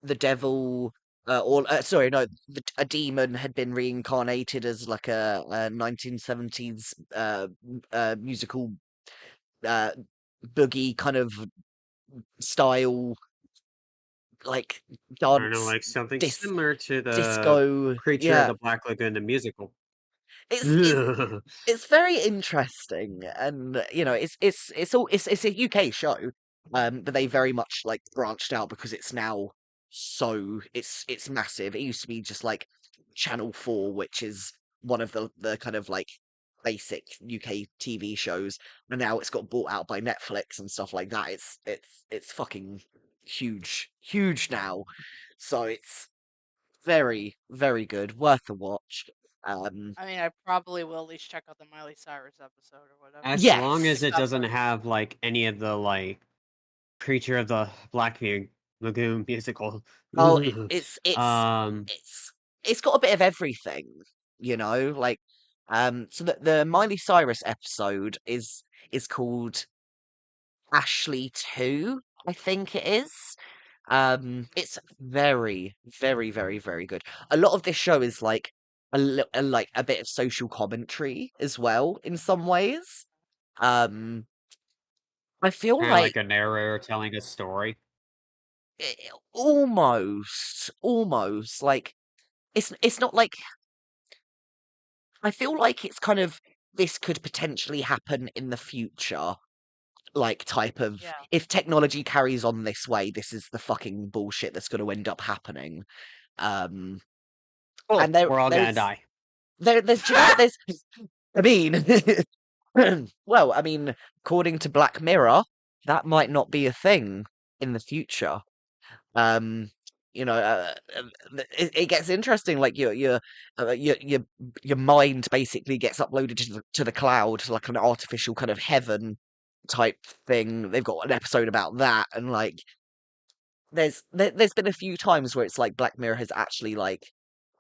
the devil or sorry no a demon had been reincarnated as like a 1970s musical uh boogie kind of style like I don't know, dance like something dis similar to the disco. Creature of Yeah, the Black Lagoon, the musical. it's it's very interesting, and it's a UK show, but they very much like branched out because it's now it's massive. It used to be just like Channel 4, which is one of the kind of like basic UK TV shows, and now it's got bought out by Netflix and stuff like that. It's fucking huge now, so it's very very good, worth a watch. Um, I mean, I probably will at least check out the Miley Cyrus episode or whatever. As long yes. as it Got doesn't the- have like any of the like Creature of the Lagoon musical. Oh, um, it's it's got a bit of everything, like so the Miley Cyrus episode is called Ashley 2, I think it is. It's very, very, very, very good. A lot of this show is like like a bit of social commentary as well in some ways. Um, I feel kind of like like a narrator telling a story. almost like it's not like I feel like it's kind of this could potentially happen in the future, like type of Yeah. if technology carries on this way, this is the fucking bullshit that's going to end up happening. Um, Cool. and there We're all gonna there's die. there's do you know what there's I mean, well, I mean, according to Black Mirror, that might not be a thing in the future. Um, it gets interesting. Like your mind basically gets uploaded to the cloud, like an artificial kind of heaven type thing. They've got an episode about that, and like there's been a few times where it's like Black Mirror has actually like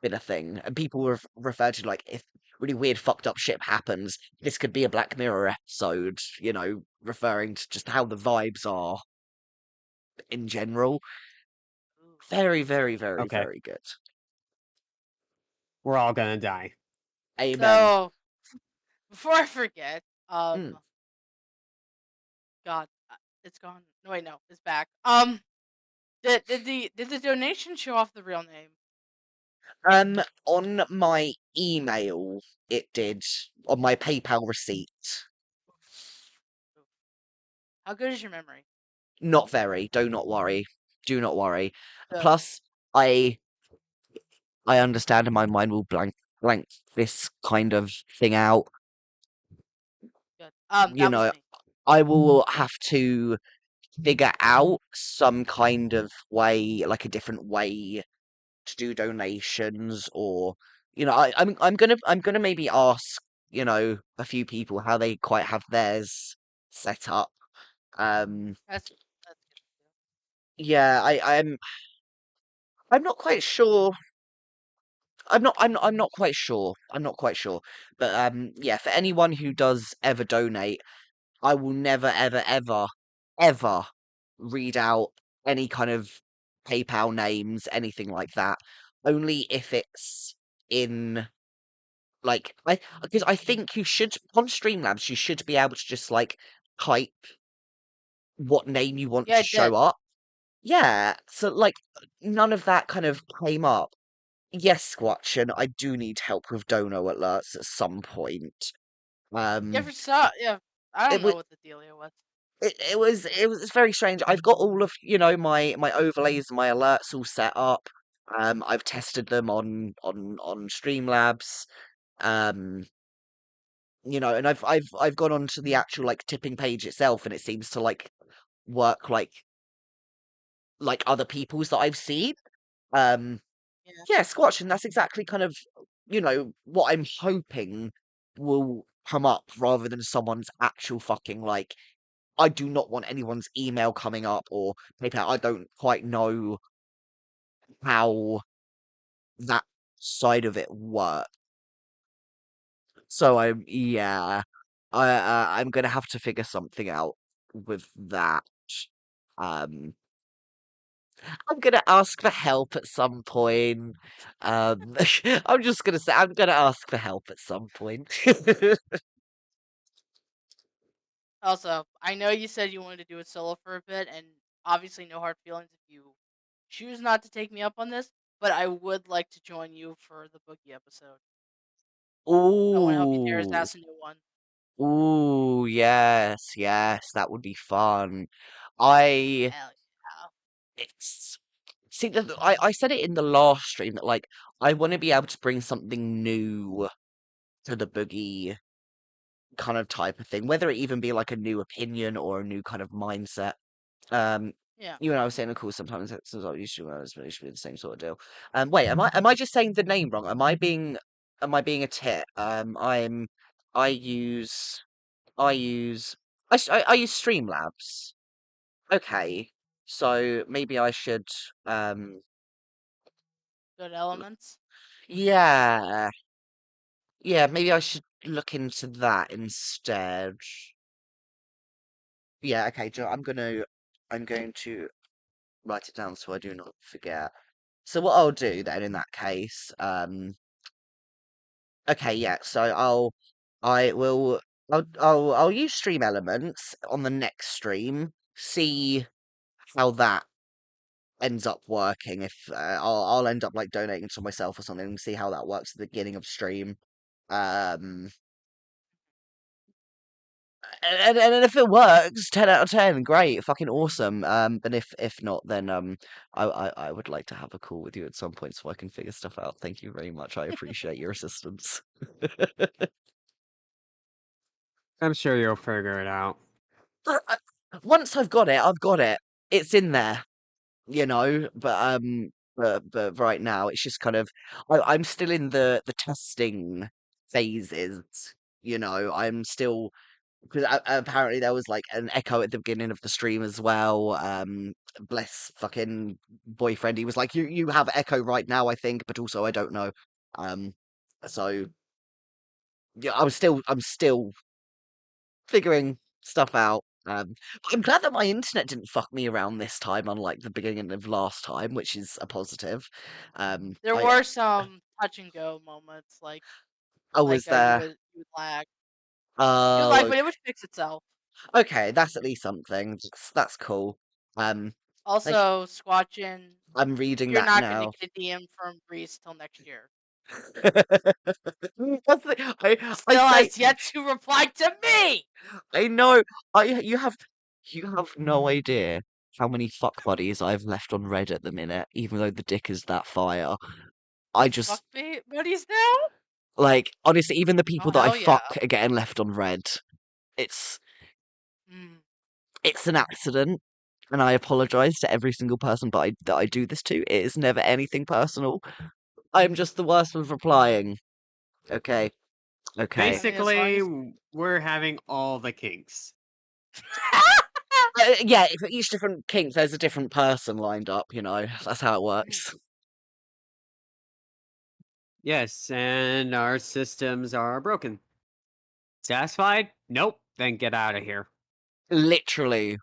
been a thing, and people refer to like if really weird fucked up shit happens, this could be a Black Mirror episode. Referring to just how the vibes are in general. Very, very, very, Okay. very good. We're all gonna die. Amen. So before I forget, Mm. God, it's gone. No, wait, no, it's back. Did the donation show off the real name? On my email, it did. On my PayPal receipt. How good is your memory? Not very. Do not worry. Do not worry. Good. Plus, I understand, and my mind will blank this kind of thing out. Good. You That was know, me. I will have to figure out some kind of way, like a different way to do donations, or I'm gonna maybe ask, a few people how they quite have theirs set up. Um, That's good. yeah, I'm not quite sure. I'm not quite sure. I'm not quite sure. But yeah, for anyone who does ever donate, I will never, ever, ever, ever read out any kind of PayPal names, anything like that. Only if it's in like because I think you should on Streamlabs you should be able to just like type what name you want Yeah, to it did. show up. Yeah, so like none of that kind of came up. Yes, Squatch, and I do need help with dono alerts at some point. Yeah, Um, yeah. I it don't was know what the dealio was. it was very strange. I've got all of my overlays, my alerts all set up. I've tested them on Streamlabs. Um, and I've gone onto the actual like tipping page itself, and it seems to like work like other people's that I've seen. Um, Yeah. yeah, Squatch, and that's exactly kind of what I'm hoping will come up rather than someone's actual fucking like. I do not want anyone's email coming up or PayPal. I don't quite know how that side of it works. So I'm gonna have to figure something out with that. Um, I'm gonna ask for help at some point. I'm just gonna say I'm gonna ask for help at some point. Also, I know you said you wanted to do it solo for a bit, and obviously no hard feelings if you choose not to take me up on this, but I would like to join you for the Boogie episode. I want to help you tear his Ooh, ass a new one. ooh, yes, yes, that would be fun. I Hell yeah. it's see I said it in the last stream that like I want to be able to bring something new to the boogie kind of type of thing, whether it even be like a new opinion or a new kind of mindset. Um, Yeah. you and I was saying, of course, sometimes it's like usually the same sort of deal. Wait, am I just saying the name wrong? Am I being a tit? I use I use I use Streamlabs. Okay, so maybe I should Good elements. yeah, yeah, maybe I should look into that instead. Yeah, okay, I'm going to write it down so I do not forget. So what I'll do then in that case, okay, yeah, so I will I'll use Stream Elements on the next stream, see how that ends up working. If I'll end up like donating to myself or something and see how that works at the beginning of stream. Um and then if it works, 10 out of 10, great, fucking awesome. But if not, then I would like to have a call with you at some point so I can figure stuff out. Thank you very much. I appreciate your assistance. I'm sure you'll figure it out. Once I've got it, I've got it. It's in there, but right now it's just kind of I'm still in the testing phases, I'm still because apparently there was like an echo at the beginning of the stream as well. Bless fucking boyfriend. He was like, "You have echo right now, I think, but also I don't know." Um, so yeah, I'm still figuring stuff out. Um, I'm glad that my internet didn't fuck me around this time, unlike the beginning of last time, which is a positive. There I were some touch and go moments, like was you there. would lag. You would lag, Oh, but it would fix itself. okay, that's at least something. That's cool. Um, like Also, Squatchin, I'm reading you're that not gonna now. get a DM from Breeze till next year. That's the, He I still say has yet to reply to me. I know. You have no idea how many fuck buddies I've left on red at the minute, even though the dick is that fire. I Fuck just me, buddies now. like honestly, even the Oh people that I hell yeah. fuck are getting left on red. It's Mm. it's an accident, and I apologize to every single person that I do this to. It is never anything personal. I'm just the worst with replying. Okay, okay. I mean, as long Basically, as we're having all the kinks. Yeah, for each different kink, there's a different person lined up. That's how it Mm. works. Yes, and our systems are broken. Satisfied? Nope. Then get out of here. Literally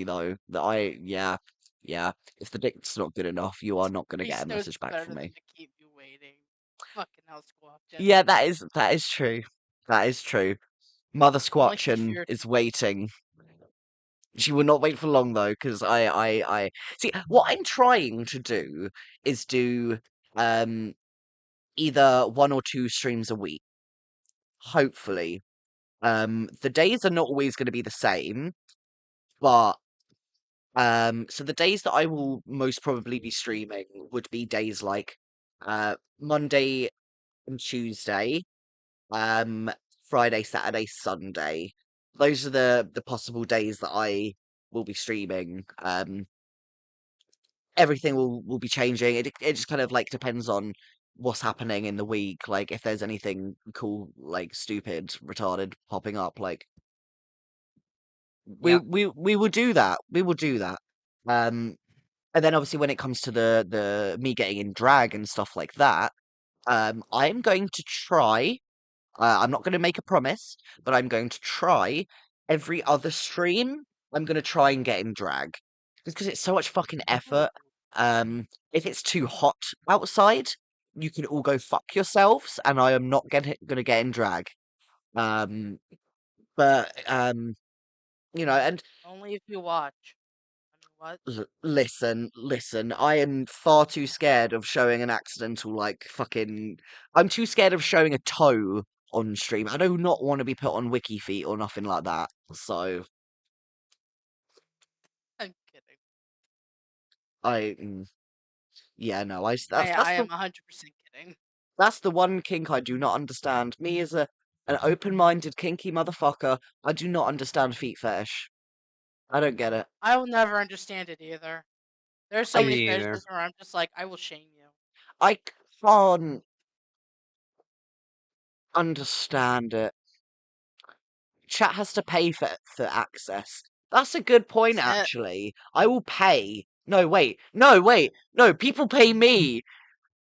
though, yeah. If the dick's not good enough, you are not gonna get Breeze a knows message back better from than me. to keep you waiting. Fucking hell, Squatchin. Yeah, that is true. That is true. Mother Only he Squatchin fears is me. waiting. She will not wait for long though, because I see what I'm trying to do is do um either one or two streams a week. Hopefully. The days are not always gonna be the same, but so the days that I will most probably be streaming would be days like Monday and Tuesday, um, Friday, Saturday, Sunday. Those are the possible days that I will be streaming. Everything will be changing. It just kind of like depends on what's happening in the week. Like if there's anything cool, like stupid, retarded popping up, like we Yep. we we will do that. We will do that. Um, And then obviously when it comes to the me getting in drag and stuff like that, I'm going to try. I'm not going to make a promise, but I'm going to try every other stream. I'm going to try and get in drag because it's so much fucking effort. If it's too hot outside, you can all go fuck yourselves, and I am not gonna get in drag. Um, but and Only if you watch. I mean, what? Listen, I am far too scared of showing an accidental, like, fucking. I'm too scared of showing a toe on stream. I do not want to be put on wiki feet or nothing like that. So, I'm kidding. I. Yeah, no, I am 100% kidding. that's the one kink I do not understand. Me as an open-minded, kinky motherfucker, I do not understand feet fetish. I don't get it. I will never understand it either. There's so I many Me either. fetishes where I'm just like, I will shame you. I can't understand it. Chat has to pay for access. That's a good point, That's it. actually. I will pay. No, wait. No, wait. No, people pay me.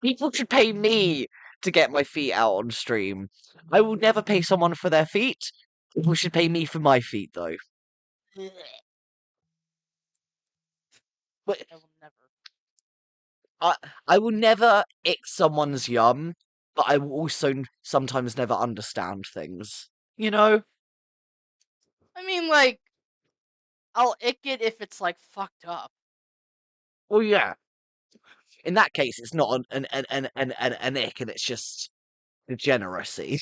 People should pay me to get my feet out on stream. I will never pay someone for their feet. People should pay me for my feet, though. But I will never. I, I will never ick someone's yum, but I will also sometimes never understand things. You know? I mean, like, I'll ick it if it's like fucked up. Well, yeah. In that case, it's not an ick, and it's just degeneracy.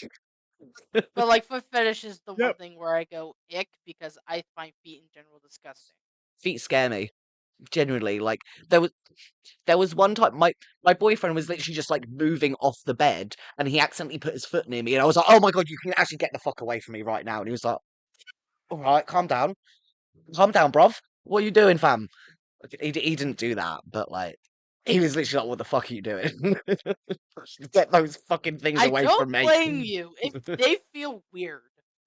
But like foot fetish is the one Yep. thing where I go ick because I find feet in general disgusting. Feet scare me. Genuinely, like there was one time my boyfriend was literally just like moving off the bed, and he accidentally put his foot near me, and I was like, "Oh my god, you can actually get the fuck away from me right now!" And he was like, "All right, calm down, bruv. What are you doing, fam?" Like, he didn't do that, but like he was literally like, "What the fuck are you doing? Get those fucking things I away don't from me." blame you if they feel weird.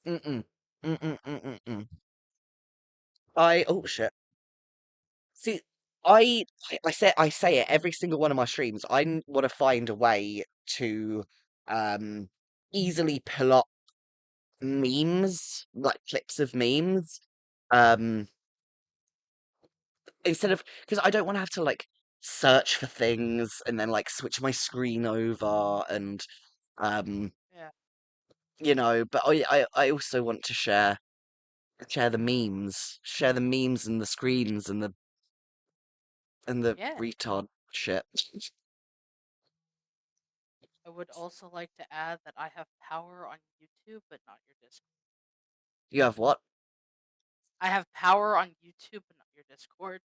Mm-mm. Mm-mm. Oh shit. See, I say it every single one of my streams. I want to find a way to um easily pull up memes, like clips of memes. Instead of, because I don't want to have to like search for things and then like switch my screen over and Yeah. but I also want to share the memes, and the screens and the Yeah. retard shit. I would also like to add that I have power on YouTube, but not your Discord. You have what? I have power on YouTube, but not your Discord.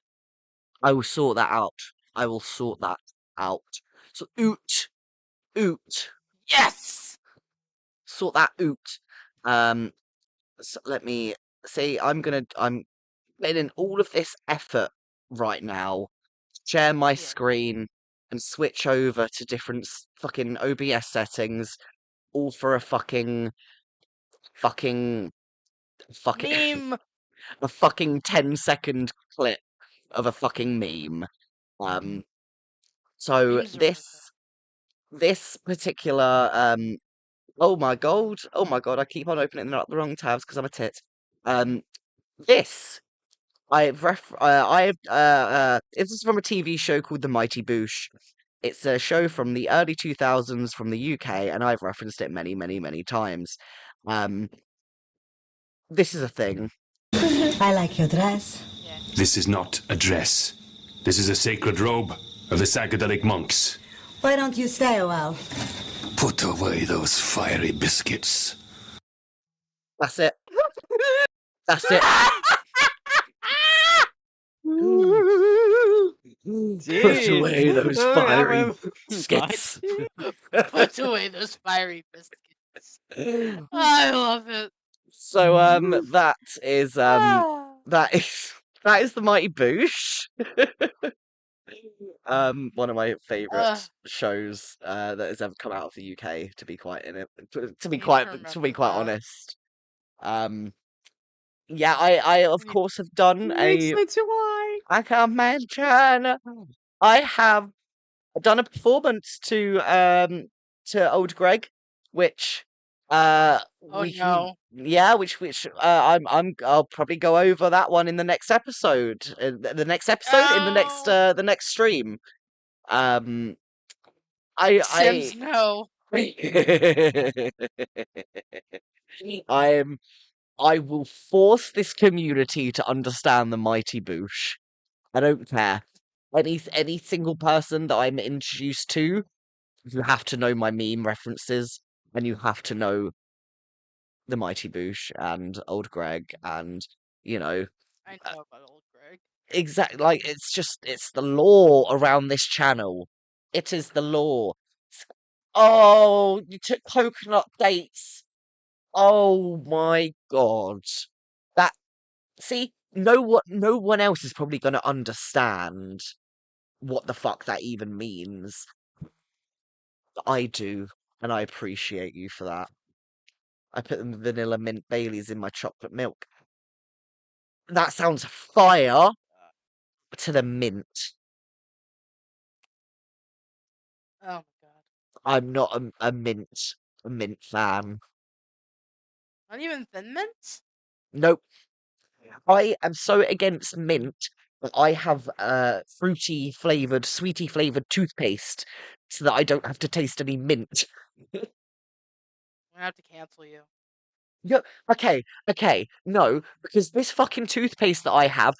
I will sort that out. I will sort that out. So oot. Yes. Sort that out. So let me see. I'm putting in all of this effort right now. Share my Yeah. screen and switch over to different fucking OBS settings, all for a fucking Meme. a fucking 10-second clip of a fucking meme. So Memes are my thing. this particular oh my god, I keep on opening the wrong tabs because I'm a tit. This this is from a TV show called The Mighty Boosh. It's a show from the early 2000s from the UK, and I've referenced it many, many, many times. This is a thing. I like your dress. Yeah. This is not a dress. This is a sacred robe of the psychedelic monks. Why don't you stay a while? Put away those fiery biscuits. That's it. That's it. Put away those fiery biscuits. Put away those fiery biscuits. I love it. So that is that is the Mighty Boosh. One of my favourite shows that has ever come out of the UK, to be quite honest. Yeah, I of course have done I can mention I have done a performance to Old Greg, which we can, I'll probably go over that one in the next episode. The next episode in the next stream. Sims, no. I will force this community to understand the Mighty Boosh. I don't care. Any single person that I'm introduced to, you have to know my meme references, and you have to know the Mighty Boosh and Old Greg, and I know about Old Greg. exactly, like it's the law around this channel. It is the law. Oh, you took coconut dates. Oh my god. That see, no one else is probably gonna understand what the fuck that even means. But I do, and I appreciate you for that. I put the vanilla mint Baileys in my chocolate milk. That sounds fire to the mint. Oh my god. I'm not a mint fan. Not even Thin Mints? Nope. I am so against mint that I have fruity flavored, sweety flavored toothpaste so that I don't have to taste any mint. I'm gonna have to cancel you. Yeah, okay, no, because this fucking toothpaste that I have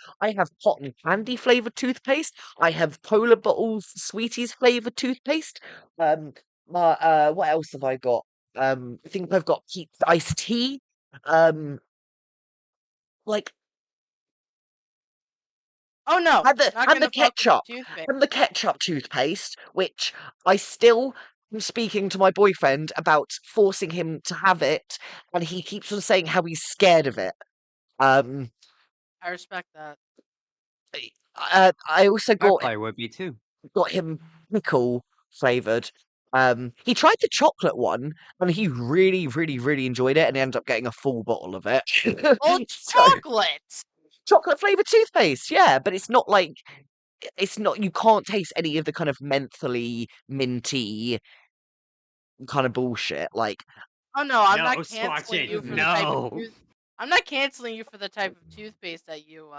cotton candy flavored toothpaste. I have Polar Bottles Sweeties flavored toothpaste. What else have I got? I think I've got Pete's iced tea. Like Oh no, and not the gonna fuck with ketchup, toothpaste. and the ketchup toothpaste, which I still am speaking to my boyfriend about forcing him to have it, and he keeps on saying how he's scared of it. I respect that. I also I got probably would be too. him pickle flavored. He tried the chocolate one, and he really, really, really enjoyed it, and he ended up getting a full bottle of it. Oh, it's chocolate! Chocolate flavored toothpaste, yeah, but it's not like it's not. You can't taste any of the kind of mentally minty kind of bullshit. Like, Oh no, I'm No, not canceling Swatchet, you for the type of no. I'm not canceling you for the type of toothpaste that you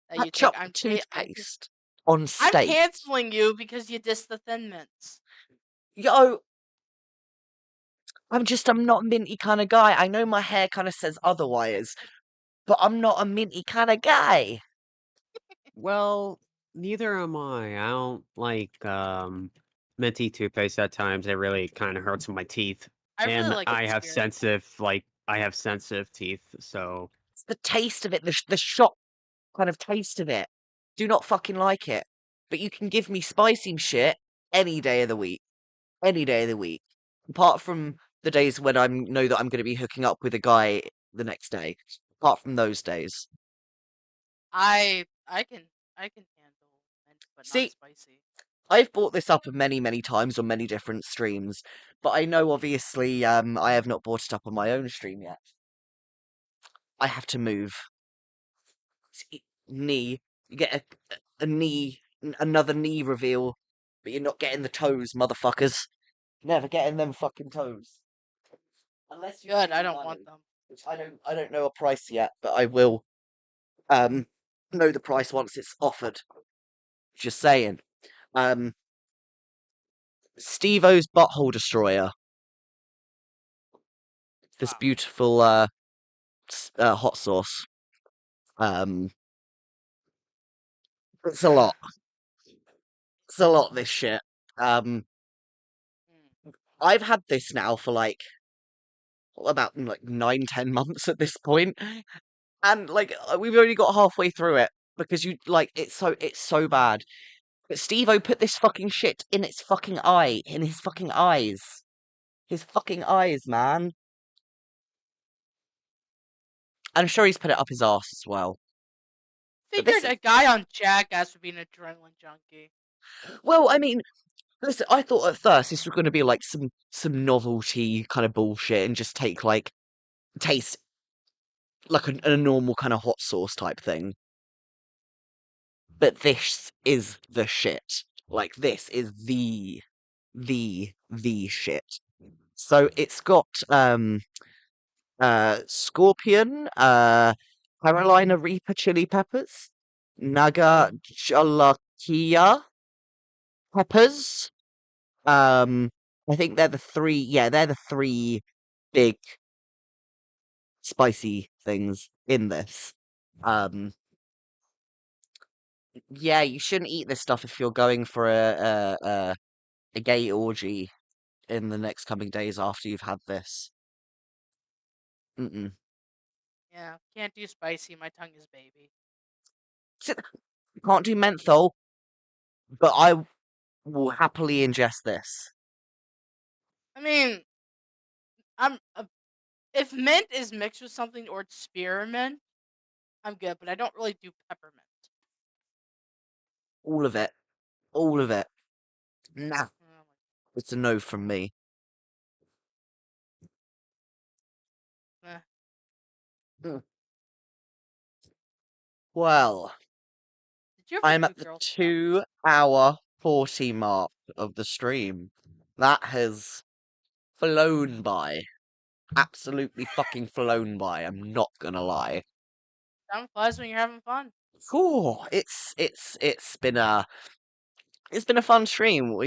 take. Ketchup toothpaste on I'm steak. canceling you because you diss the Thin Mints. Yo, I'm not a minty kind of guy. I know my hair kind of says otherwise, but I'm not a minty kind of guy. Well, neither am I. I don't like minty toothpaste at times. It really kind of hurts my teeth. I really And like I have experimental. sensitive teeth, so It's the taste of it, the shop kind of taste of it. Do not fucking like it. But you can give me spicy shit any day of the week. Any day of the week. Apart from the days when I know that I'm going to be hooking up with a guy the next day. Apart from those days. I can handle mint, but not See, spicy. I've brought this up many, many times on many different streams, but I know obviously I have not brought it up on my own stream yet. I have to move. See, knee. You get a knee, another knee reveal, but you're not getting the toes, motherfuckers. Never getting them fucking toes. Unless you Good, pay I me don't money, want them. which I don't know a price yet, but I will know the price once it's offered. Just saying. Steve-O's Butthole Destroyer. This beautiful hot sauce. It's a lot. It's a lot, this shit. I've had this now for about 9-10 months at this point, and we've only got halfway through it because it's so bad. But Steve-O put this fucking shit in his fucking eyes. His fucking eyes, man. I'm sure he's put it up his arse as well. Figured a guy on Jackass would be an adrenaline junkie. Well, I mean, listen, I thought at first this was going to be some novelty kind of bullshit and just taste like a normal kind of hot sauce type thing. But this is the shit. This is the shit. So it's got Scorpion, Carolina Reaper chili peppers, Naga Jalakia peppers. I think they're the three big spicy things in this. Yeah, you shouldn't eat this stuff if you're going for a gay orgy in the next coming days after you've had this. Mm-mm. Yeah, can't do spicy. My tongue is baby. Can't do menthol, but I will happily ingest this. I mean, if mint is mixed with something or it's spearmint, I'm good. But I don't really do peppermint. All of it. All of it. Nah. It's a no from me. Well, I'm at the 2-hour 40 mark of the stream. That has flown by. Absolutely fucking flown by, I'm not gonna lie. Time flies when you're having fun. Cool. It's been a fun stream.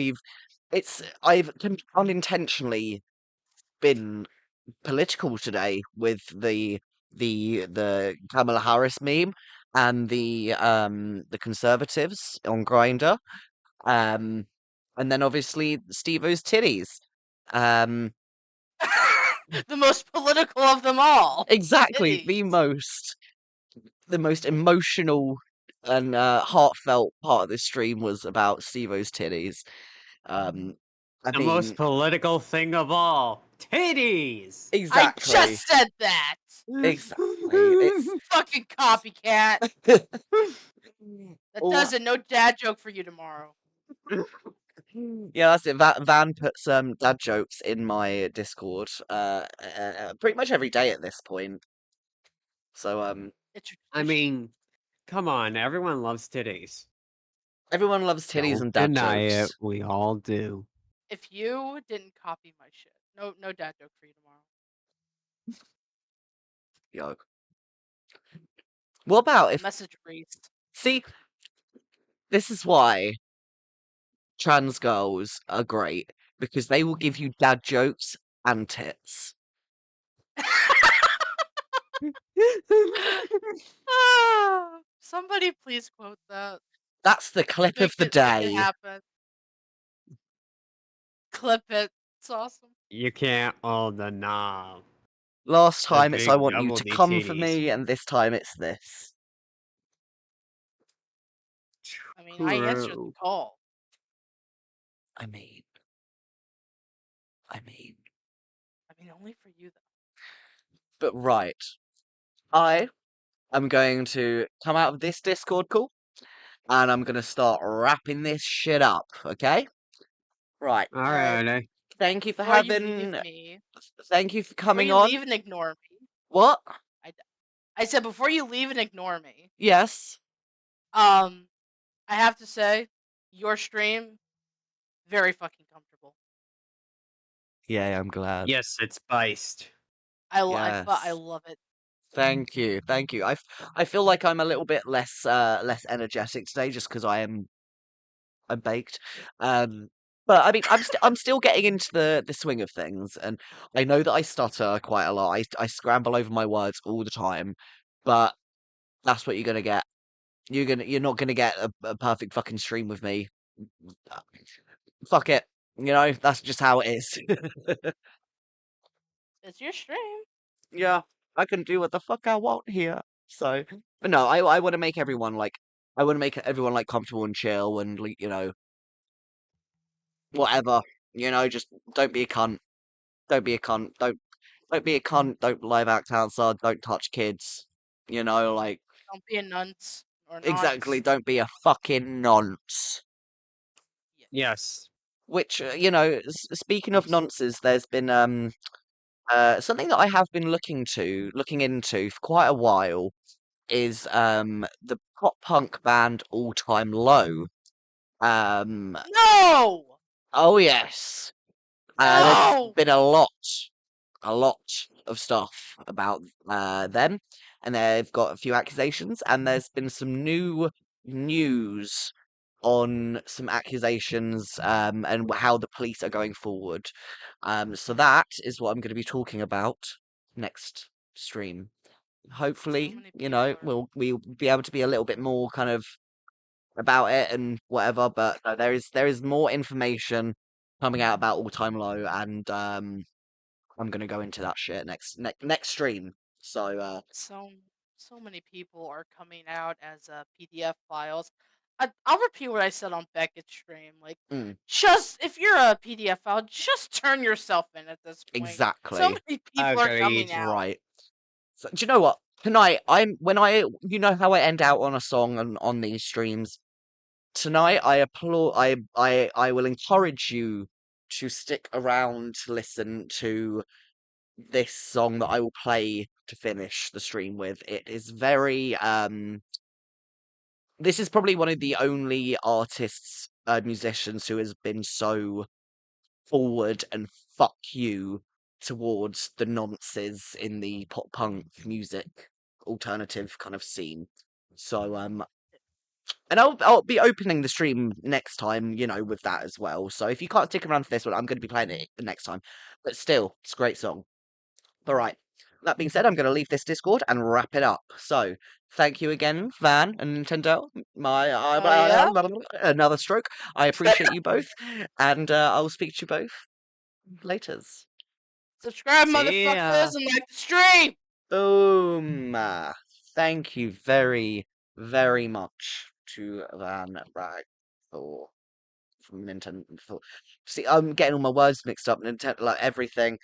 I've unintentionally been political today with the Kamala Harris meme and the Conservatives on Grindr. And then obviously Steve-O's titties. The most political of them all. Exactly, Titties. the most emotional and heartfelt part of this stream was about Steve-O's titties. The most political thing of all, titties. Exactly. I just said that. Exactly. Fucking copycat. That does it. No dad joke for you tomorrow. Yeah, that's it. Van puts dad jokes in my Discord pretty much every day at this point. So I mean, come on, everyone loves titties. Everyone loves titties and dad deny jokes. it. We all do. If you didn't copy my shit, no dad joke for you tomorrow. Yo. What about if... Message reads. See, this is why trans girls are great, because they will give you dad jokes and tits. Somebody please quote that. That's the clip of the Make it day. happen. Clip it. It's awesome. You can't hold the knob. Last The time it's I big want you double to D come for titties. me, and this time it's this. I mean, I answered the True. call. I mean, I mean, only for you though. but right. I am going to come out of this Discord call, and I'm going to start wrapping this shit up, okay? Right. Alrighty. Thank you for Before you leave having... me, Thank you for before coming you on. leave and ignore me. What? I said before you leave and ignore me. Yes. I have to say, your stream, very fucking comfortable. Yeah, I'm glad. Yes, it's spiced. I Yes. love it. Thank you, thank you. I feel like I'm a little bit less energetic today, just because I'm baked. But I mean, I'm still getting into the swing of things, and I know that I stutter quite a lot. I scramble over my words all the time, but that's what you're gonna get. You're not gonna get a perfect fucking stream with me. Fuck it. You know, that's just how it is. It's your stream. Yeah, I can do what the fuck I want here. So, but no, I want to make everyone I want to make everyone like comfortable and chill and like, you know, whatever. You know, just don't be a cunt. Don't be a cunt. Don't be a cunt. Don't live act outside. Don't touch kids. You know, like Don't be a nonce or exactly. nonce. Don't be a fucking nonce. Yes. Which you know, speaking of nonces, there's been something that I have been looking into for quite a while is the pop punk band All Time Low. Um, No. oh yes, there's No. been a lot of stuff about them, and they've got a few accusations, and there's been some new news on some accusations and how the police are going forward. So that is what I'm going to be talking about next stream. Hopefully, you know, we'll be able to be a little bit more kind of about it and whatever, but no, there is more information coming out about All Time Low, and I'm gonna go into that shit next stream. So So many people are coming out as PDF files. I'll repeat what I said on Beckett's stream. Like, just if you're a PDF file, just turn yourself in at this point. exactly. So many people are coming out. Right. So, do you know what? Tonight, you know how I end out on a song on these streams. Tonight, I applaud. I will encourage you to stick around to listen to this song that I will play to finish the stream with. It is very this is probably one of the only artists, musicians who has been so forward and fuck you towards the nonces in the pop punk music alternative kind of scene. So and I'll be opening the stream next time, you know, with that as well. So if you can't stick around for this one, I'm going to be playing it the next time. But still, it's a great song. All right. That being said, I'm going to leave this Discord and wrap it up. So, thank you again, Van and Nintendo. Another stroke. I appreciate you both, and I'll speak to you both laters. Subscribe, motherfuckers, and like the stream. Boom. Thank you very, very much to Van from Nintendo. See, I'm getting all my words mixed up. Nintendo, like everything.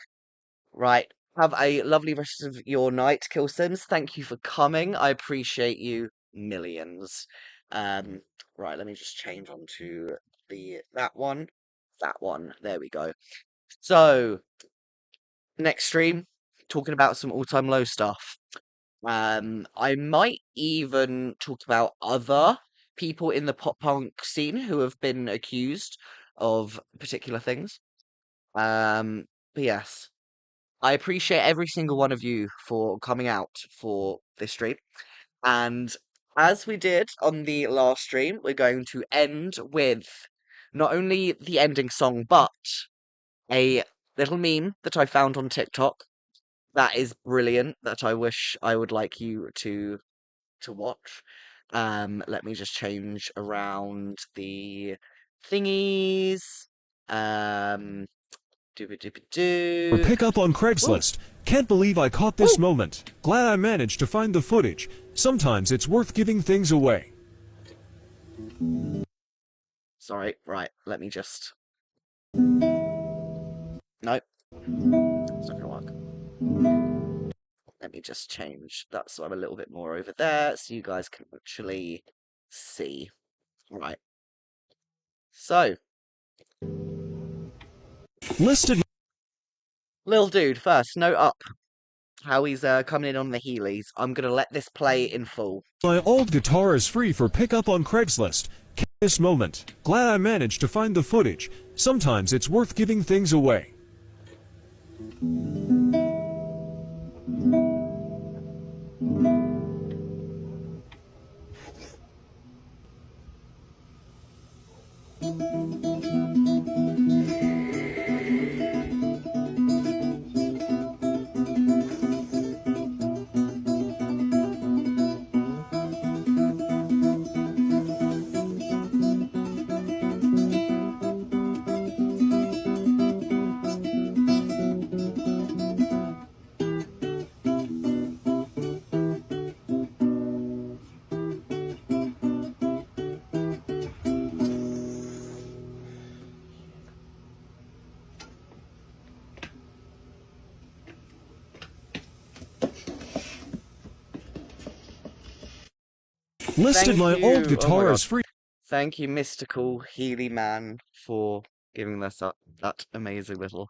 Right. Have a lovely rest of your night, Kill Sims. Thank you for coming. I appreciate you millions. Right, let me just change onto that one. That one. There we go. So, next stream, talking about some all-time low stuff. I might even talk about other people in the pop punk scene who have been accused of particular things. But yes. I appreciate every single one of you for coming out for this stream. And as we did on the last stream, we're going to end with not only the ending song, but a little meme that I found on TikTok that is brilliant, that I wish I would like you to watch. Let me just change around the thingies. Or Doobie-doobie-doo. pick up on Craigslist. Can't believe I caught this moment. Glad I managed to find the footage. Sometimes it's worth giving things away. Sorry, right, let me just... Nope. It's not gonna work. Let me just change that so I'm a little bit more over there so you guys can actually see. Right. So. Listed. Lil dude, first, note up how he's coming in on the Heelys. I'm gonna let this play in full. My old guitar is free for pickup on Craigslist. This moment. Glad I managed to find the footage. Sometimes it's worth giving things away. Listed my old guitar is free. Thank you, mystical Healy man, for giving us that amazing little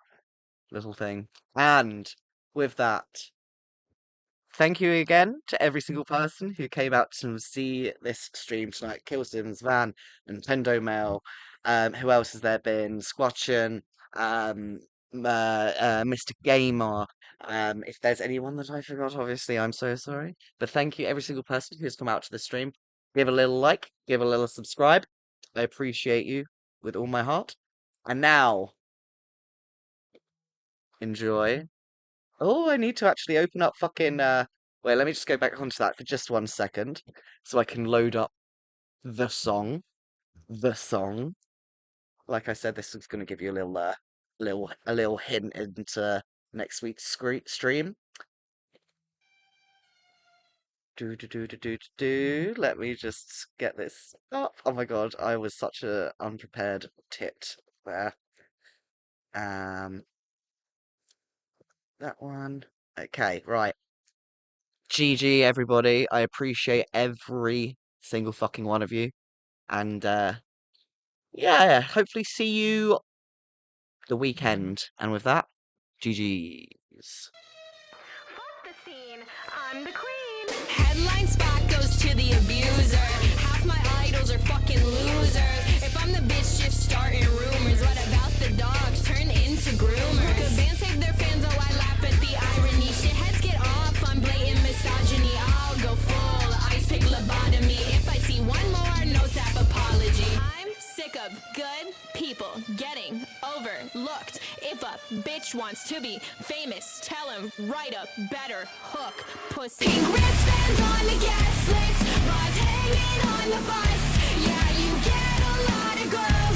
thing. And with that, thank you again to every single person who came out to see this stream tonight. Killsims, Van, Nintendo Mail, who else has there been? Squatchin, Mr. Gamer. If there's anyone that I forgot, obviously I'm so sorry. But thank you every single person who's come out to the stream. Give a little like, give a little subscribe. I appreciate you with all my heart. And now, enjoy. Oh, I need to actually open up fucking, wait, let me just go back onto that for just 1 second, so I can load up the song. The song. Like I said, this is going to give you a little hint into next week's stream. Let me just get this up. Oh my god, I was such a unprepared tit there. That one. Okay, right. GG, everybody. I appreciate every single fucking one of you. And, yeah, hopefully see you the weekend. And with that, GG's. I'm the queen. Headline spot goes to the abuser. Half my idols are fucking losers. If I'm the bitch just starting rumors, what about the dogs turn into groomers? Could bands save their fans? Oh, I laugh at the irony. Shitheads get off on blatant misogyny. I'll go full ice pick lobotomy. If I see one more, no tap apology. I'm sick of good people getting overlooked. If a bitch wants to be famous, tell him write a better hook, pussy. Pink wristbands on the gas list, bras hanging on the bus. Yeah, you get a lot of girls.